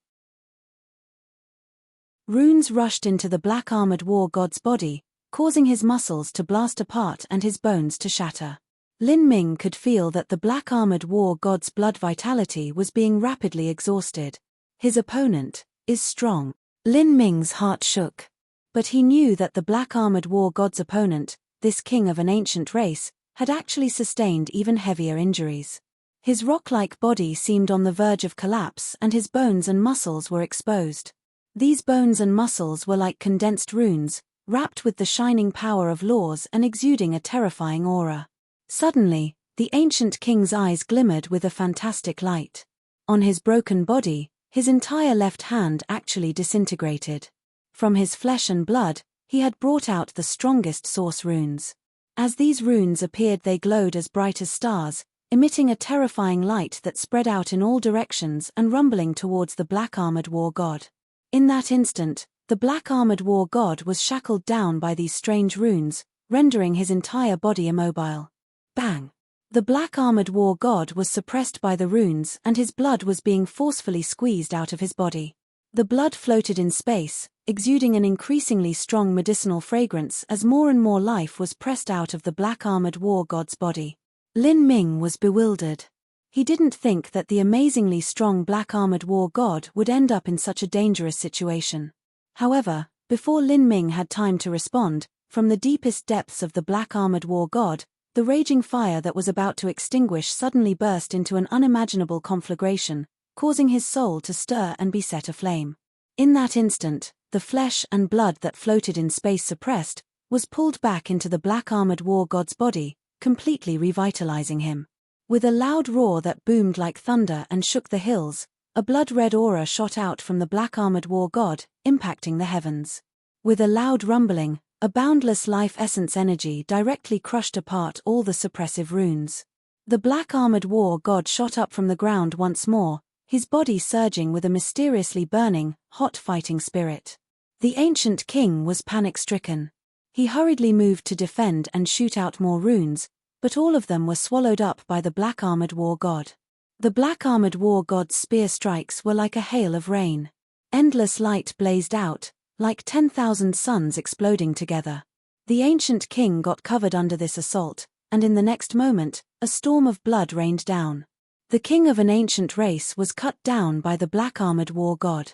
Runes rushed into the black-armored war god's body, causing his muscles to blast apart and his bones to shatter. Lin Ming could feel that the black-armored war god's blood vitality was being rapidly exhausted. His opponent is strong. Lin Ming's heart shook. But he knew that the black-armored war god's opponent, this king of an ancient race, had actually sustained even heavier injuries. His rock-like body seemed on the verge of collapse and his bones and muscles were exposed. These bones and muscles were like condensed runes, wrapped with the shining power of laws and exuding a terrifying aura. Suddenly, the ancient king's eyes glimmered with a fantastic light. On his broken body, his entire left hand actually disintegrated. From his flesh and blood, he had brought out the strongest source runes. As these runes appeared, they glowed as bright as stars, emitting a terrifying light that spread out in all directions and rumbling towards the black-armored war god. In that instant, the black-armored war god was shackled down by these strange runes, rendering his entire body immobile. Bang! The black-armored war god was suppressed by the runes and his blood was being forcefully squeezed out of his body. The blood floated in space, exuding an increasingly strong medicinal fragrance as more and more life was pressed out of the black-armored war god's body. Lin Ming was bewildered. He didn't think that the amazingly strong black-armored war god would end up in such a dangerous situation. However, before Lin Ming had time to respond, from the deepest depths of the black-armored war god, the raging fire that was about to extinguish suddenly burst into an unimaginable conflagration, causing his soul to stir and be set aflame. In that instant, the flesh and blood that floated in space suppressed, was pulled back into the black-armored war god's body, completely revitalizing him. With a loud roar that boomed like thunder and shook the hills, a blood-red aura shot out from the black-armored war god, impacting the heavens. With a loud rumbling, a boundless life essence energy directly crushed apart all the suppressive runes. The black-armored war god shot up from the ground once more, his body surging with a mysteriously burning, hot fighting spirit. The ancient king was panic-stricken. He hurriedly moved to defend and shoot out more runes, but all of them were swallowed up by the black-armored war god. The black-armored war god's spear strikes were like a hail of rain. Endless light blazed out, like 10,000 suns exploding together. The ancient king got covered under this assault, and in the next moment, a storm of blood rained down. The king of an ancient race was cut down by the black-armored war god.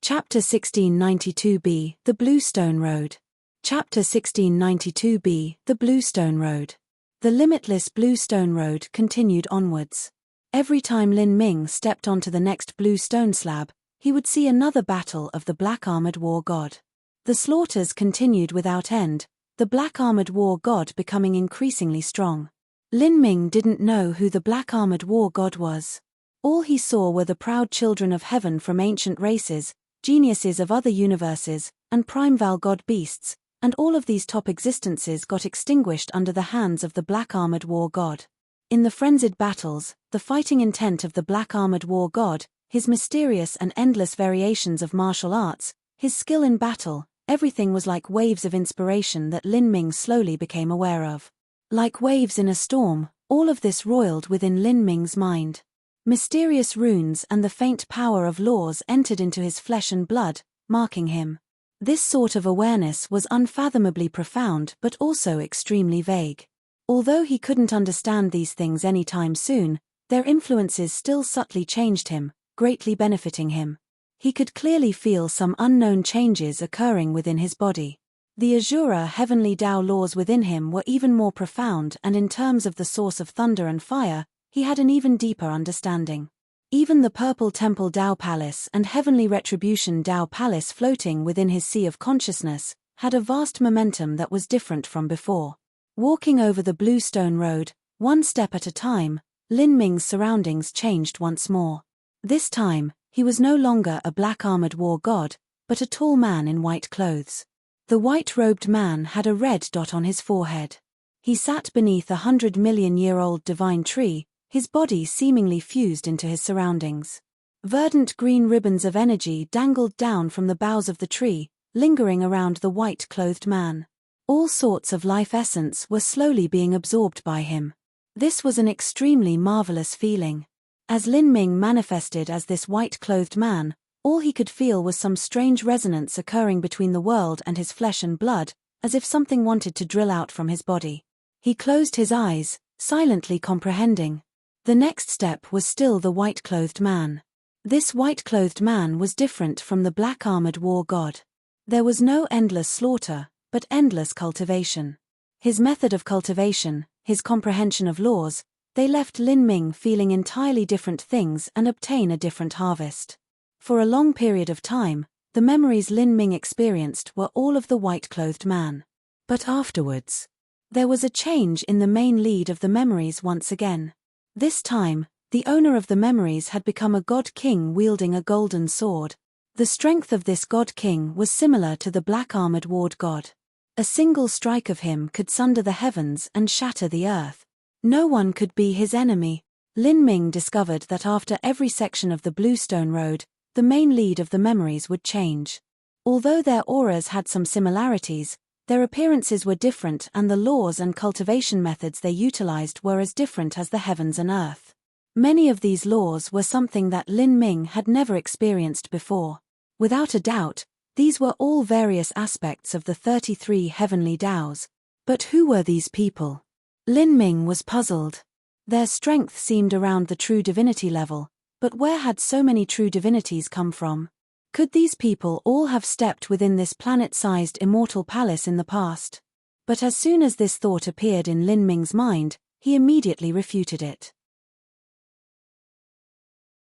Chapter 1692b, The Bluestone Road. Chapter 1692b, The Bluestone Road. The limitless Bluestone Road continued onwards. Every time Lin Ming stepped onto the next blue stone slab, he would see another battle of the black-armored war god. The slaughters continued without end, the black-armored war god becoming increasingly strong. Lin Ming didn't know who the black-armored war god was. All he saw were the proud children of heaven from ancient races, geniuses of other universes, and primeval god beasts, and all of these top existences got extinguished under the hands of the black-armored war god. In the frenzied battles, the fighting intent of the black-armored war god, his mysterious and endless variations of martial arts, his skill in battle, everything was like waves of inspiration that Lin Ming slowly became aware of. Like waves in a storm, all of this roiled within Lin Ming's mind. Mysterious runes and the faint power of laws entered into his flesh and blood, marking him. This sort of awareness was unfathomably profound but also extremely vague. Although he couldn't understand these things anytime soon, their influences still subtly changed him, greatly benefiting him. He could clearly feel some unknown changes occurring within his body. The Azura heavenly Tao laws within him were even more profound, and in terms of the source of thunder and fire, he had an even deeper understanding. Even the Purple Temple Tao Palace and Heavenly Retribution Tao Palace floating within his sea of consciousness had a vast momentum that was different from before. Walking over the Bluestone Road, one step at a time, Lin Ming's surroundings changed once more. This time, he was no longer a black-armored war god, but a tall man in white clothes. The white-robed man had a red dot on his forehead. He sat beneath a 100-million-year-old divine tree, his body seemingly fused into his surroundings. Verdant green ribbons of energy dangled down from the boughs of the tree, lingering around the white-clothed man. All sorts of life essence were slowly being absorbed by him. This was an extremely marvelous feeling. As Lin Ming manifested as this white-clothed man, all he could feel was some strange resonance occurring between the world and his flesh and blood, as if something wanted to drill out from his body. He closed his eyes, silently comprehending. The next step was still the white-clothed man. This white-clothed man was different from the black-armored war god. There was no endless slaughter, but endless cultivation. His method of cultivation, his comprehension of laws, they left Lin Ming feeling entirely different things and obtain a different harvest. For a long period of time, the memories Lin Ming experienced were all of the white-clothed man. But afterwards, there was a change in the main lead of the memories once again. This time, the owner of the memories had become a god-king wielding a golden sword. The strength of this god-king was similar to the black-armored war god. A single strike of him could sunder the heavens and shatter the earth. No one could be his enemy. Lin Ming discovered that after every section of the Bluestone Road, the main lead of the memories would change. Although their auras had some similarities, their appearances were different and the laws and cultivation methods they utilized were as different as the heavens and earth. Many of these laws were something that Lin Ming had never experienced before. Without a doubt, these were all various aspects of the 33 heavenly Taos. But who were these people? Lin Ming was puzzled. Their strength seemed around the true divinity level, but where had so many true divinities come from? Could these people all have stepped within this planet-sized immortal palace in the past? But as soon as this thought appeared in Lin Ming's mind, he immediately refuted it.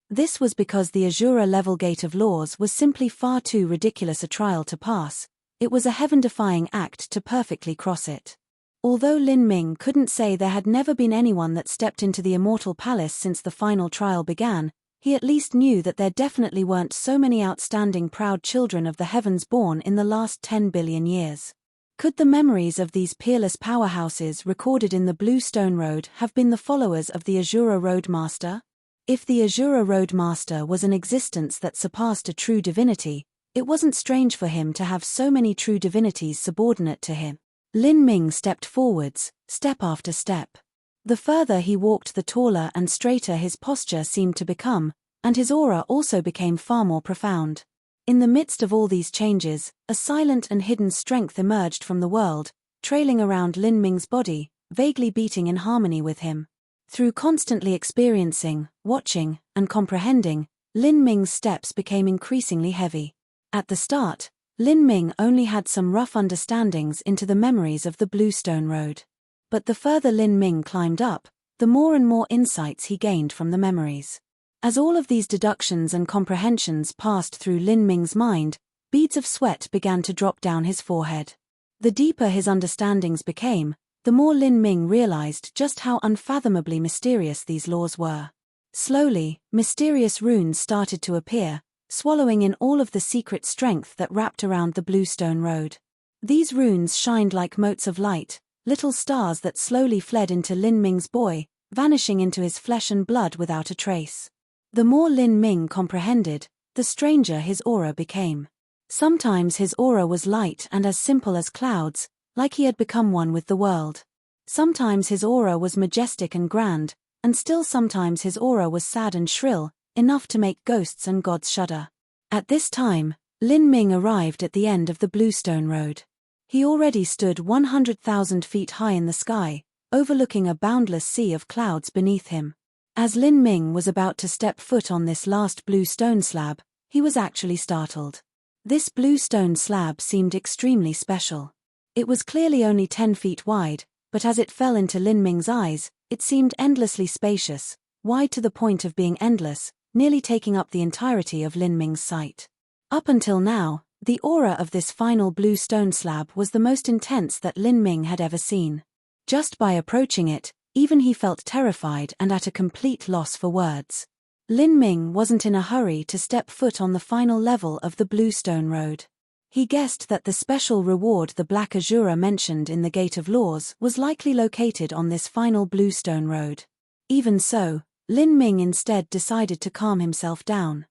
This was because the Azura level Gate of Laws was simply far too ridiculous a trial to pass. It was a heaven-defying act to perfectly cross it. Although Lin Ming couldn't say there had never been anyone that stepped into the immortal palace since the final trial began, he at least knew that there definitely weren't so many outstanding proud children of the heavens born in the last 10 billion years. Could the memories of these peerless powerhouses recorded in the Blue Stone Road have been the followers of the Azura Roadmaster? If the Azura Roadmaster was an existence that surpassed a true divinity, it wasn't strange for him to have so many true divinities subordinate to him. Lin Ming stepped forwards, step after step. The further he walked, the taller and straighter his posture seemed to become, and his aura also became far more profound. In the midst of all these changes, a silent and hidden strength emerged from the world, trailing around Lin Ming's body, vaguely beating in harmony with him. Through constantly experiencing, watching, and comprehending, Lin Ming's steps became increasingly heavy. At the start, Lin Ming only had some rough understandings into the memories of the Blue Stone Road. But the further Lin Ming climbed up, the more and more insights he gained from the memories. As all of these deductions and comprehensions passed through Lin Ming's mind, beads of sweat began to drop down his forehead. The deeper his understandings became, the more Lin Ming realized just how unfathomably mysterious these laws were. Slowly, mysterious runes started to appear, swallowing in all of the secret strength that wrapped around the Blue Stone Road. These runes shined like motes of light, little stars that slowly fled into Lin Ming's boy, vanishing into his flesh and blood without a trace. The more Lin Ming comprehended, the stranger his aura became. Sometimes his aura was light and as simple as clouds, like he had become one with the world. Sometimes his aura was majestic and grand, and still sometimes his aura was sad and shrill, enough to make ghosts and gods shudder. At this time, Lin Ming arrived at the end of the Blue Stone Road. He already stood 100,000 feet high in the sky, overlooking a boundless sea of clouds beneath him. As Lin Ming was about to step foot on this last blue stone slab, he was actually startled. This blue stone slab seemed extremely special. It was clearly only 10 feet wide, but as it fell into Lin Ming's eyes, it seemed endlessly spacious, wide to the point of being endless, nearly taking up the entirety of Lin Ming's sight. Up until now, the aura of this final blue stone slab was the most intense that Lin Ming had ever seen. Just by approaching it, even he felt terrified and at a complete loss for words. Lin Ming wasn't in a hurry to step foot on the final level of the Blue Stone Road. He guessed that the special reward the Black Azura mentioned in the Gate of Laws was likely located on this final Blue Stone Road. Even so, Lin Ming instead decided to calm himself down.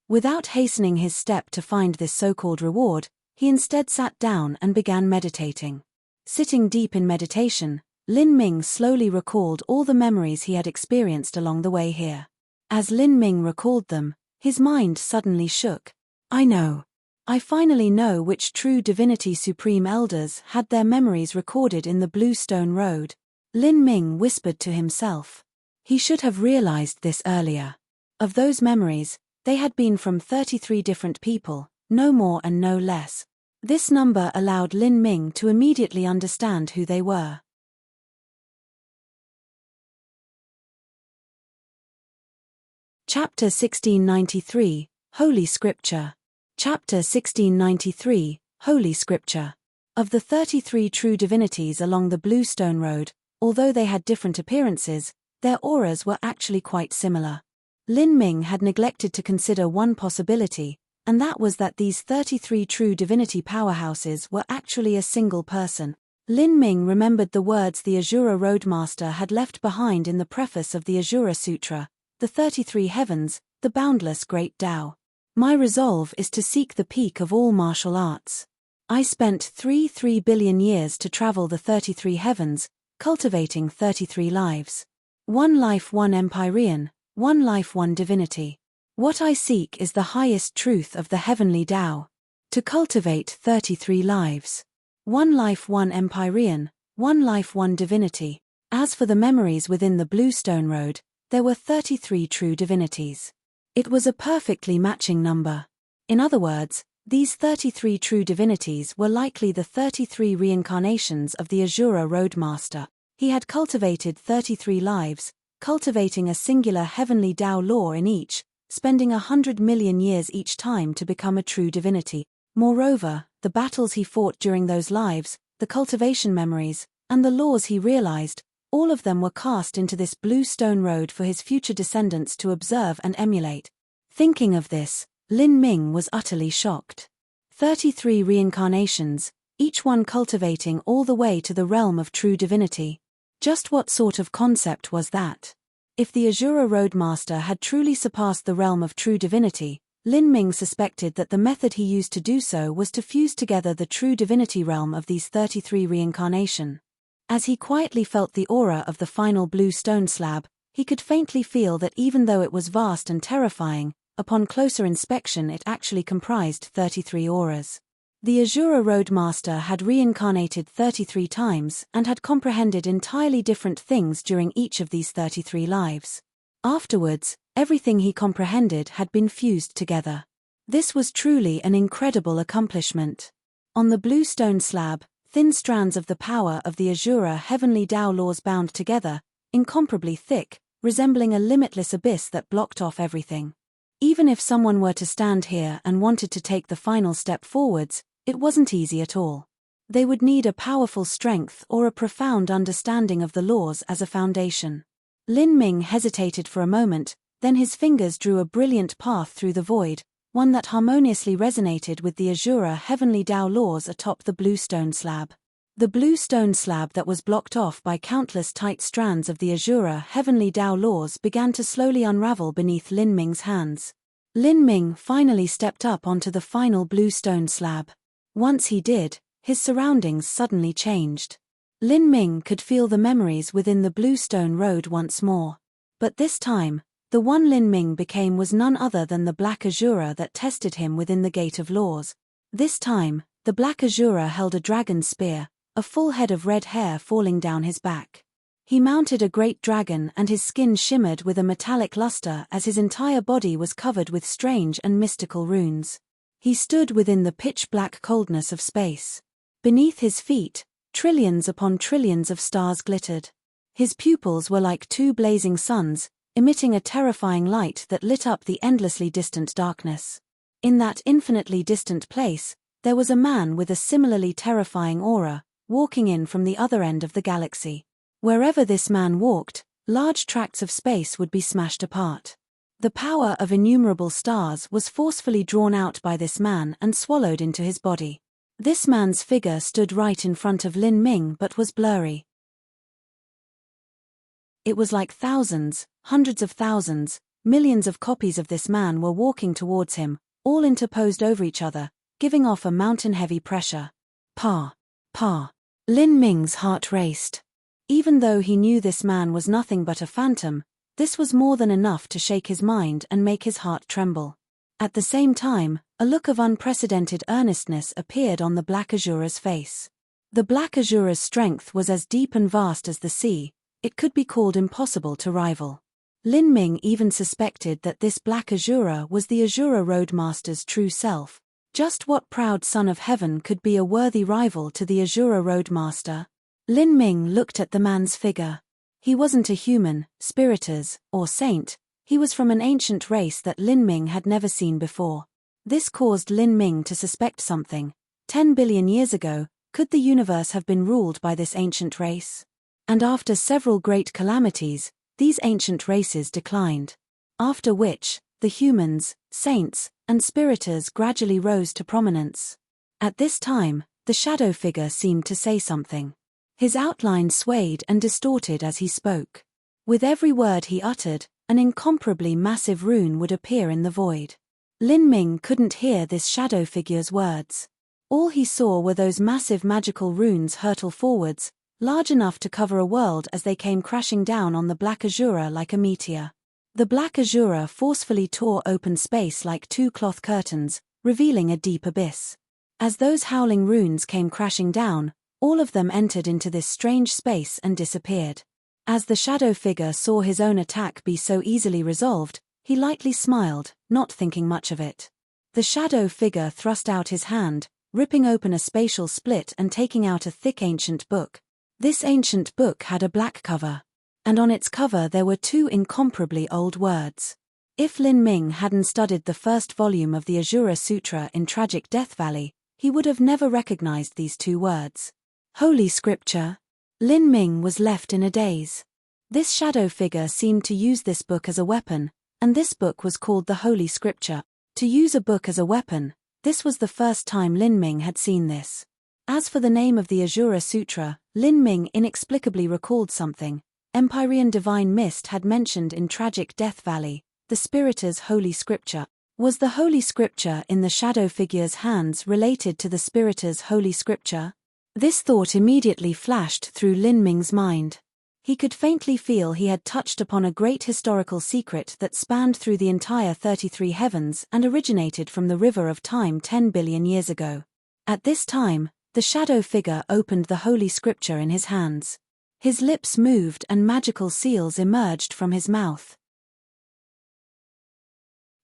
Without hastening his step to find this so-called reward, he instead sat down and began meditating. Sitting deep in meditation, Lin Ming slowly recalled all the memories he had experienced along the way here. As Lin Ming recalled them, his mind suddenly shook. I know. I finally know which true divinity supreme elders had their memories recorded in the Blue Stone Road. Lin Ming whispered to himself. He should have realized this earlier. Of those memories, they had been from 33 different people, no more and no less. This number allowed Lin Ming to immediately understand who they were. Chapter 1693, Holy Scripture. Chapter 1693, Holy Scripture. Of the 33 true divinities along the Blue Stone Road, although they had different appearances, their auras were actually quite similar. Lin Ming had neglected to consider one possibility, and that was that these 33 true divinity powerhouses were actually a single person. Lin Ming remembered the words the Azura Roadmaster had left behind in the preface of the Azura Sutra, the 33 heavens, the boundless great Tao. My resolve is to seek the peak of all martial arts. I spent 3 billion years to travel the 33 heavens, cultivating 33 lives. One life, one Empyrean, one life, one divinity. What I seek is the highest truth of the heavenly Tao. To cultivate 33 lives. One life, one Empyrean, one life, one divinity. As for the memories within the Blue Stone Road, there were 33 true divinities. It was a perfectly matching number. In other words, these 33 true divinities were likely the 33 reincarnations of the Azura Roadmaster. He had cultivated 33 lives, cultivating a singular heavenly Tao law in each, spending 100 million years each time to become a true divinity. Moreover, the battles he fought during those lives, the cultivation memories, and the laws he realized, all of them were cast into this Blue Stone Road for his future descendants to observe and emulate. Thinking of this, Lin Ming was utterly shocked. 33 reincarnations, each one cultivating all the way to the realm of true divinity. Just what sort of concept was that? If the Azura Roadmaster had truly surpassed the realm of true divinity, Lin Ming suspected that the method he used to do so was to fuse together the true divinity realm of these 33 reincarnation. As he quietly felt the aura of the final blue stone slab, he could faintly feel that even though it was vast and terrifying, upon closer inspection it actually comprised 33 auras. The Azura Roadmaster had reincarnated 33 times and had comprehended entirely different things during each of these 33 lives. Afterwards, everything he comprehended had been fused together. This was truly an incredible accomplishment. On the blue stone slab, thin strands of the power of the Azura heavenly Tao laws bound together, incomparably thick, resembling a limitless abyss that blocked off everything. Even if someone were to stand here and wanted to take the final step forwards, it wasn't easy at all. They would need a powerful strength or a profound understanding of the laws as a foundation. Lin Ming hesitated for a moment, then his fingers drew a brilliant path through the void, one that harmoniously resonated with the Azura heavenly Tao laws atop the blue stone slab. The blue stone slab that was blocked off by countless tight strands of the Azura heavenly Tao laws began to slowly unravel beneath Lin Ming's hands. Lin Ming finally stepped up onto the final blue stone slab. Once he did, his surroundings suddenly changed. Lin Ming could feel the memories within the Blue Stone Road once more. But this time, the one Lin Ming became was none other than the Black Azura that tested him within the Gate of Laws. This time, the Black Azura held a dragon spear, a full head of red hair falling down his back. He mounted a great dragon and his skin shimmered with a metallic luster as his entire body was covered with strange and mystical runes. He stood within the pitch-black coldness of space. Beneath his feet, trillions upon trillions of stars glittered. His pupils were like two blazing suns, emitting a terrifying light that lit up the endlessly distant darkness. In that infinitely distant place, there was a man with a similarly terrifying aura, walking in from the other end of the galaxy. Wherever this man walked, large tracts of space would be smashed apart. The power of innumerable stars was forcefully drawn out by this man and swallowed into his body. This man's figure stood right in front of Lin Ming but was blurry. It was like thousands, hundreds of thousands, millions of copies of this man were walking towards him, all interposed over each other, giving off a mountain-heavy pressure. Pa! Pa! Lin Ming's heart raced. Even though he knew this man was nothing but a phantom, this was more than enough to shake his mind and make his heart tremble. At the same time, a look of unprecedented earnestness appeared on the Black Azura's face. The Black Azura's strength was as deep and vast as the sea, it could be called impossible to rival. Lin Ming even suspected that this Black Azura was the Azura Roadmaster's true self. Just what proud son of heaven could be a worthy rival to the Azura Roadmaster? Lin Ming looked at the man's figure. He wasn't a human, spiritus, or saint, he was from an ancient race that Lin Ming had never seen before. This caused Lin Ming to suspect something. 10 billion years ago, could the universe have been ruled by this ancient race? And after several great calamities, these ancient races declined. After which, the humans, saints, and spiritus gradually rose to prominence. At this time, the shadow figure seemed to say something. His outline swayed and distorted as he spoke. With every word he uttered, an incomparably massive rune would appear in the void. Lin Ming couldn't hear this shadow figure's words. All he saw were those massive magical runes hurtle forwards, large enough to cover a world as they came crashing down on the Black Azura like a meteor. The Black Azura forcefully tore open space like two cloth curtains, revealing a deep abyss. As those howling runes came crashing down, all of them entered into this strange space and disappeared. As the shadow figure saw his own attack be so easily resolved, he lightly smiled, not thinking much of it. The shadow figure thrust out his hand, ripping open a spatial split and taking out a thick ancient book. This ancient book had a black cover. And on its cover there were two incomparably old words. If Lin Ming hadn't studied the first volume of the Asura Sutra in Tragic Death Valley, he would have never recognized these two words. Holy Scripture. Lin Ming was left in a daze. This shadow figure seemed to use this book as a weapon, and this book was called the Holy Scripture. To use a book as a weapon, this was the first time Lin Ming had seen this. As for the name of the Asura Sutra, Lin Ming inexplicably recalled something Empyrean divine mist had mentioned in Tragic Death Valley. The Spiritus Holy Scripture. Was the Holy Scripture in the shadow figure's hands related to the Spiritus Holy Scripture? This thought immediately flashed through Lin Ming's mind. He could faintly feel he had touched upon a great historical secret that spanned through the entire 33 heavens and originated from the river of time 10 billion years ago. At this time, the shadow figure opened the Holy Scripture in his hands. His lips moved and magical seals emerged from his mouth.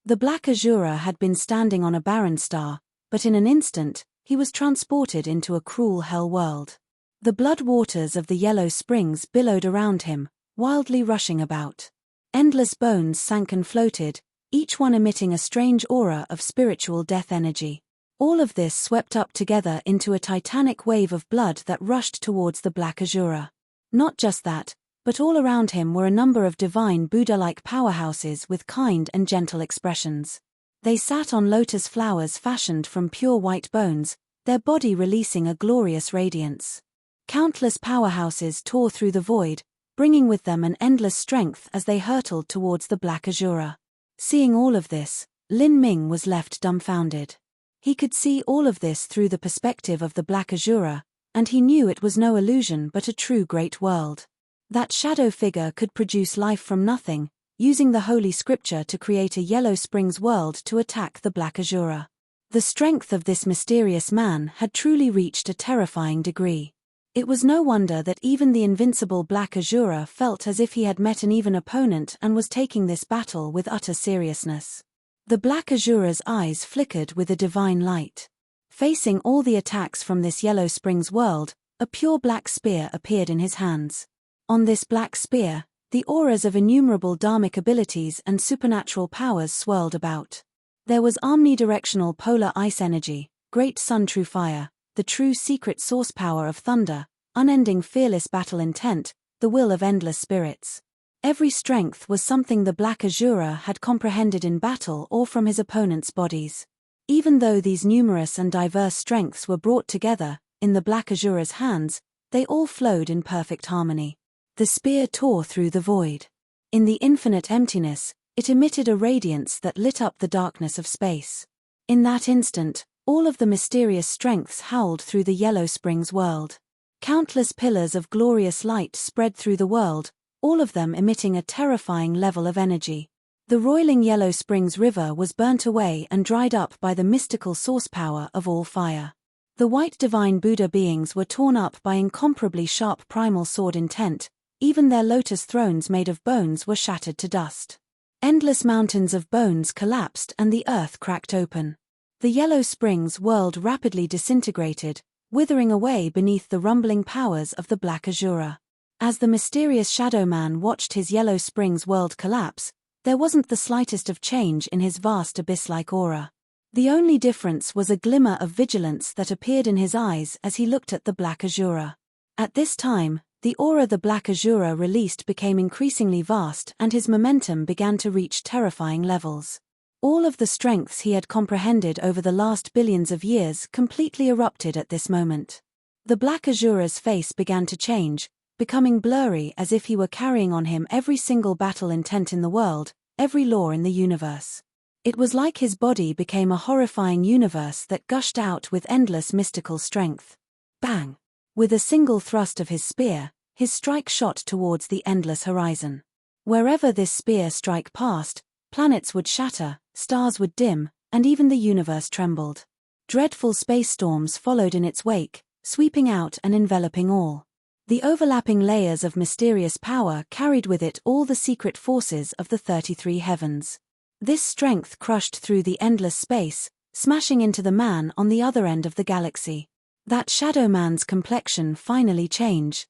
The Black Asura had been standing on a barren star, but in an instant, he was transported into a cruel hell world. The blood waters of the yellow springs billowed around him, wildly rushing about. Endless bones sank and floated, each one emitting a strange aura of spiritual death energy. All of this swept up together into a titanic wave of blood that rushed towards the Black Asura. Not just that, but all around him were a number of divine Buddha-like powerhouses with kind and gentle expressions. They sat on lotus flowers fashioned from pure white bones, their body releasing a glorious radiance. Countless powerhouses tore through the void, bringing with them an endless strength as they hurtled towards the Black Asura. Seeing all of this, Lin Ming was left dumbfounded. He could see all of this through the perspective of the Black Asura, and he knew it was no illusion but a true great world. That shadow figure could produce life from nothing, using the Holy Scripture to create a Yellow Springs world to attack the Black Asura. The strength of this mysterious man had truly reached a terrifying degree. It was no wonder that even the invincible Black Asura felt as if he had met an even opponent and was taking this battle with utter seriousness. The Black Asura's eyes flickered with a divine light. Facing all the attacks from this Yellow Springs world, a pure black spear appeared in his hands. On this black spear, the auras of innumerable dharmic abilities and supernatural powers swirled about. There was omnidirectional polar ice energy, great sun true fire, the true secret source power of thunder, unending fearless battle intent, the will of endless spirits. Every strength was something the Black Asura had comprehended in battle or from his opponents' bodies. Even though these numerous and diverse strengths were brought together, in the Black Asura's hands, they all flowed in perfect harmony. The spear tore through the void. In the infinite emptiness, it emitted a radiance that lit up the darkness of space. In that instant, all of the mysterious strengths howled through the Yellow Springs world. Countless pillars of glorious light spread through the world, all of them emitting a terrifying level of energy. The roiling Yellow Springs River was burnt away and dried up by the mystical source power of all fire. The white divine Buddha beings were torn up by incomparably sharp primal sword intent, even their lotus thrones made of bones were shattered to dust. Endless mountains of bones collapsed and the earth cracked open. The Yellow Springs world rapidly disintegrated, withering away beneath the rumbling powers of the Black Asura. As the mysterious Shadow Man watched his Yellow Springs world collapse, there wasn't the slightest of change in his vast abyss-like aura. The only difference was a glimmer of vigilance that appeared in his eyes as he looked at the Black Asura. At this time, the aura the Black Asura released became increasingly vast and his momentum began to reach terrifying levels. All of the strengths he had comprehended over the last billions of years completely erupted at this moment. The Black Asura's face began to change, becoming blurry as if he were carrying on him every single battle intent in the world, every law in the universe. It was like his body became a horrifying universe that gushed out with endless mystical strength. Bang! With a single thrust of his spear, his strike shot towards the endless horizon. Wherever this spear strike passed, planets would shatter, stars would dim, and even the universe trembled. Dreadful space storms followed in its wake, sweeping out and enveloping all. The overlapping layers of mysterious power carried with it all the secret forces of the 33 heavens. This strength crushed through the endless space, smashing into the man on the other end of the galaxy. That shadow man's complexion finally changed.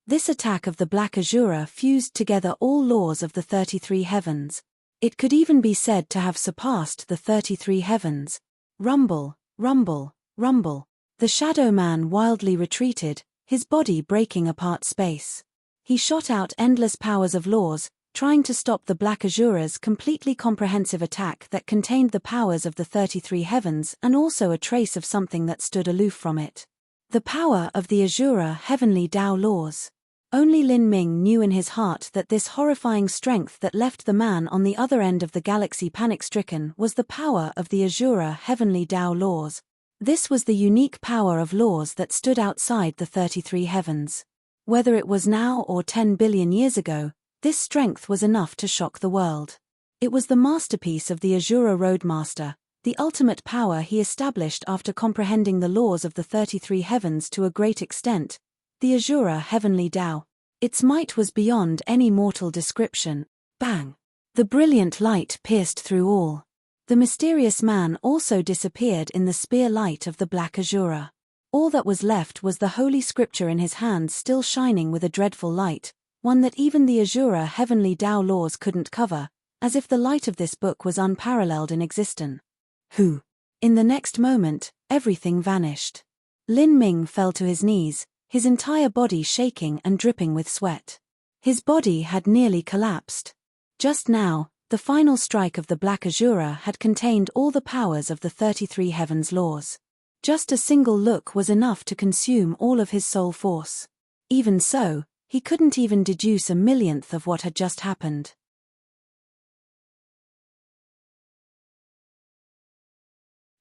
This attack of the Black Azura fused together all laws of the 33 heavens. It could even be said to have surpassed the 33 heavens. Rumble, rumble, rumble. The shadow man wildly retreated, his body breaking apart space. He shot out endless powers of laws, trying to stop the Black Azura's completely comprehensive attack that contained the powers of the 33 heavens and also a trace of something that stood aloof from it. The power of the Azura heavenly Tao laws. Only Lin Ming knew in his heart that this horrifying strength that left the man on the other end of the galaxy panic-stricken was the power of the Azura heavenly Tao laws. This was the unique power of laws that stood outside the 33 heavens. Whether it was now or 10 billion years ago, this strength was enough to shock the world. It was the masterpiece of the Azura Roadmaster, the ultimate power he established after comprehending the laws of the 33 heavens to a great extent, the Azura heavenly Tao. Its might was beyond any mortal description. Bang! The brilliant light pierced through all. The mysterious man also disappeared in the spear light of the Black Azura. All that was left was the holy scripture in his hands still shining with a dreadful light, one that even the Azura heavenly Tao laws couldn't cover, as if the light of this book was unparalleled in existence. Who? In the next moment, everything vanished. Lin Ming fell to his knees, his entire body shaking and dripping with sweat. His body had nearly collapsed. Just now, the final strike of the Black Azura had contained all the powers of the 33 heavens laws. Just a single look was enough to consume all of his soul force. Even so, he couldn't even deduce a millionth of what had just happened.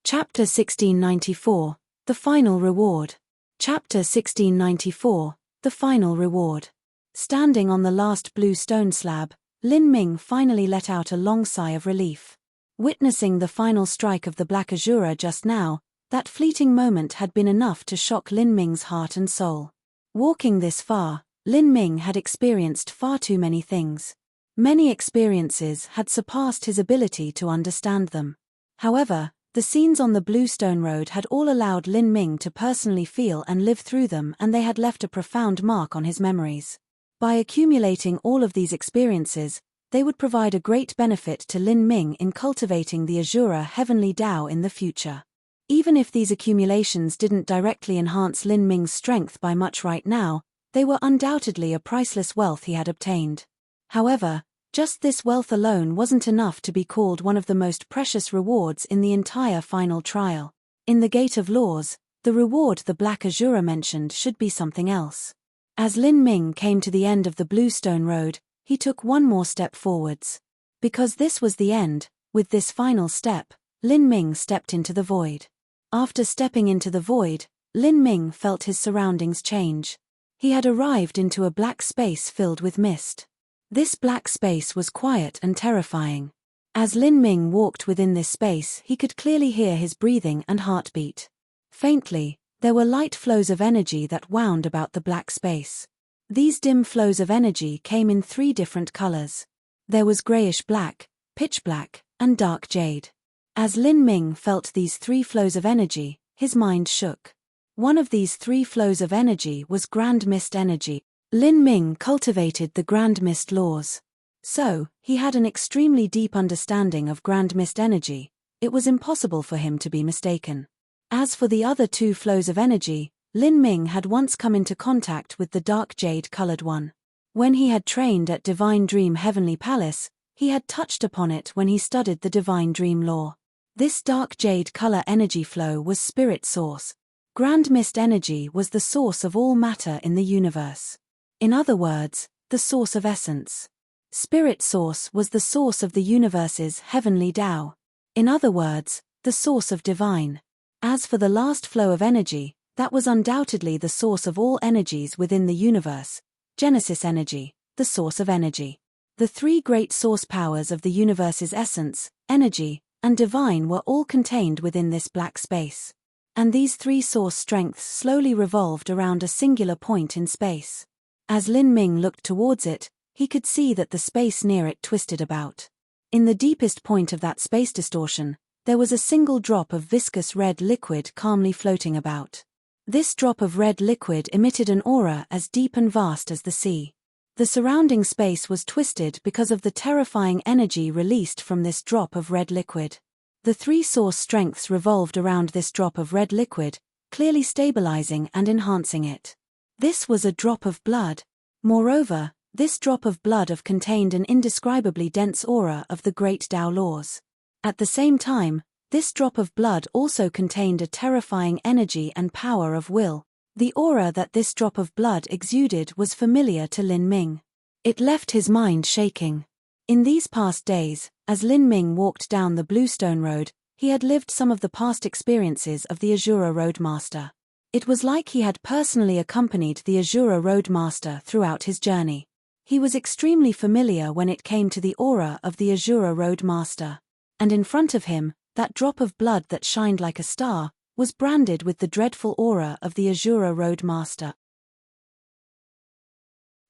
Chapter 1694, The Final Reward. Chapter 1694, The Final Reward. Standing on the last blue stone slab, Lin Ming finally let out a long sigh of relief. Witnessing the final strike of the Black Azura just now, that fleeting moment had been enough to shock Lin Ming's heart and soul. Walking this far, Lin Ming had experienced far too many things. Many experiences had surpassed his ability to understand them. However, the scenes on the Bluestone Road had all allowed Lin Ming to personally feel and live through them, and they had left a profound mark on his memories. By accumulating all of these experiences, they would provide a great benefit to Lin Ming in cultivating the Azura heavenly Tao in the future. Even if these accumulations didn't directly enhance Lin Ming's strength by much right now, they were undoubtedly a priceless wealth he had obtained. However, just this wealth alone wasn't enough to be called one of the most precious rewards in the entire final trial. In the Gate of Laws, the reward the Black Azura mentioned should be something else. As Lin Ming came to the end of the Bluestone Road, he took one more step forwards. Because this was the end, with this final step, Lin Ming stepped into the void. After stepping into the void, Lin Ming felt his surroundings change. He had arrived into a black space filled with mist. This black space was quiet and terrifying. As Lin Ming walked within this space, he could clearly hear his breathing and heartbeat. Faintly, there were light flows of energy that wound about the black space. These dim flows of energy came in 3 different colors. There was grayish-black, pitch-black, and dark jade. As Lin Ming felt these 3 flows of energy, his mind shook. One of these 3 flows of energy was Grand Mist energy. Lin Ming cultivated the Grand Mist laws. So, he had an extremely deep understanding of Grand Mist energy. It was impossible for him to be mistaken. As for the other 2 flows of energy, Lin Ming had once come into contact with the dark jade-colored one. When he had trained at Divine Dream Heavenly Palace, he had touched upon it when he studied the Divine Dream Law. This dark jade color energy flow was Spirit Source. Grand Mist energy was the source of all matter in the universe. In other words, the source of essence. Spirit Source was the source of the universe's heavenly Tao. In other words, the source of divine. As for the last flow of energy, that was undoubtedly the source of all energies within the universe, Genesis energy, the source of energy. The 3 great source powers of the universe's essence, energy, and divine were all contained within this black space. And these three source strengths slowly revolved around a singular point in space. As Lin Ming looked towards it, he could see that the space near it twisted about. In the deepest point of that space distortion, there was a single drop of viscous red liquid calmly floating about. This drop of red liquid emitted an aura as deep and vast as the sea. The surrounding space was twisted because of the terrifying energy released from this drop of red liquid. The three source strengths revolved around this drop of red liquid, clearly stabilizing and enhancing it. This was a drop of blood. Moreover, this drop of blood contained an indescribably dense aura of the great Tao laws. At the same time, this drop of blood also contained a terrifying energy and power of will. The aura that this drop of blood exuded was familiar to Lin Ming. It left his mind shaking. In these past days, as Lin Ming walked down the Bluestone Road, he had lived some of the past experiences of the Azura Roadmaster. It was like he had personally accompanied the Azura Roadmaster throughout his journey. He was extremely familiar when it came to the aura of the Azura Roadmaster. And in front of him, that drop of blood that shined like a star, was branded with the dreadful aura of the Azura Roadmaster.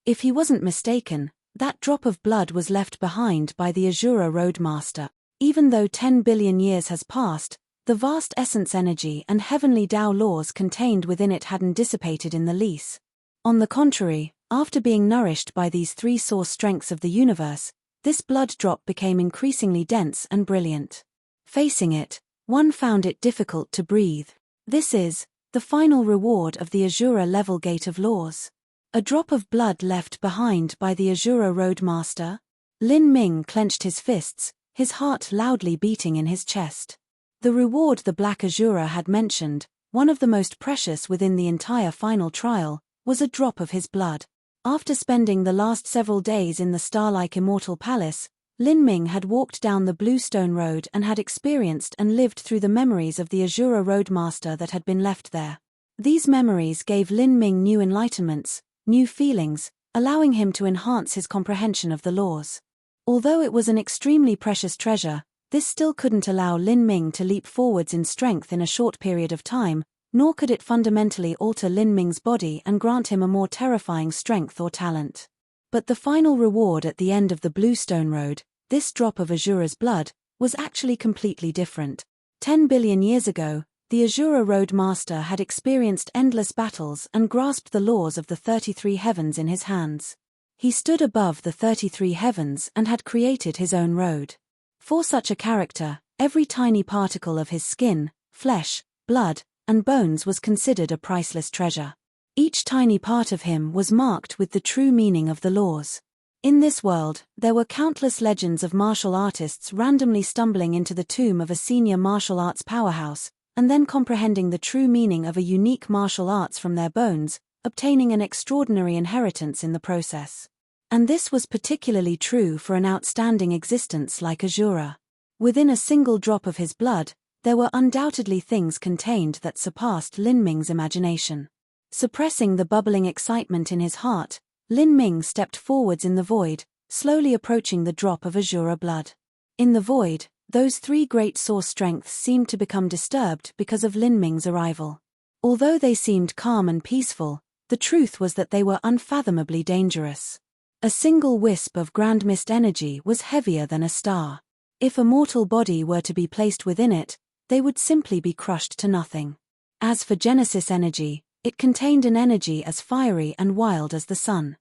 If he wasn't mistaken, that drop of blood was left behind by the Azura Roadmaster. Even though 10 billion years has passed, the vast essence energy and heavenly Tao laws contained within it hadn't dissipated in the least. On the contrary, after being nourished by these three source strengths of the universe, this blood drop became increasingly dense and brilliant. Facing it, one found it difficult to breathe. This is the final reward of the Azura level gate of laws. A drop of blood left behind by the Azura Roadmaster? Lin Ming clenched his fists, his heart loudly beating in his chest. The reward the Black Azura had mentioned, one of the most precious within the entire final trial, was a drop of his blood. After spending the last several days in the star-like Immortal Palace, Lin Ming had walked down the Bluestone Road and had experienced and lived through the memories of the Azura Roadmaster that had been left there. These memories gave Lin Ming new enlightenments, new feelings, allowing him to enhance his comprehension of the laws. Although it was an extremely precious treasure, this still couldn't allow Lin Ming to leap forwards in strength in a short period of time, nor could it fundamentally alter Lin Ming's body and grant him a more terrifying strength or talent. But the final reward at the end of the Bluestone Road, this drop of Azura's blood, was actually completely different. 10 billion years ago, the Azura Roadmaster had experienced endless battles and grasped the laws of the 33 heavens in his hands. He stood above the 33 heavens and had created his own road. For such a character, every tiny particle of his skin, flesh, blood, and bones was considered a priceless treasure. Each tiny part of him was marked with the true meaning of the laws. In this world, there were countless legends of martial artists randomly stumbling into the tomb of a senior martial arts powerhouse, and then comprehending the true meaning of a unique martial arts from their bones, obtaining an extraordinary inheritance in the process. And this was particularly true for an outstanding existence like Azura. Within a single drop of his blood, there were undoubtedly things contained that surpassed Lin Ming's imagination. Suppressing the bubbling excitement in his heart, Lin Ming stepped forwards in the void, slowly approaching the drop of Azura blood. In the void, those three great source strengths seemed to become disturbed because of Lin Ming's arrival. Although they seemed calm and peaceful, the truth was that they were unfathomably dangerous. A single wisp of grand mist energy was heavier than a star. If a mortal body were to be placed within it, they would simply be crushed to nothing. As for Genesis energy, it contained an energy as fiery and wild as the sun.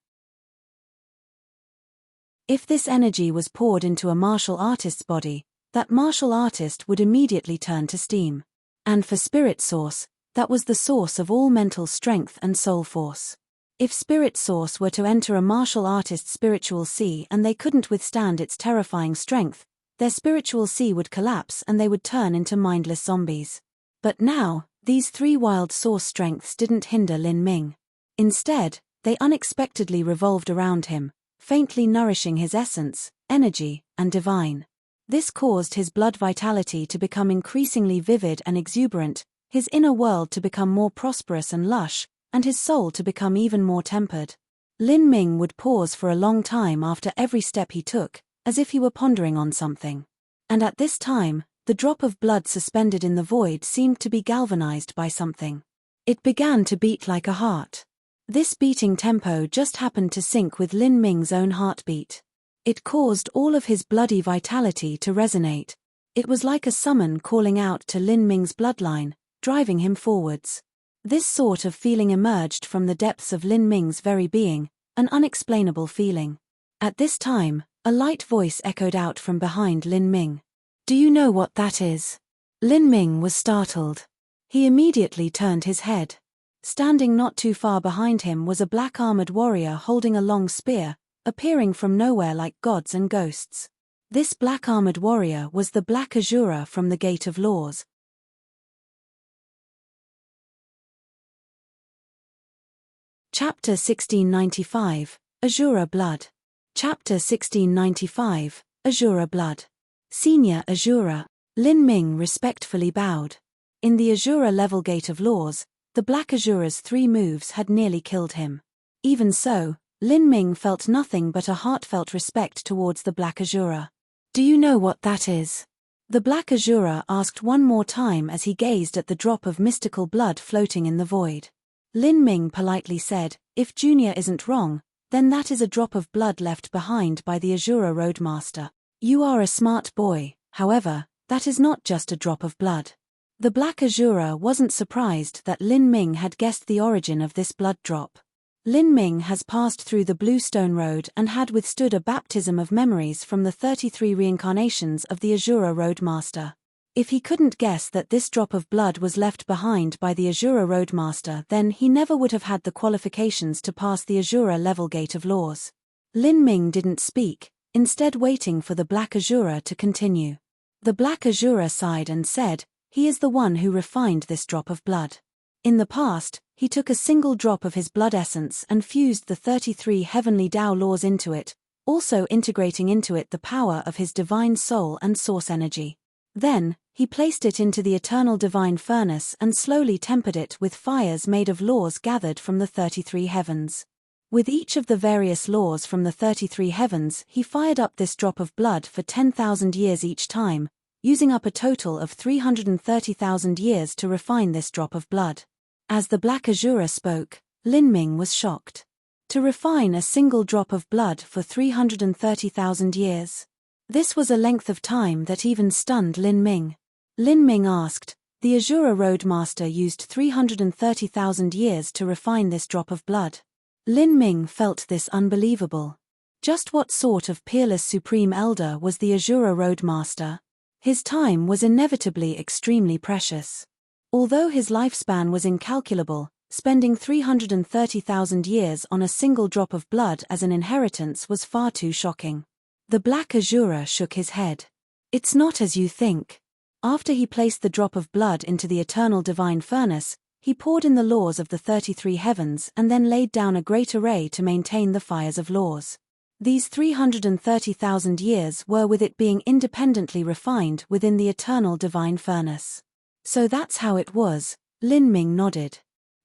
If this energy was poured into a martial artist's body, that martial artist would immediately turn to steam. And for Spirit Source, that was the source of all mental strength and soul force. If Spirit Source were to enter a martial artist's spiritual sea and they couldn't withstand its terrifying strength, their spiritual sea would collapse and they would turn into mindless zombies. But now, these three wild source strengths didn't hinder Lin Ming. Instead, they unexpectedly revolved around him, faintly nourishing his essence, energy, and divine. This caused his blood vitality to become increasingly vivid and exuberant, his inner world to become more prosperous and lush, and his soul to become even more tempered. Lin Ming would pause for a long time after every step he took, as if he were pondering on something. And at this time, The drop of blood suspended in the void seemed to be galvanized by something. It began to beat like a heart. This beating tempo just happened to sync with Lin Ming's own heartbeat. It caused all of his bloody vitality to resonate. It was like a summon calling out to Lin Ming's bloodline, driving him forwards. This sort of feeling emerged from the depths of Lin Ming's very being, an unexplainable feeling. At this time, a light voice echoed out from behind Lin Ming. "Do you know what that is?" Lin Ming was startled. He immediately turned his head. Standing not too far behind him was a black-armored warrior holding a long spear, appearing from nowhere like gods and ghosts. This black-armored warrior was the Black Azura from the Gate of Laws. Chapter 1695, Azura Blood. Chapter 1695, Azura Blood. Senior Azura. Lin Ming respectfully bowed. In the Azura level Gate of Laws, the Black Azura's 3 moves had nearly killed him. Even so, Lin Ming felt nothing but a heartfelt respect towards the Black Azura. "Do you know what that is?" The Black Azura asked one more time as he gazed at the drop of mystical blood floating in the void. Lin Ming politely said, "If Junior isn't wrong, then that is a drop of blood left behind by the Azura Roadmaster. You are a smart boy, however, that is not just a drop of blood." The Black Azura wasn't surprised that Lin Ming had guessed the origin of this blood drop. Lin Ming has passed through the Bluestone Road and had withstood a baptism of memories from the 33 reincarnations of the Azura Roadmaster. If he couldn't guess that this drop of blood was left behind by the Azura Roadmaster, then he never would have had the qualifications to pass the Azura level Gate of Laws. Lin Ming didn't speak, instead waiting for the Black Azura to continue. The Black Azura sighed and said, "He is the one who refined this drop of blood. In the past, he took a single drop of his blood essence and fused the 33 heavenly Tao laws into it, also integrating into it the power of his divine soul and source energy. Then, he placed it into the eternal divine furnace and slowly tempered it with fires made of laws gathered from the 33 heavens. With each of the various laws from the 33 heavens, he fired up this drop of blood for 10,000 years each time, using up a total of 330,000 years to refine this drop of blood." As the Black Azura spoke, Lin Ming was shocked. To refine a single drop of blood for 330,000 years. This was a length of time that even stunned Lin Ming. Lin Ming asked, "The Azura Roadmaster used 330,000 years to refine this drop of blood." Lin Ming felt this unbelievable. Just what sort of peerless Supreme Elder was the Azura Roadmaster? His time was inevitably extremely precious. Although his lifespan was incalculable, spending 330,000 years on a single drop of blood as an inheritance was far too shocking. The Black Azura shook his head. "It's not as you think." After he placed the drop of blood into the eternal divine furnace, he poured in the laws of the 33 heavens and then laid down a great array to maintain the fires of laws. These 330,000 years were with it being independently refined within the eternal divine furnace. "So that's how it was," Lin Ming nodded.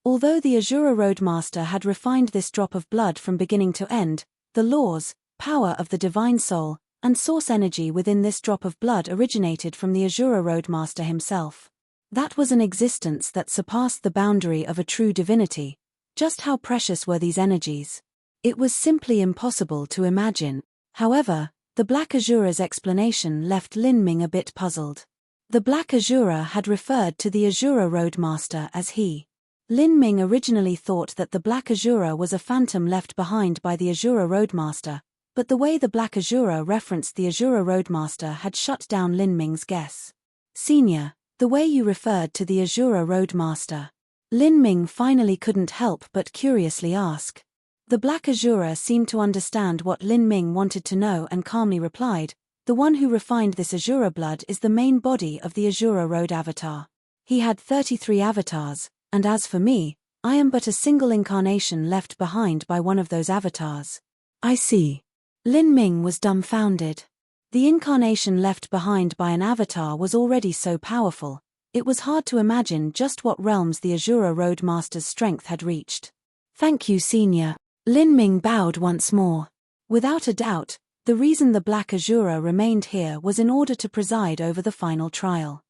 Although the Azura Roadmaster had refined this drop of blood from beginning to end, the laws, power of the divine soul, and source energy within this drop of blood originated from the Azura Roadmaster himself. That was an existence that surpassed the boundary of a true divinity. Just how precious were these energies? It was simply impossible to imagine. However, the Black Azura's explanation left Lin Ming a bit puzzled. The Black Azura had referred to the Azura Roadmaster as he. Lin Ming originally thought that the Black Azura was a phantom left behind by the Azura Roadmaster, but the way the Black Azura referenced the Azura Roadmaster had shut down Lin Ming's guess. "Senior, the way you referred to the Azura Roadmaster." Lin Ming finally couldn't help but curiously ask. The Black Azura seemed to understand what Lin Ming wanted to know and calmly replied, "The one who refined this Azura blood is the main body of the Azura Road avatar. He had 33 avatars, and as for me, I am but a single incarnation left behind by one of those avatars." "I see." Lin Ming was dumbfounded. The incarnation left behind by an avatar was already so powerful, it was hard to imagine just what realms the Azura Roadmaster's strength had reached. "Thank you, Senior." Lin Ming bowed once more. Without a doubt, The reason the Black Azura remained here was in order to preside over the final trial.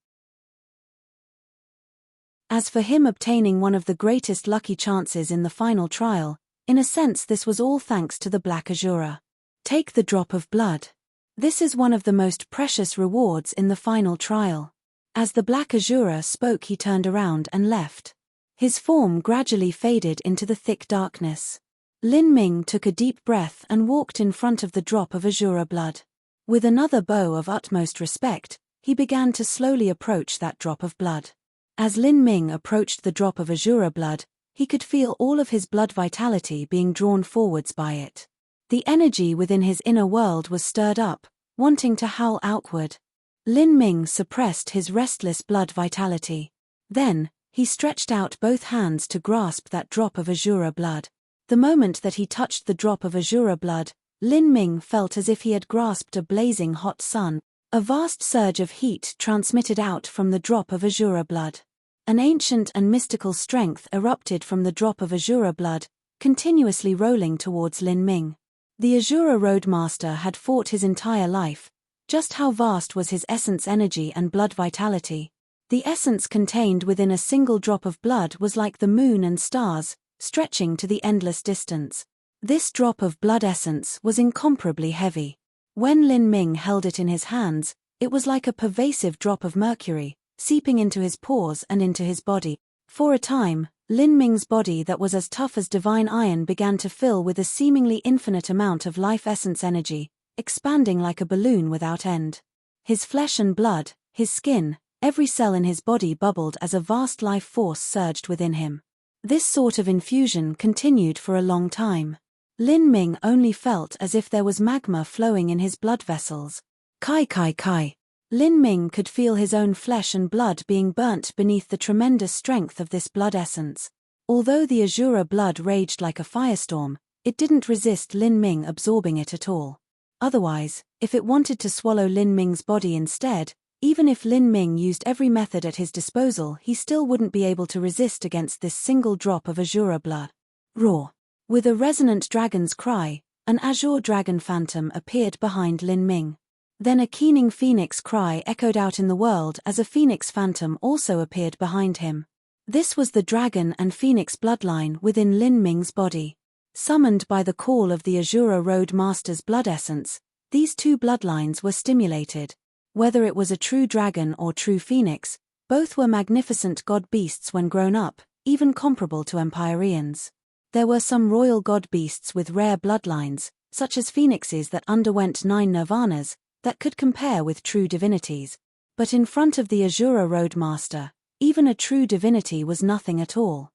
As for him obtaining one of the greatest lucky chances in the final trial, in a sense this was all thanks to the Black Azura. Take the drop of blood. This is one of the most precious rewards in the final trial. As the Black Azura spoke, he turned around and left. His form gradually faded into the thick darkness. Lin Ming took a deep breath and walked in front of the drop of Azura blood. With another bow of utmost respect, he began to slowly approach that drop of blood. As Lin Ming approached the drop of Azura blood, he could feel all of his blood vitality being drawn forwards by it. The energy within his inner world was stirred up, wanting to howl outward. Lin Ming suppressed his restless blood vitality. Then, he stretched out both hands to grasp that drop of Azura blood. The moment that he touched the drop of Azura blood, Lin Ming felt as if he had grasped a blazing hot sun. A vast surge of heat transmitted out from the drop of Azura blood. An ancient and mystical strength erupted from the drop of Azura blood, continuously rolling towards Lin Ming. The Azura Roadmaster had fought his entire life. Just how vast was his essence energy and blood vitality? The essence contained within a single drop of blood was like the moon and stars, stretching to the endless distance. This drop of blood essence was incomparably heavy. When Lin Ming held it in his hands, it was like a pervasive drop of mercury, seeping into his pores and into his body. For a time, Lin Ming's body that was as tough as divine iron began to fill with a seemingly infinite amount of life essence energy, expanding like a balloon without end. His flesh and blood, his skin, every cell in his body bubbled as a vast life force surged within him. This sort of infusion continued for a long time. Lin Ming only felt as if there was magma flowing in his blood vessels. Kai kai kai. Lin Ming could feel his own flesh and blood being burnt beneath the tremendous strength of this blood essence. Although the Azura blood raged like a firestorm, it didn't resist Lin Ming absorbing it at all. Otherwise, if it wanted to swallow Lin Ming's body instead, even if Lin Ming used every method at his disposal, he still wouldn't be able to resist against this single drop of Azura blood. Roar! With a resonant dragon's cry, an azure dragon phantom appeared behind Lin Ming. Then a keening phoenix cry echoed out in the world as a phoenix phantom also appeared behind him. This was the dragon and phoenix bloodline within Lin Ming's body. Summoned by the call of the Azura Road Master's blood essence, these two bloodlines were stimulated. Whether it was a true dragon or true phoenix, both were magnificent god beasts when grown up, even comparable to Empyreans. There were some royal god beasts with rare bloodlines, such as phoenixes that underwent 9 nirvanas, that could compare with true divinities. But in front of the Azura Road Master, even a true divinity was nothing at all.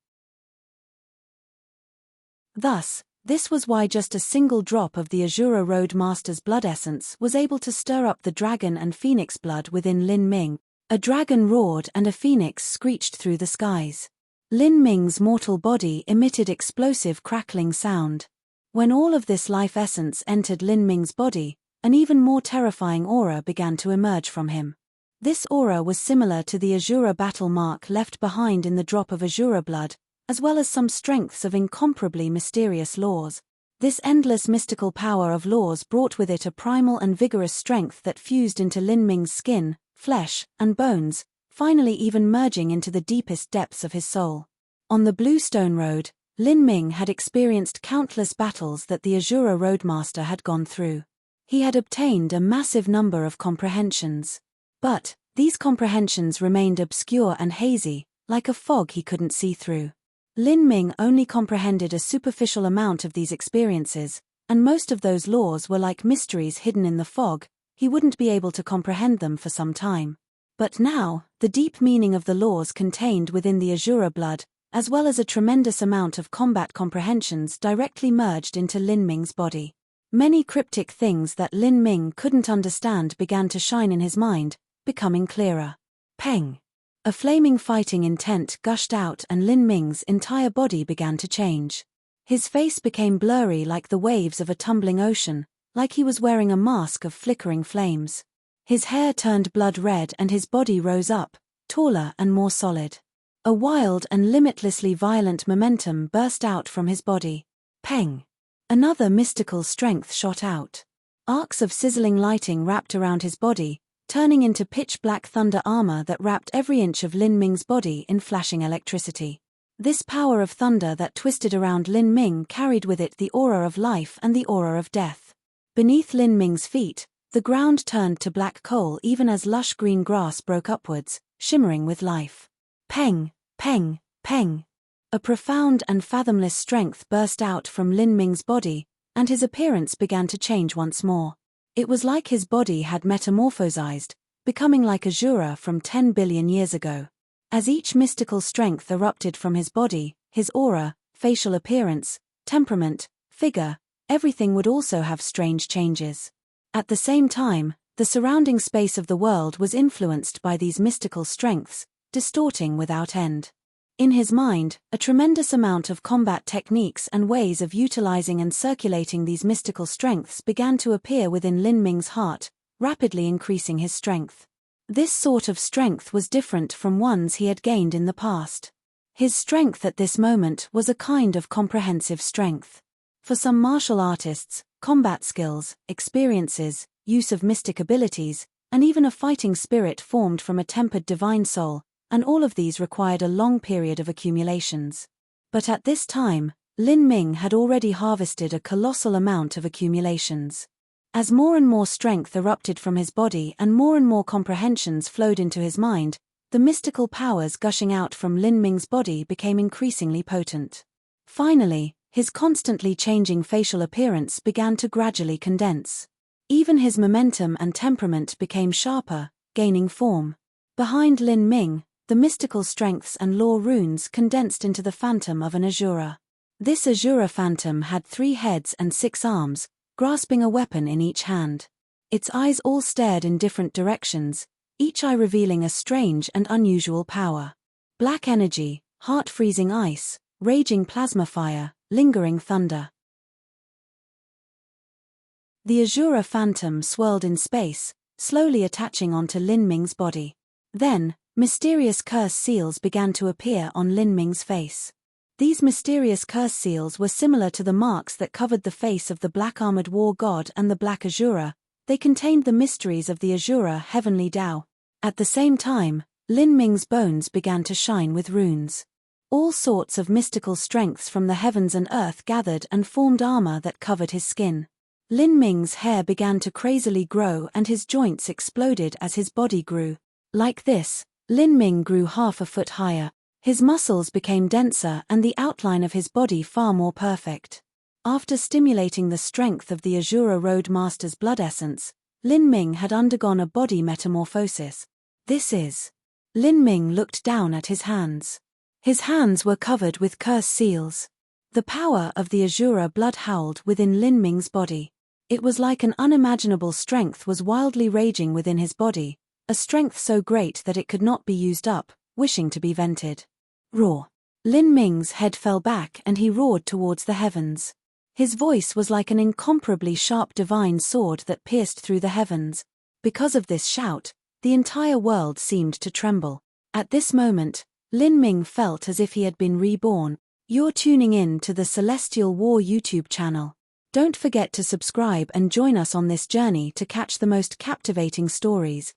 Thus, this was why just a single drop of the Azura Road Master's blood essence was able to stir up the dragon and phoenix blood within Lin Ming. A dragon roared and a phoenix screeched through the skies. Lin Ming's mortal body emitted explosive crackling sound. When all of this life essence entered Lin Ming's body, an even more terrifying aura began to emerge from him. This aura was similar to the Azura battle mark left behind in the drop of Azura blood, as well as some strengths of incomparably mysterious laws. This endless mystical power of laws brought with it a primal and vigorous strength that fused into Lin Ming's skin, flesh, and bones, finally even merging into the deepest depths of his soul. On the Bluestone Road, Lin Ming had experienced countless battles that the Azura Roadmaster had gone through. He had obtained a massive number of comprehensions. But, these comprehensions remained obscure and hazy, like a fog he couldn't see through. Lin Ming only comprehended a superficial amount of these experiences, and most of those laws were like mysteries hidden in the fog. He wouldn't be able to comprehend them for some time. But now, the deep meaning of the laws contained within the Azura blood, as well as a tremendous amount of combat comprehensions, directly merged into Lin Ming's body. Many cryptic things that Lin Ming couldn't understand began to shine in his mind, becoming clearer. Peng! A flaming fighting intent gushed out and Lin Ming's entire body began to change. His face became blurry like the waves of a tumbling ocean, like he was wearing a mask of flickering flames. His hair turned blood red and his body rose up, taller and more solid. A wild and limitlessly violent momentum burst out from his body. Peng! Another mystical strength shot out. Arcs of sizzling lighting wrapped around his body, turning into pitch-black thunder armor that wrapped every inch of Lin Ming's body in flashing electricity. This power of thunder that twisted around Lin Ming carried with it the aura of life and the aura of death. Beneath Lin Ming's feet, the ground turned to black coal even as lush green grass broke upwards, shimmering with life. Peng, peng, peng. A profound and fathomless strength burst out from Lin Ming's body, and his appearance began to change once more. It was like his body had metamorphosized, becoming like Azura from 10 billion years ago. As each mystical strength erupted from his body, his aura, facial appearance, temperament, figure, everything would also have strange changes. At the same time, the surrounding space of the world was influenced by these mystical strengths, distorting without end. In his mind, a tremendous amount of combat techniques and ways of utilizing and circulating these mystical strengths began to appear within Lin Ming's heart, rapidly increasing his strength. This sort of strength was different from ones he had gained in the past. His strength at this moment was a kind of comprehensive strength. For some martial artists, combat skills, experiences, use of mystic abilities, and even a fighting spirit formed from a tempered divine soul, and all of these required a long period of accumulations. But at this time, Lin Ming had already harvested a colossal amount of accumulations. As more and more strength erupted from his body and more comprehensions flowed into his mind, the mystical powers gushing out from Lin Ming's body became increasingly potent. Finally, his constantly changing facial appearance began to gradually condense. Even his momentum and temperament became sharper, gaining form. Behind Lin Ming, the mystical strengths and law runes condensed into the phantom of an Azura. This Azura phantom had 3 heads and 6 arms, grasping a weapon in each hand. Its eyes all stared in different directions, each eye revealing a strange and unusual power. Black energy, heart-freezing ice, raging plasma fire, lingering thunder. The Azura phantom swirled in space, slowly attaching onto Lin Ming's body. Then, mysterious curse seals began to appear on Lin Ming's face. These mysterious curse seals were similar to the marks that covered the face of the black-armored war god and the black Azura. They contained the mysteries of the Azura heavenly Tao. At the same time, Lin Ming's bones began to shine with runes. All sorts of mystical strengths from the heavens and earth gathered and formed armor that covered his skin. Lin Ming's hair began to crazily grow and his joints exploded as his body grew. Like this, Lin Ming grew half a foot higher. His muscles became denser and the outline of his body far more perfect. After stimulating the strength of the Azura Road Master's blood essence, Lin Ming had undergone a body metamorphosis. This is. Lin Ming looked down at his hands. His hands were covered with curse seals. The power of the Azura blood howled within Lin Ming's body. It was like an unimaginable strength was wildly raging within his body, a strength so great that it could not be used up, wishing to be vented. Roar. Lin Ming's head fell back and he roared towards the heavens. His voice was like an incomparably sharp divine sword that pierced through the heavens. Because of this shout, the entire world seemed to tremble. At this moment, Lin Ming felt as if he had been reborn. You're tuning in to the Celestial War YouTube channel. Don't forget to subscribe and join us on this journey to catch the most captivating stories.